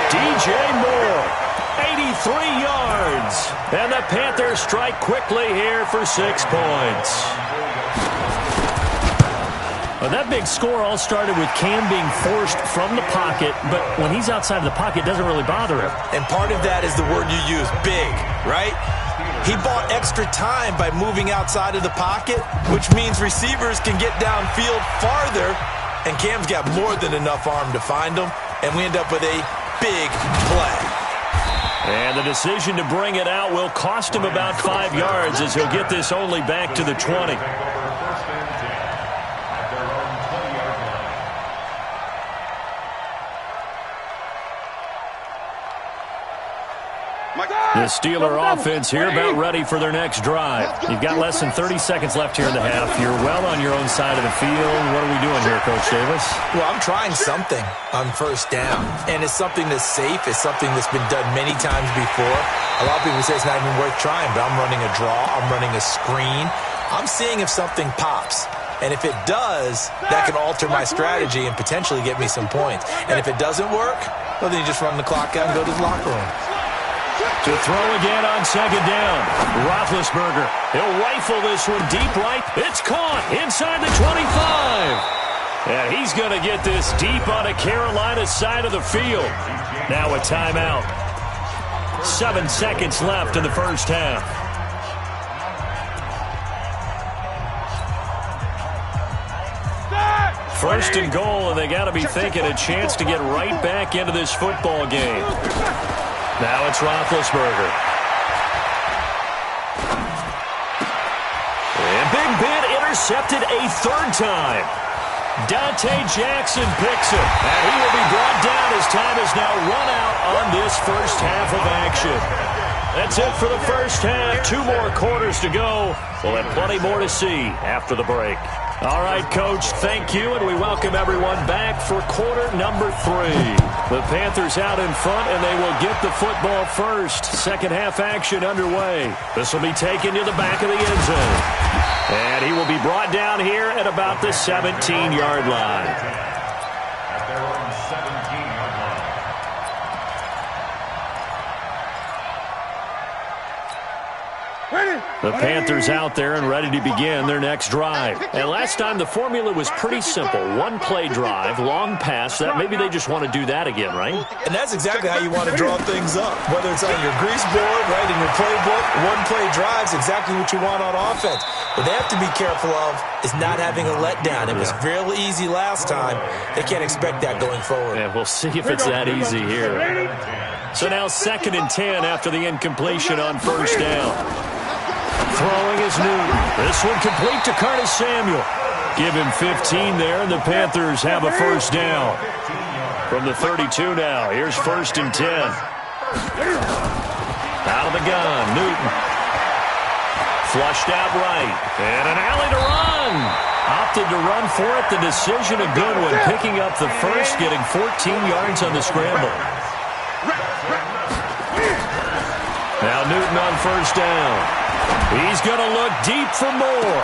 DJ Moore, 83 yards. And the Panthers strike quickly here for 6 points. Well, that big score all started with Cam being forced from the pocket, but when he's outside of the pocket, it doesn't really bother him. And part of that is the word you use, big, right? He bought extra time by moving outside of the pocket, which means receivers can get downfield farther and Cam's got more than enough arm to find him, and we end up with a big play. And the decision to bring it out will cost him about 5 yards as he'll get this only back to the 20. The Steeler offense here about ready for their next drive. You've got less than 30 seconds left here in the half. You're well on your own side of the field. What are we doing here, Coach Davis? Well, I'm trying something on first down, and it's something that's safe. It's something that's been done many times before. A lot of people say it's not even worth trying, but I'm running a draw. I'm running a screen. I'm seeing if something pops. And if it does, that can alter my strategy and potentially get me some points. And if it doesn't work, well, then you just run the clock out and go to the locker room. To throw again on second down. Roethlisberger. He'll rifle this one deep right. It's caught inside the 25. And he's going to get this deep on a Carolina side of the field. Now a timeout. 7 seconds left in the first half. First and goal, and they got to be thinking a chance to get right back into this football game. Now it's Roethlisberger. And Big Ben intercepted a third time. Dante Jackson picks it. And he will be brought down as time is now run out on this first half of action. That's it for the first half. 2 more quarters to go. We'll have plenty more to see after the break. All right, Coach, thank you, and we welcome everyone back for quarter number 3. The Panthers out in front, and they will get the football first. Second half action underway. This will be taken to the back of the end zone. And he will be brought down here at about the 17-yard line. At their own 17-yard line. The Panthers out there and ready to begin their next drive. And last time the formula was pretty simple. 1-play drive, long pass. That maybe they just want to do that again, right? And that's exactly how you want to draw things up. Whether it's on your grease board, right, in your playbook, 1-play drives exactly what you want on offense. What they have to be careful of is not having a letdown. It was real easy last time. They can't expect that going forward. Yeah, we'll see if it's that easy here. So now 2nd and 10 after the incompletion on first down. Throwing is Newton. This one complete to Curtis Samuel. Give him 15 there, and the Panthers have a first down. From the 32 now, here's 1st and 10. Out of the gun, Newton. Flushed out right, and an alley to run. Opted to run for it. The decision a good one, picking up the first, getting 14 yards on the scramble. Now Newton on first down. He's going to look deep for more.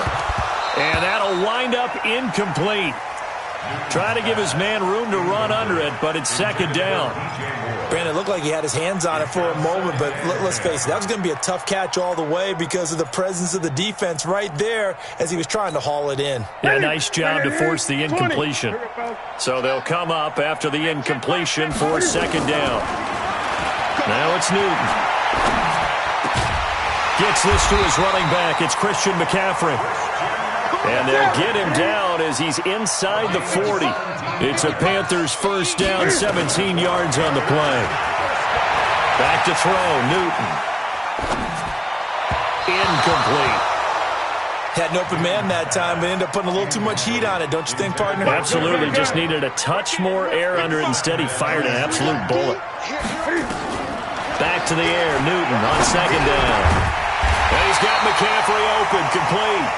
And that'll wind up incomplete. Trying to give his man room to run under it, but it's 2nd down. Brandon, it looked like he had his hands on it for a moment, but let's face it, that was going to be a tough catch all the way because of the presence of the defense right there as he was trying to haul it in. Yeah, nice job to force the incompletion. So they'll come up after the incompletion for 2nd down. Now it's Newton. Gets this to his running back. It's Christian McCaffrey. And they'll get him down as he's inside the 40. It's a Panthers first down, 17 yards on the play. Back to throw, Newton. Incomplete. Had an open man that time, but ended up putting a little too much heat on it, don't you think, partner? Absolutely. Just needed a touch more air under it. Instead, he fired an absolute bullet. Back to the air, Newton on 2nd down. And he's got McCaffrey open, complete.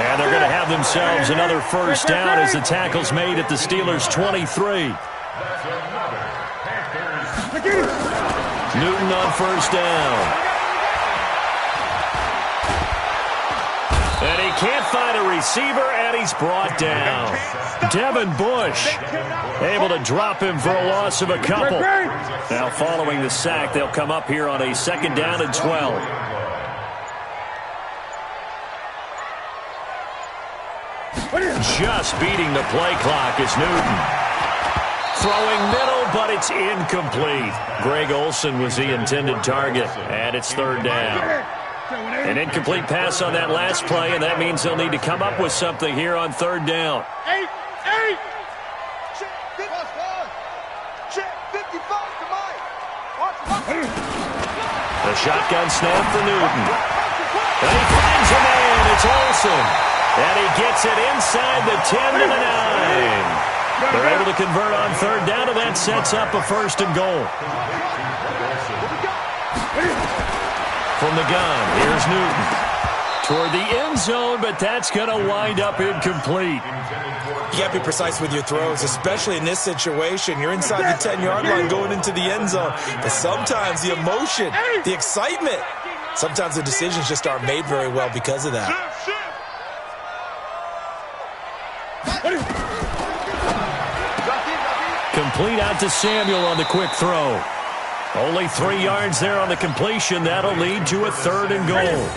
And they're going to have themselves another first down as the tackle's made at the Steelers' 23. Newton on first down. And he can't find a receiver, and he's brought down. Devin Bush able to drop him for a loss of a couple. Now following the sack, they'll come up here on a 2nd down and 12. Just beating the play clock is Newton. Throwing middle, but it's incomplete. Greg Olsen was the intended target, and it's 3rd down. An incomplete pass on that last play, and that means they'll need to come up with something here on 3rd down. Check 55 to Mike. The shotgun snap for Newton. And he finds a man. It's Olsen. And he gets it inside the 10 to the 9. They're able to convert on third down, and that sets up a first and goal. From the gun, here's Newton. Toward the end zone, but that's going to wind up incomplete. You got to be precise with your throws, especially in this situation. You're inside the 10-yard line going into the end zone. But sometimes the emotion, the excitement, sometimes the decisions just aren't made very well because of that. Complete out to Samuel on the quick throw. Only 3 yards there on the completion. That'll lead to a third and goal.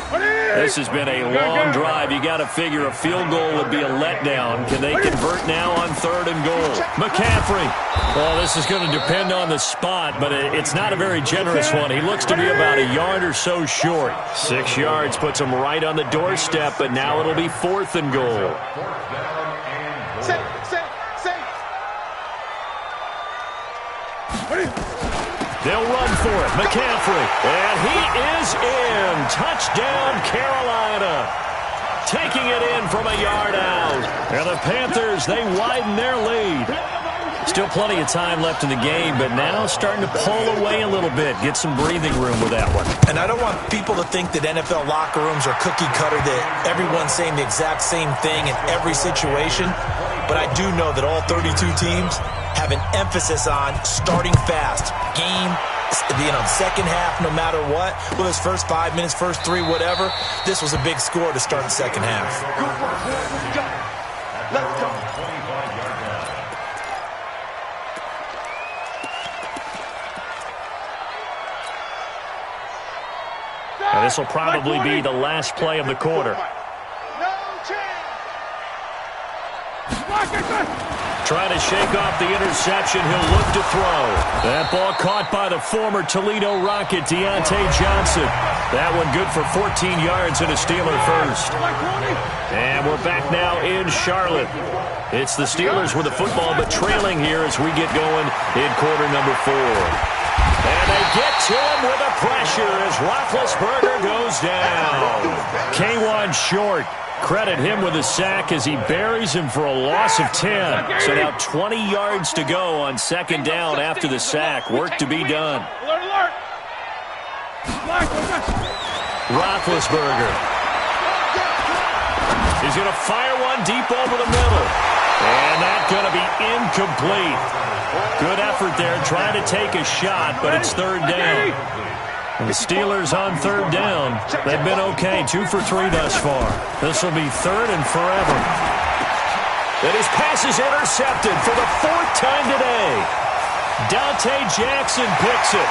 This has been a long drive. You got to figure a field goal would be a letdown. Can they convert now on third and goal? McCaffrey. Well, this is going to depend on the spot, but it's not a very generous one. He looks to be about a yard or so short. 6 yards puts him right on the doorstep, but now it'll be fourth and goal. They'll run for it. McCaffrey. And he is in. Touchdown, Carolina. Taking it in from a yard out. And the Panthers, they widen their lead. Still plenty of time left in the game, but now starting to pull away a little bit. Get some breathing room with that one. And I don't want people to think that NFL locker rooms are cookie cutter, that everyone's saying the exact same thing in every situation. But I do know that all 32 teams have an emphasis on starting fast. Game, second half, no matter what. Whether it's first 5 minutes, first 3, whatever. This was a big score to start the second half. Let's go. And this will probably be the last play of the quarter. Trying to shake off the interception. He'll look to throw. That ball caught by the former Toledo Rocket, Deontay Johnson. That one good for 14 yards and a Steeler first. And we're back now in Charlotte. It's the Steelers with the football, but trailing here as we get going in quarter number 4. And they get to him with the pressure as Roethlisberger goes down. K1 short. Credit him with a sack as he buries him for a loss of 10. So now 20 yards to go on second down after the sack. Work to be done. Roethlisberger. He's going to fire one deep over the middle. And that's going to be incomplete. Good effort there trying to take a shot, but it's third down. And the Steelers on third down. They've been okay, 2 for 3 thus far. This will be third and forever. And his pass is intercepted for the 4th time today. Dante Jackson picks it.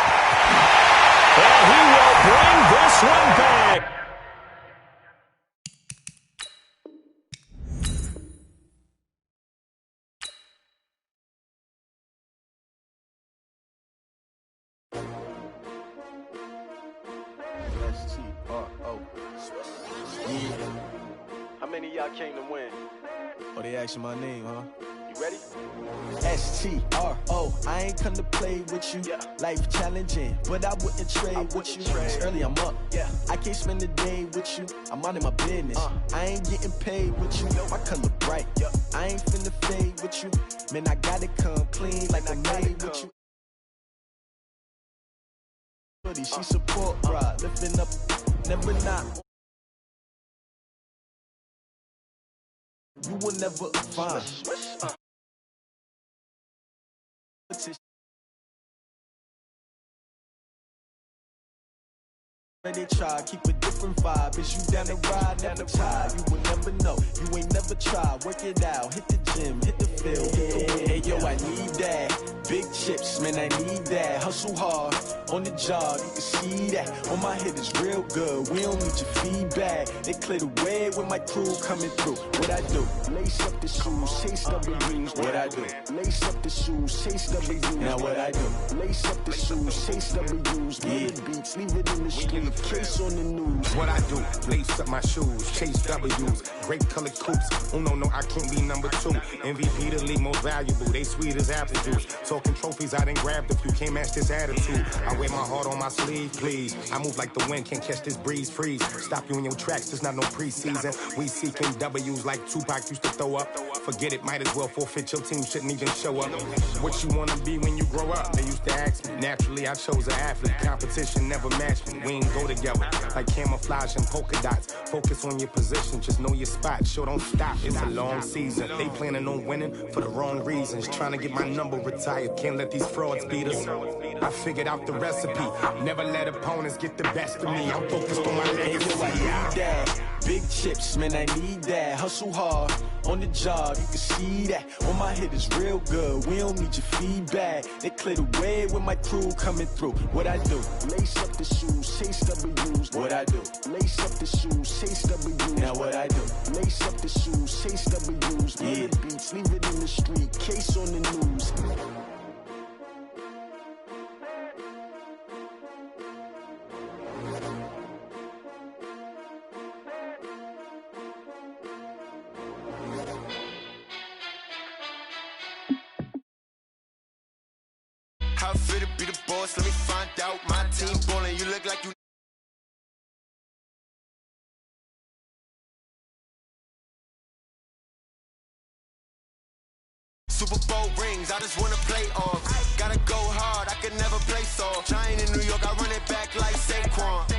And he will bring this one back. How many of y'all came to win? Oh, they asking my name, huh? You ready? STRO, I ain't come to play with you. Yeah. Life challenging, but I wouldn't trade with you. It's early, I'm up. Yeah. I can't spend the day with you. I'm out of my business. I ain't getting paid with you. My color bright. I ain't finna fade with you. Man, I gotta come clean like I made with you. She support, rod, lifting up, never not. You will never find. They try, keep a different vibe. Is you down the ride, never tired. You will never know, you ain't never tried. Work it out, hit the gym, hit the field. Hey yo, I need that. Big chips, man, I need that. Hustle hard, on the job, you can see that. On my head is real good, we don't need your feedback. They clear the way with my crew coming through. What I do? Lace up the shoes, chase W's. What I do? Lace up the shoes, chase W's. Now what I do? Lace up the shoes, chase W's. Get the beats, leave it in the street, case on the news. What I do? Lace up my shoes, chase W's. Great colored coops. Oh no, I can't be number 2. MVP the league most valuable. They sweet as apple juice. Talking trophies, I done grabbed a few. Can't match this attitude. I wear my heart on my sleeve, please. I move like the wind, can't catch this breeze, freeze. Stop you in your tracks, there's not no preseason. We seeking W's like Tupac used to throw up. Forget it, might as well forfeit. Your team shouldn't even show up. What you wanna be when you grow up? They used to ask me. Naturally, I chose an athlete. Competition never matched me. We ain't go together like camouflage and polka dots. Focus on your position, just know your spot. Sure, don't stop. It's a long season. They planning on winning for the wrong reasons. Trying to get my number retired. Can't let these frauds beat us. I figured out the recipe. Never let opponents get the best of me. I'm focused on my legacy. I need that. Big chips, man, I need that. Hustle hard on the job, you can see that. On my head is real good, we don't need your feedback. They clear the way with my crew coming through. What I do? Lace up the shoes, chase W's. What I do? Lace up the shoes, chase W's. Now what I do? Lace up the shoes, chase W's. Get the beats, leave it in the street, case on the news. How fit to be the boss? Let me find out. My team ballin', you look like you. Super Bowl rings, I just wanna play off. Gotta go hard, I can never play soft. Giant in New York, I run it back like Saquon.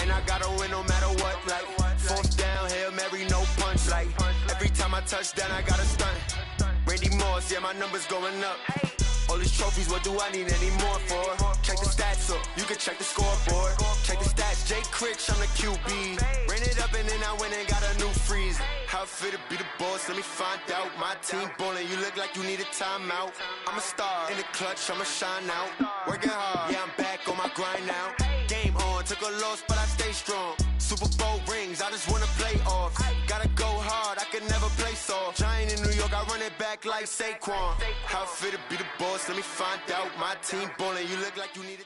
And I gotta win no matter what, like fourth down, Hail Mary, no punch. Like every time I touch down, I gotta stunt. Randy Moss, yeah, my numbers going up. All these trophies, what do I need any more for? Check the stats up, you can check the scoreboard. Check the stats, Jay Critch, I'm the QB. Ran it up and then I went and got a new freeze. How fit to be the boss, let me find out. My team ballin', you look like you need a timeout. I'm a star, in the clutch, I'ma shine out. Working hard, yeah, I'm back on my grind now. Game on, took a loss, but I stay strong. Super Bowl rings, I just wanna play off. Gotta go hard, I can never play soft. Giant in New York, I run it back like Saquon. How fit to be the boss, let me find out. My team ballin', you look like you need it.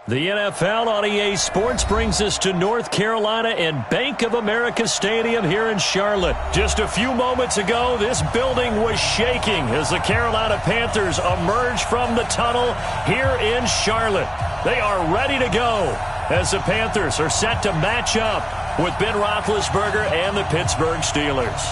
The NFL on EA Sports brings us to North Carolina and Bank of America Stadium here in Charlotte. Just a few moments ago, this building was shaking as the Carolina Panthers emerged from the tunnel here in Charlotte. They are ready to go as the Panthers are set to match up with Ben Roethlisberger and the Pittsburgh Steelers.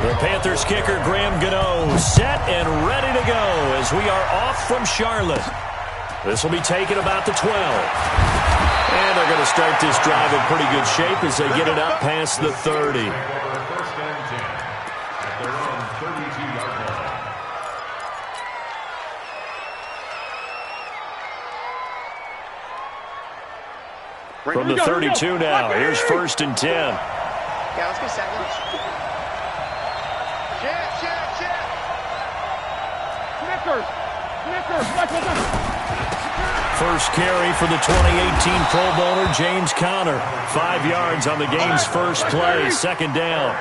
The Panthers kicker Graham Gano set and ready to go as we are off from Charlotte. This will be taken about the 12. And they're going to start this drive in pretty good shape as they get it up past the 30. First and 10 at their own 32-yard line. From the 32 now, here's first and 10. Yeah, let's go second. First carry for the 2018 Pro Bowler, James Conner. 5 yards on the game's first play, second down.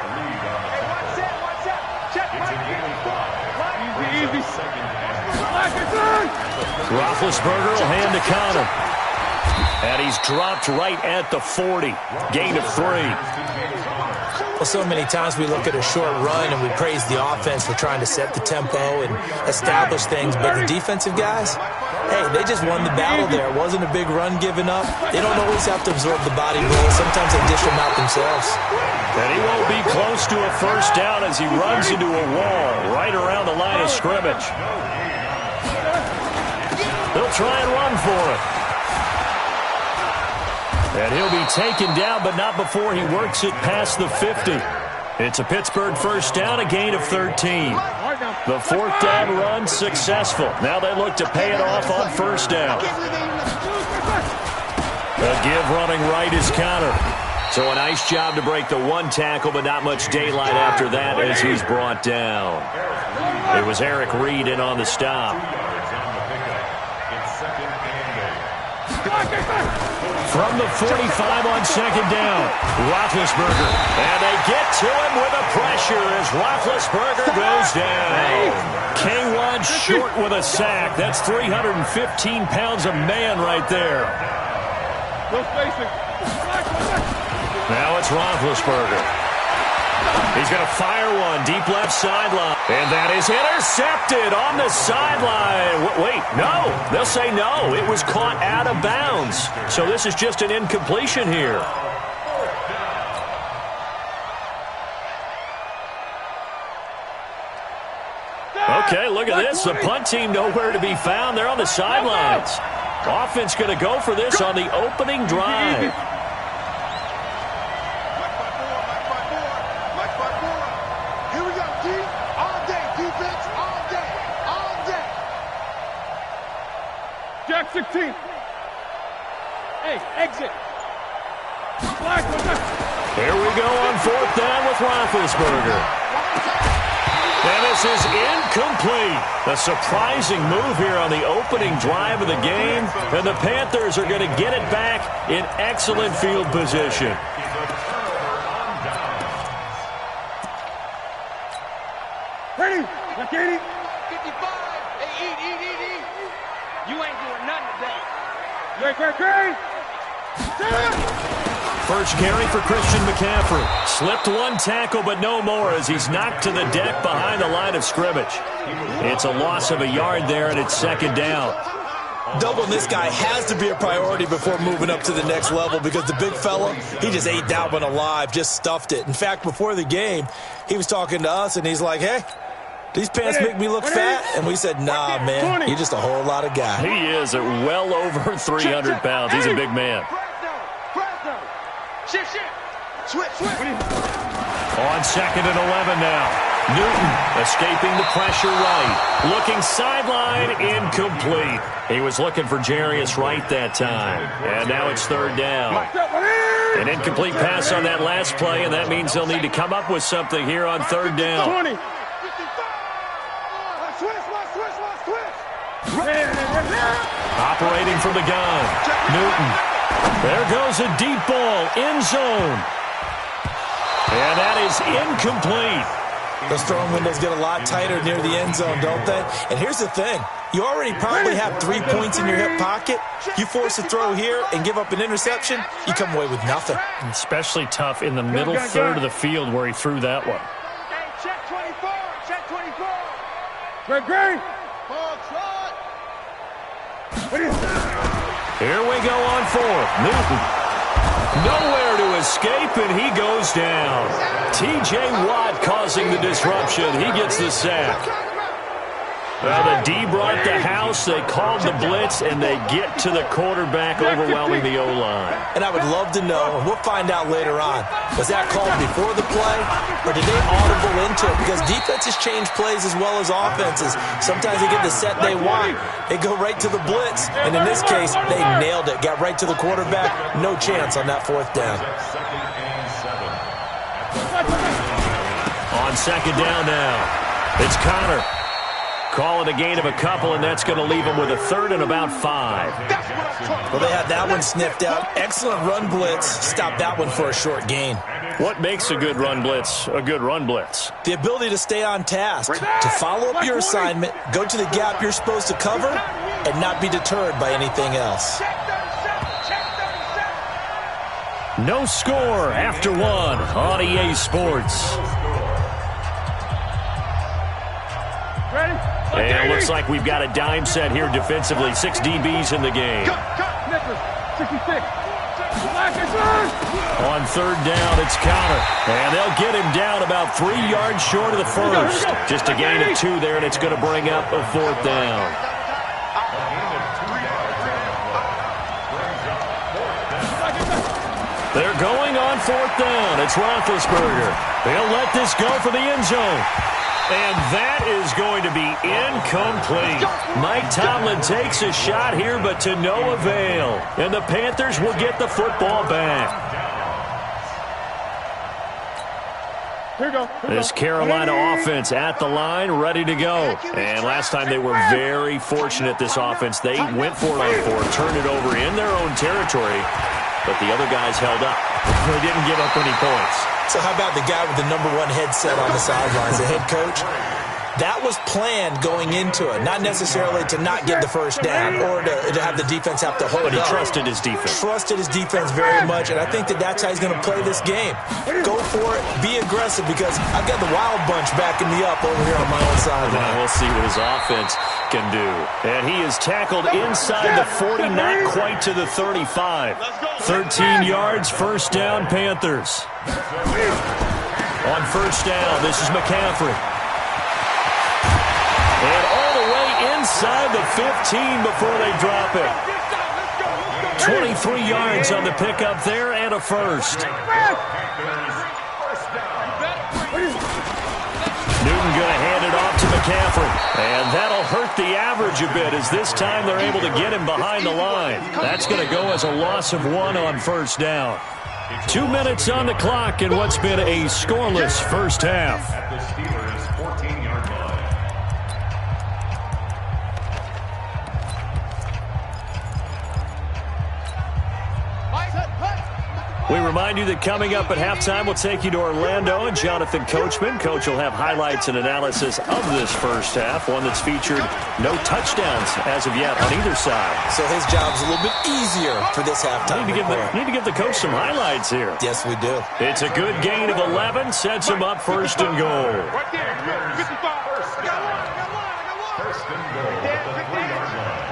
Roethlisberger will hand to Conner. And he's dropped right at the 40. Gain of 3. Well, so many times we look at a short run and we praise the offense for trying to set the tempo and establish things, but the defensive guys, hey, they just won the battle there. It wasn't a big run given up. They don't always have to absorb the body blow. Sometimes they dish them out themselves. And he won't be close to a first down as he runs into a wall right around the line of scrimmage. They'll try and run for it. And he'll be taken down, but not before he works it past the 50. It's a Pittsburgh first down, a gain of 13. The fourth down run successful. Now they look to pay it off on first down. The give running right is Connor. So a nice job to break the one tackle, but not much daylight after that as he's brought down. It was Eric Reed in on the stop. From the 45 on second down, Roethlisberger. And they get to him with a pressure as Roethlisberger goes down. K1 short with a sack. That's 315 pounds of man right there. Now it's Roethlisberger. He's going to fire one deep left sideline. And that is intercepted on the sideline. Wait, no. They'll say no. It was caught out of bounds. So this is just an incompletion here. Okay, look at this. The punt team nowhere to be found. They're on the sidelines. Offense going to go for this on the opening drive. Jack 16. Hey, exit. Here we go on fourth down with Roethlisberger. And this is incomplete. A surprising move here on the opening drive of the game. And the Panthers are going to get it back in excellent field position. Ready? Like 80. 55. Hey, eat. You ain't doing nothing today. Great. First carry for Christian McCaffrey. Slipped one tackle, but no more as he's knocked to the deck behind the line of scrimmage. It's a loss of a yard there, and it's second down. Doubling this guy has to be a priority before moving up to the next level because the big fella, he just ate that one alive, just stuffed it. In fact, before the game, he was talking to us, and he's like, hey, these pants make me look fat. And we said, nah, man, you're just a whole lot of guy. He is at well over 300 pounds. He's a big man. Shit. Switch. On second and 11 now. Newton escaping the pressure right. Looking sideline, incomplete. He was looking for Jarius Wright that time. And now it's third down. An incomplete pass on that last play, and that means they'll need to come up with something here on third down. 20. Operating from the gun. Newton. There goes a deep ball. End zone. And that is incomplete. Those throwing windows get a lot tighter near the end zone, don't they? And here's the thing. You already probably have 3 points in your hip pocket. You force a throw here and give up an interception, you come away with nothing. Especially tough in the middle third of the field where he threw that one. Hey, check 24. Great. Ball trot. Here we go on fourth. Newton. Nowhere to escape, and he goes down. T.J. Watt causing the disruption. He gets the sack. Well, the D brought the house. They called the blitz, and they get to the quarterback, overwhelming the O-line. And I would love to know, and we'll find out later on, was that called before the play, or did they audible into it? Because defenses change plays as well as offenses. Sometimes they get the set they want. They go right to the blitz, and in this case, they nailed it. Got right to the quarterback. No chance on that fourth down. On second down now, it's Connor. Call it a gain of a couple, and that's going to leave them with a third and about 5. Well, they had that one sniffed out. Excellent run blitz. Stop that one for a short gain. What makes a good run blitz a good run blitz? The ability to stay on task, to follow up your assignment, go to the gap you're supposed to cover, and not be deterred by anything else. No score after one on EA Sports. Ready? And it looks like we've got a dime set here defensively. 6 DBs in the game. Cut. 66. On third down, it's Connor. And they'll get him down about 3 yards short of the first. Just a gain of 2 there, and it's going to bring up a fourth down. They're going on fourth down. It's Roethlisberger. They'll let this go for the end zone. And that is going to be incomplete. Mike Tomlin takes a shot here, but to no avail. And the Panthers will get the football back. This Carolina offense at the line, ready to go. And last time they were very fortunate, this offense. They went for it on fourth, turned it over in their own territory, but the other guys held up. They didn't give up any points. So how about the guy with the number one headset on the sidelines, the head coach? That was planned going into it, not necessarily to not get the first down or to have the defense have to hold it. But he trusted his defense. Trusted his defense very much, and I think that's how he's going to play this game. Go for it, be aggressive, because I've got the wild bunch backing me up over here on my own sideline. We'll see what his offense can do. And he is tackled inside the 40, not quite to the 35. 13 yards, first down, Panthers. On first down, this is McCaffrey. And all the way inside the 15 before they drop it. 23 yards on the pickup there and a first. Newton going to hand it off to McCaffrey. And that'll hurt the average a bit, as this time they're able to get him behind the line. That's going to go as a loss of 1 on first down. 2 minutes on the clock in what's been a scoreless first half. At the Steelers' 14-yard line. We remind you that coming up at halftime, we'll take you to Orlando and Jonathan Coachman. Coach will have highlights and analysis of this first half, one that's featured no touchdowns as of yet on either side. So his job's a little bit easier for this halftime. Need to give the coach some highlights here. Yes, we do. It's a good gain of 11, sets him up first and goal. Right there, 55. First and goal at the 3-yard line.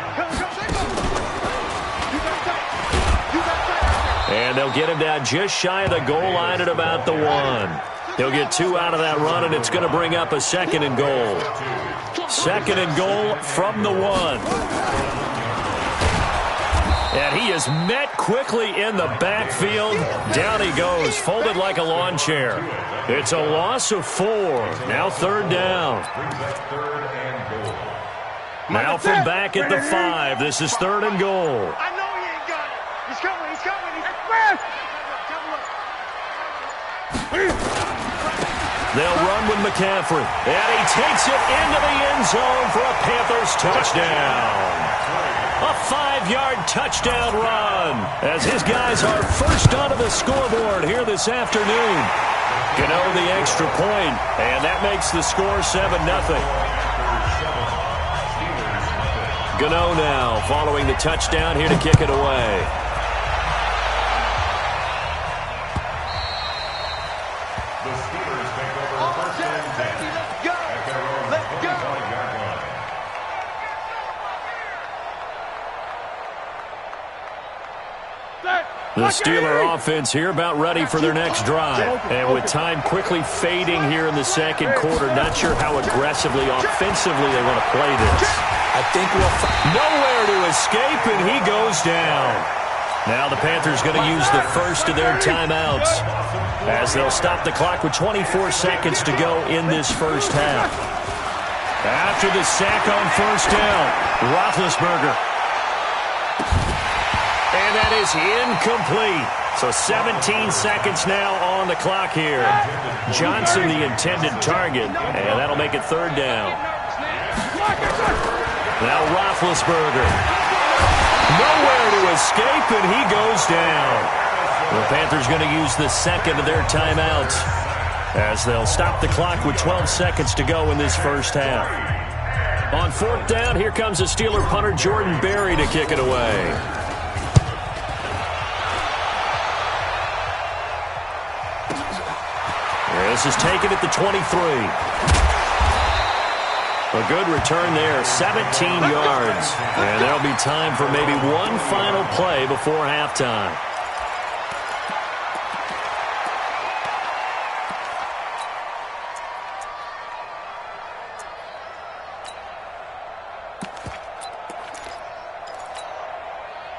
And they'll get him down just shy of the goal line at about the 1. He'll get 2 out of that run, and it's going to bring up a second and goal. Second and goal from the 1. And he is met quickly in the backfield. Down he goes, folded like a lawn chair. It's a loss of 4. Now third down. Now from back at the 5. This is third and goal. I know he ain't got it. He's coming. They'll run with McCaffrey. And he takes it into the end zone for a Panthers touchdown. A 5-yard touchdown run as his guys are first onto the scoreboard here this afternoon. Gano the extra point, and that makes the score 7-0. Gano now following the touchdown here to kick it away. The Steeler offense here about ready for their next drive. And with time quickly fading here in the second quarter, not sure how aggressively, offensively they want to play this. I think we'll nowhere to escape, and he goes down. Now the Panthers going to use the first of their timeouts as they'll stop the clock with 24 seconds to go in this first half. After the sack on first down, Roethlisberger. And that is incomplete. So 17 seconds now on the clock here. Johnson the intended target, and that'll make it third down. Now Roethlisberger. Nowhere to escape, and he goes down. The Panthers going to use the second of their timeouts as they'll stop the clock with 12 seconds to go in this first half. On fourth down, here comes the Steeler punter Jordan Berry to kick it away. This is taken at the 23. A good return there, 17 yards. And there'll be time for maybe one final play before halftime.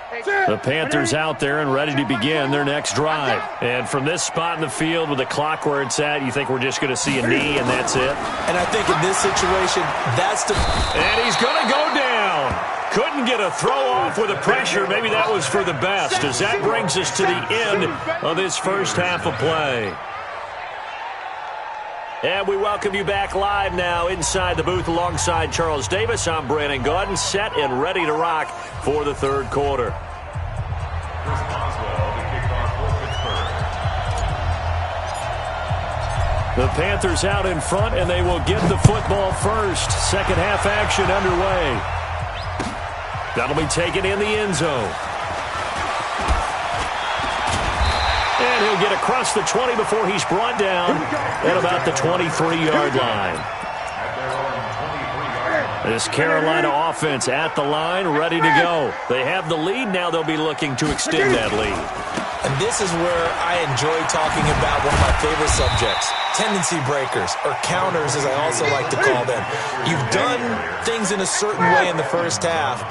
Hey, The Panthers out there and ready to begin their next drive. And from this spot in the field with the clock where it's at, you think we're just going to see a knee and that's it? And I think in this situation, that's the... And he's going to go down. Couldn't get a throw off with the pressure. Maybe that was for the best, as that brings us to the end of this first half of play. And we welcome you back live now inside the booth alongside Charles Davis. I'm Brandon Gaudin, set and ready to rock for the third quarter. The Panthers out in front, and they will get the football first. Second half action underway. That'll be taken in the end zone. And he'll get across the 20 before he's brought down at about the 23-yard line. This Carolina offense at the line, ready to go. They have the lead. Now they'll be looking to extend that lead. And this is where I enjoy talking about one of my favorite subjects, tendency breakers, or counters as I also like to call them. You've done things in a certain way in the first half,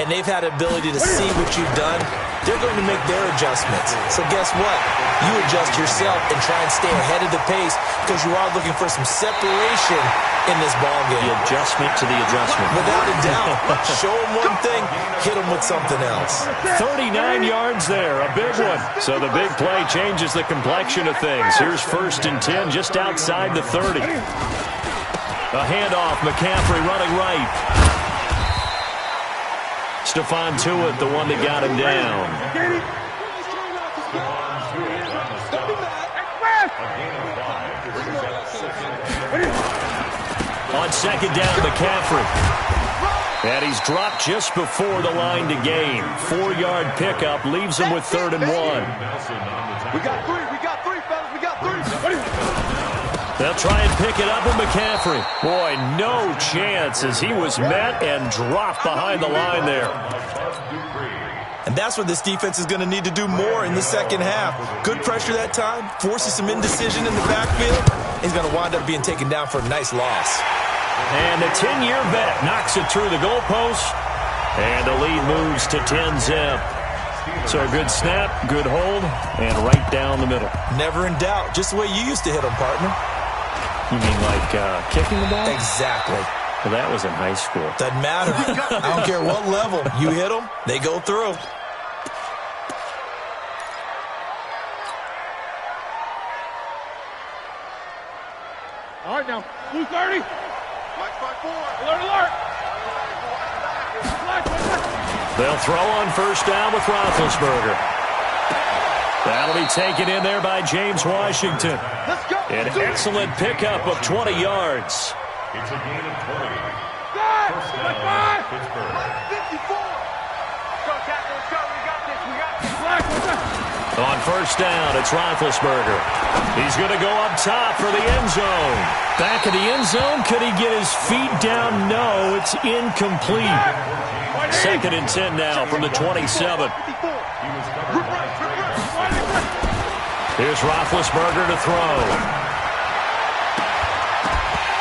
and they've had ability to see what you've done. They're going to make their adjustments. So guess what? You adjust yourself and try and stay ahead of the pace because you are looking for some separation in this ballgame. The adjustment to the adjustment. Without a doubt. Show them one thing, hit them with something else. 39 yards there, a big one. So the big play changes the complexion of things. Here's 1st and 10 just outside the 30. A handoff, McCaffrey running right. Stephon Tuitt, the one that got him down. On second down, McCaffrey. And he's dropped just before the line to gain. 4-yard pickup leaves him with 3rd and 1. We got three, fellas. We got three. They'll try and pick it up with McCaffrey. Boy, no chance as he was met and dropped behind the line there. And that's what this defense is going to need to do more in the second half. Good pressure that time, forces some indecision in the backfield. He's going to wind up being taken down for a nice loss. And the 10-year vet knocks it through the goalpost. And the lead moves to 10-zip. So a good snap, good hold, and right down the middle. Never in doubt. Just the way you used to hit them, partner. You mean like kicking the ball? Exactly. Well, that was in high school. Doesn't matter. I don't care what level. You hit them, they go through. All right, now. Blue 30. Alert, alert. They'll throw on first down with Roethlisberger. That'll be taken in there by James Washington. An excellent pickup of 20 yards. It's a gain of 20. First down, Pittsburgh. 54. Let's go, Captain. Let's go. We got this. We got this. On first down, it's Roethlisberger. He's going to go up top for the end zone. Back in the end zone, could he get his feet down? No, it's incomplete. 2nd and 10 now from the 27. Here's Roethlisberger to throw.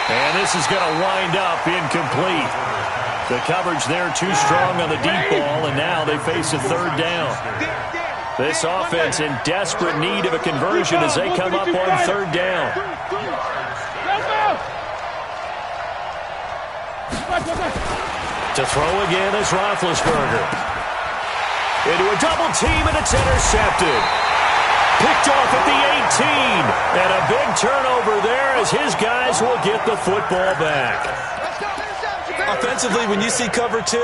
And this is going to wind up incomplete. The coverage there too strong on the deep ball, and now they face a 3rd down. This offense in desperate need of a conversion as they come up on 3rd down. To throw again is Roethlisberger. Into a double team, and it's intercepted. Picked off at the 18. And a big turnover there as his guys will get the football back. Offensively, when you see cover 2,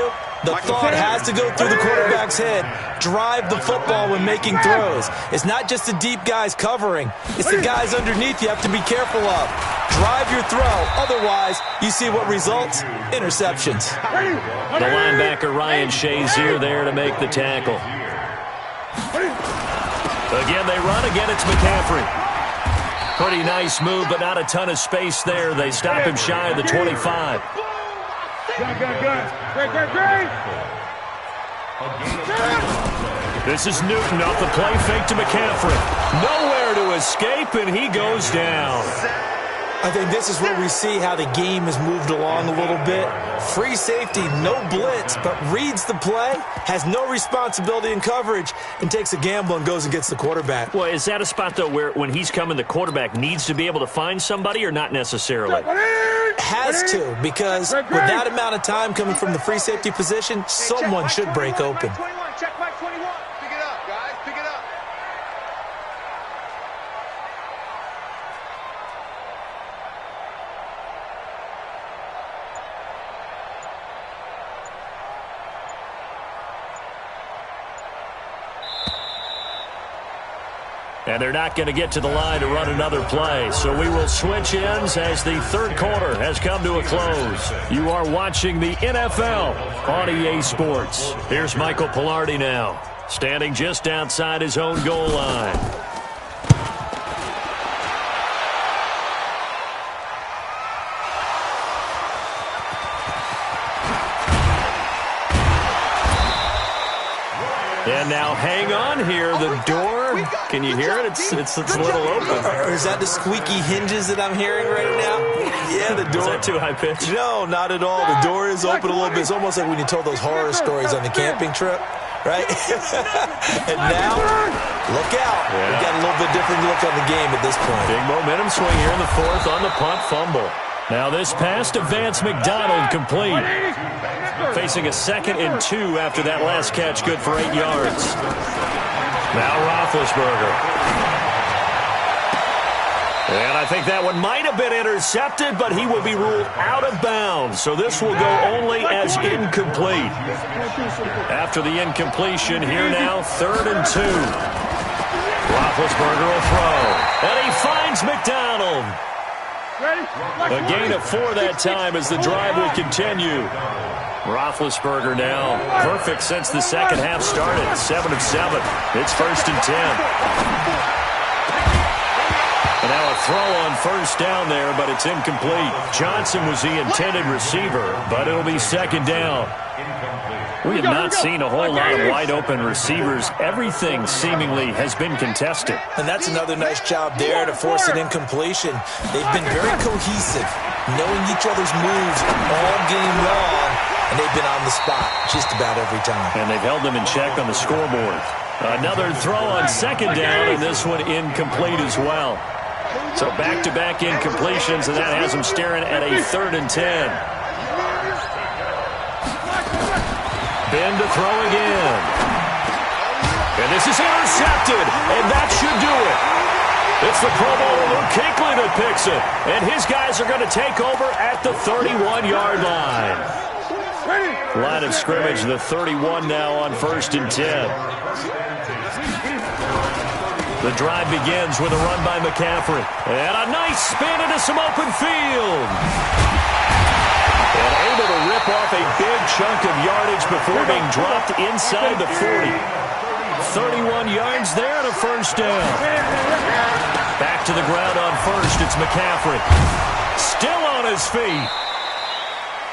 the thought has to go through the quarterback's head. Drive the football when making throws. It's not just the deep guys covering. It's the guys underneath you have to be careful of. Drive your throw. Otherwise, you see what results? Interceptions. The linebacker Ryan Shazier there to make the tackle. Again, they run. Again, it's McCaffrey. Pretty nice move, but not a ton of space there. They stop him shy of the 25. Great. This is Newton off the play fake to McCaffrey. Nowhere to escape, and he goes down. I think this is where we see how the game has moved along a little bit. Free safety, no blitz, but reads the play, has no responsibility in coverage, and takes a gamble and goes and gets the quarterback. Well, is that a spot, though, where when he's coming, the quarterback needs to be able to find somebody or not necessarily? Has to, because with that amount of time coming from the free safety position, someone should break open. Check Mike 21. Pick it up, guys. Pick it up. And they're not going to get to the line to run another play. So we will switch ends as the third quarter has come to a close. You are watching the NFL on EA Sports. Here's Michael Pilardi now, standing just outside his own goal line. And now hang on here. The door, can you hear it? It's a little open. Or is that the squeaky hinges that I'm hearing right now? Yeah, the door. Is that too high pitched? No, not at all. The door is open a little bit. It's almost like when you told those horror stories on the camping trip, right? And now, look out. Yeah. We've got a little bit different look on the game at this point. Big momentum swing here in the fourth on the punt fumble. Now this pass to Vance McDonald complete. Facing a 2nd and 2 after that last catch, good for 8 yards. Now Roethlisberger. And I think that one might have been intercepted, but he will be ruled out of bounds. So this will go only as incomplete. After the incompletion, here now, 3rd and 2. Roethlisberger will throw. And he finds McDonald. A gain of 4 that time as the drive will continue. Roethlisberger now perfect since the second half started. 7 of 7. It's 1st and 10. And now a throw on 1st down there, but it's incomplete. Johnson was the intended receiver, but it'll be 2nd down. We have not seen a whole lot of wide-open receivers. Everything seemingly has been contested. And that's another nice job there to force an incompletion. They've been very cohesive, knowing each other's moves all game long, and they've been on the spot just about every time. And they've held them in check on the scoreboard. Another throw on 2nd down, and this one incomplete as well. So back-to-back incompletions, and that has them staring at a 3rd and 10. Ben to throw again. And this is intercepted, and that should do it. It's the Pro Bowler Luke Kuechly that picks it, and his guys are going to take over at the 31-yard line. Line of scrimmage, the 31 now on 1st and 10. The drive begins with a run by McCaffrey. And a nice spin into some open field. And able to rip off a big chunk of yardage before being dropped inside the 40. 31 yards there and a 1st down. Back to the ground on 1st. It's McCaffrey. Still on his feet.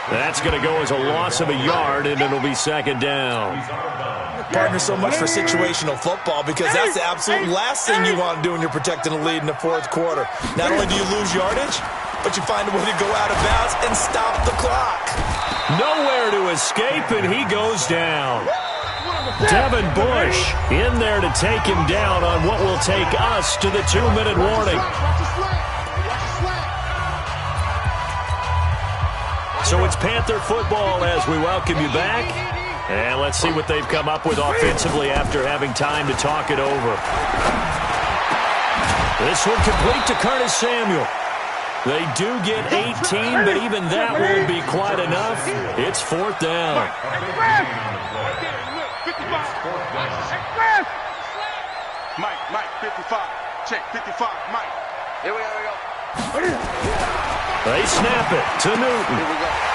That's going to go as a loss of a yard, and it'll be 2nd down. Partner, so much for situational football, because that's the absolute last thing you want to do when you're protecting a lead in the 4th quarter. Not only do you lose yardage, but you find a way to go out of bounds and stop the clock. Nowhere to escape, and he goes down. Devin Bush in there to take him down on what will take us to the 2-minute warning. So it's Panther football as we welcome you back. And let's see what they've come up with offensively after having time to talk it over. This one complete to Curtis Samuel. They do get 18, but even that won't be quite enough. It's 4th down. Mike, 55. Check, 55, Mike. Here we go. They snap it to Newton.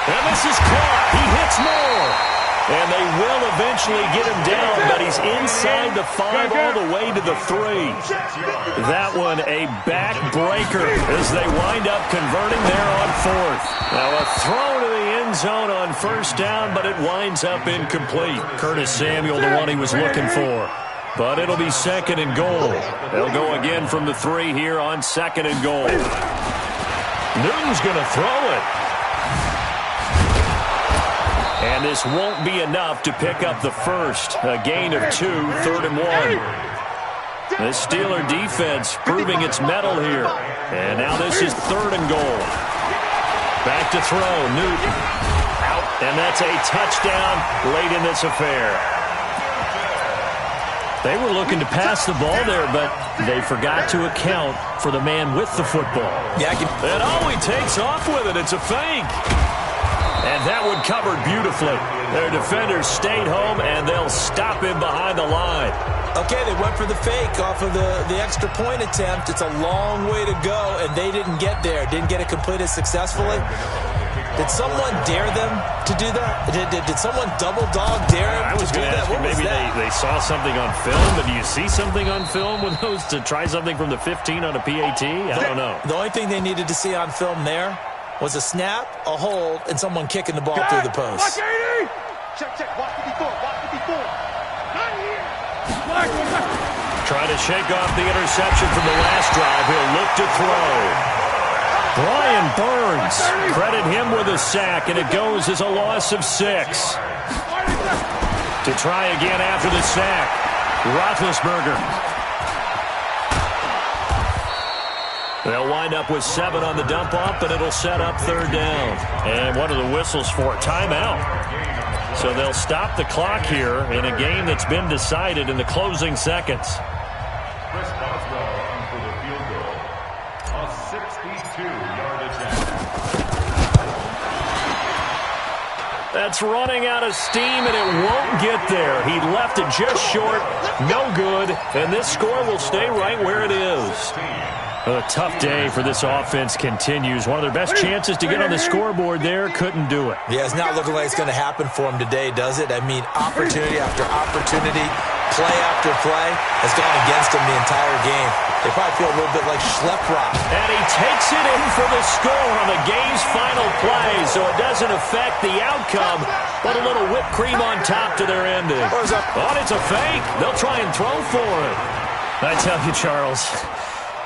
And this is caught. He hits more. And they will eventually get him down, but he's inside the 5 all the way to the 3. That one a backbreaker as they wind up converting there on 4th. Now a throw to the end zone on 1st down, but it winds up incomplete. Curtis Samuel, the one he was looking for. But it'll be 2nd and goal. They'll go again from the 3 here on 2nd and goal. Newton's going to throw it. And this won't be enough to pick up the first. A gain of 2, 3rd and 1. The Steeler defense proving its mettle here. And now this is 3rd and goal. Back to throw. Newton out. And that's a touchdown late in this affair. They were looking to pass the ball there, but they forgot to account for the man with the football. And he takes off with it. It's a fake. And that one covered beautifully. Their defenders stayed home, and they'll stop him behind the line. Okay, they went for the fake off of the extra point attempt. It's a long way to go, and they didn't get there. Didn't get it completed successfully. Did someone dare them to do that? Did someone double dog dare them I was going to ask you, maybe they saw something on film, but do you see something on film with those to try something from the 15 on a PAT? I don't know. The only thing they needed to see on film there was a snap, a hold, and someone kicking the ball through the post. Watch 80! Check. Watch 54. Watch 54. Not here. Trying to shake off the interception from the last drive. He'll look to throw. Brian Burns, credit him with a sack, and it goes as a loss of 6. To try again after the sack, Roethlisberger. They'll wind up with 7 on the dump-off, but it'll set up 3rd down. And what are the whistles for? Timeout. So they'll stop the clock here in a game that's been decided in the closing seconds. Chris Boswell for the field goal. A 62-yard attempt. That's running out of steam, and it won't get there. He left it just short. No good. And this score will stay right where it is. A tough day for this offense continues. One of their best chances to get on the scoreboard there, couldn't do it. Yeah, it's not looking like it's going to happen for them today, does it? I mean, opportunity after opportunity, play after play has gone against them the entire game. They probably feel a little bit like Schlepprock. And he takes it in for the score on the game's final play, so it doesn't affect the outcome, but a little whipped cream on top to their ending. Oh, it's a fake. They'll try and throw for it. I tell you, Charles,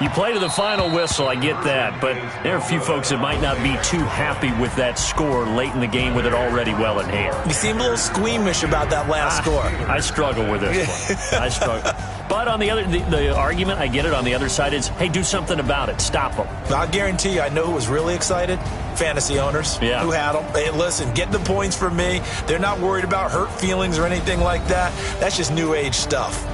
you play to the final whistle, I get that, but there are a few folks that might not be too happy with that score late in the game with it already well in hand. You seem a little squeamish about that last score. I struggle with this one. I struggle. But on the other, the argument, I get it, on the other side is, hey, do something about it. Stop them. I'll guarantee you, I know who was really excited. Fantasy owners who had them. Hey, listen, get the points from me. They're not worried about hurt feelings or anything like that. That's just new age stuff.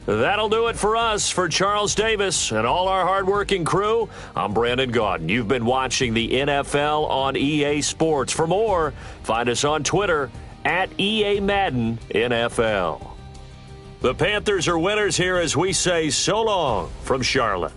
That'll do it for us. For Charles Davis and all our hardworking crew, I'm Brandon Gaudin. You've been watching the NFL on EA Sports. For more, find us on Twitter at EA Madden NFL. The Panthers are winners here as we say so long from Charlotte.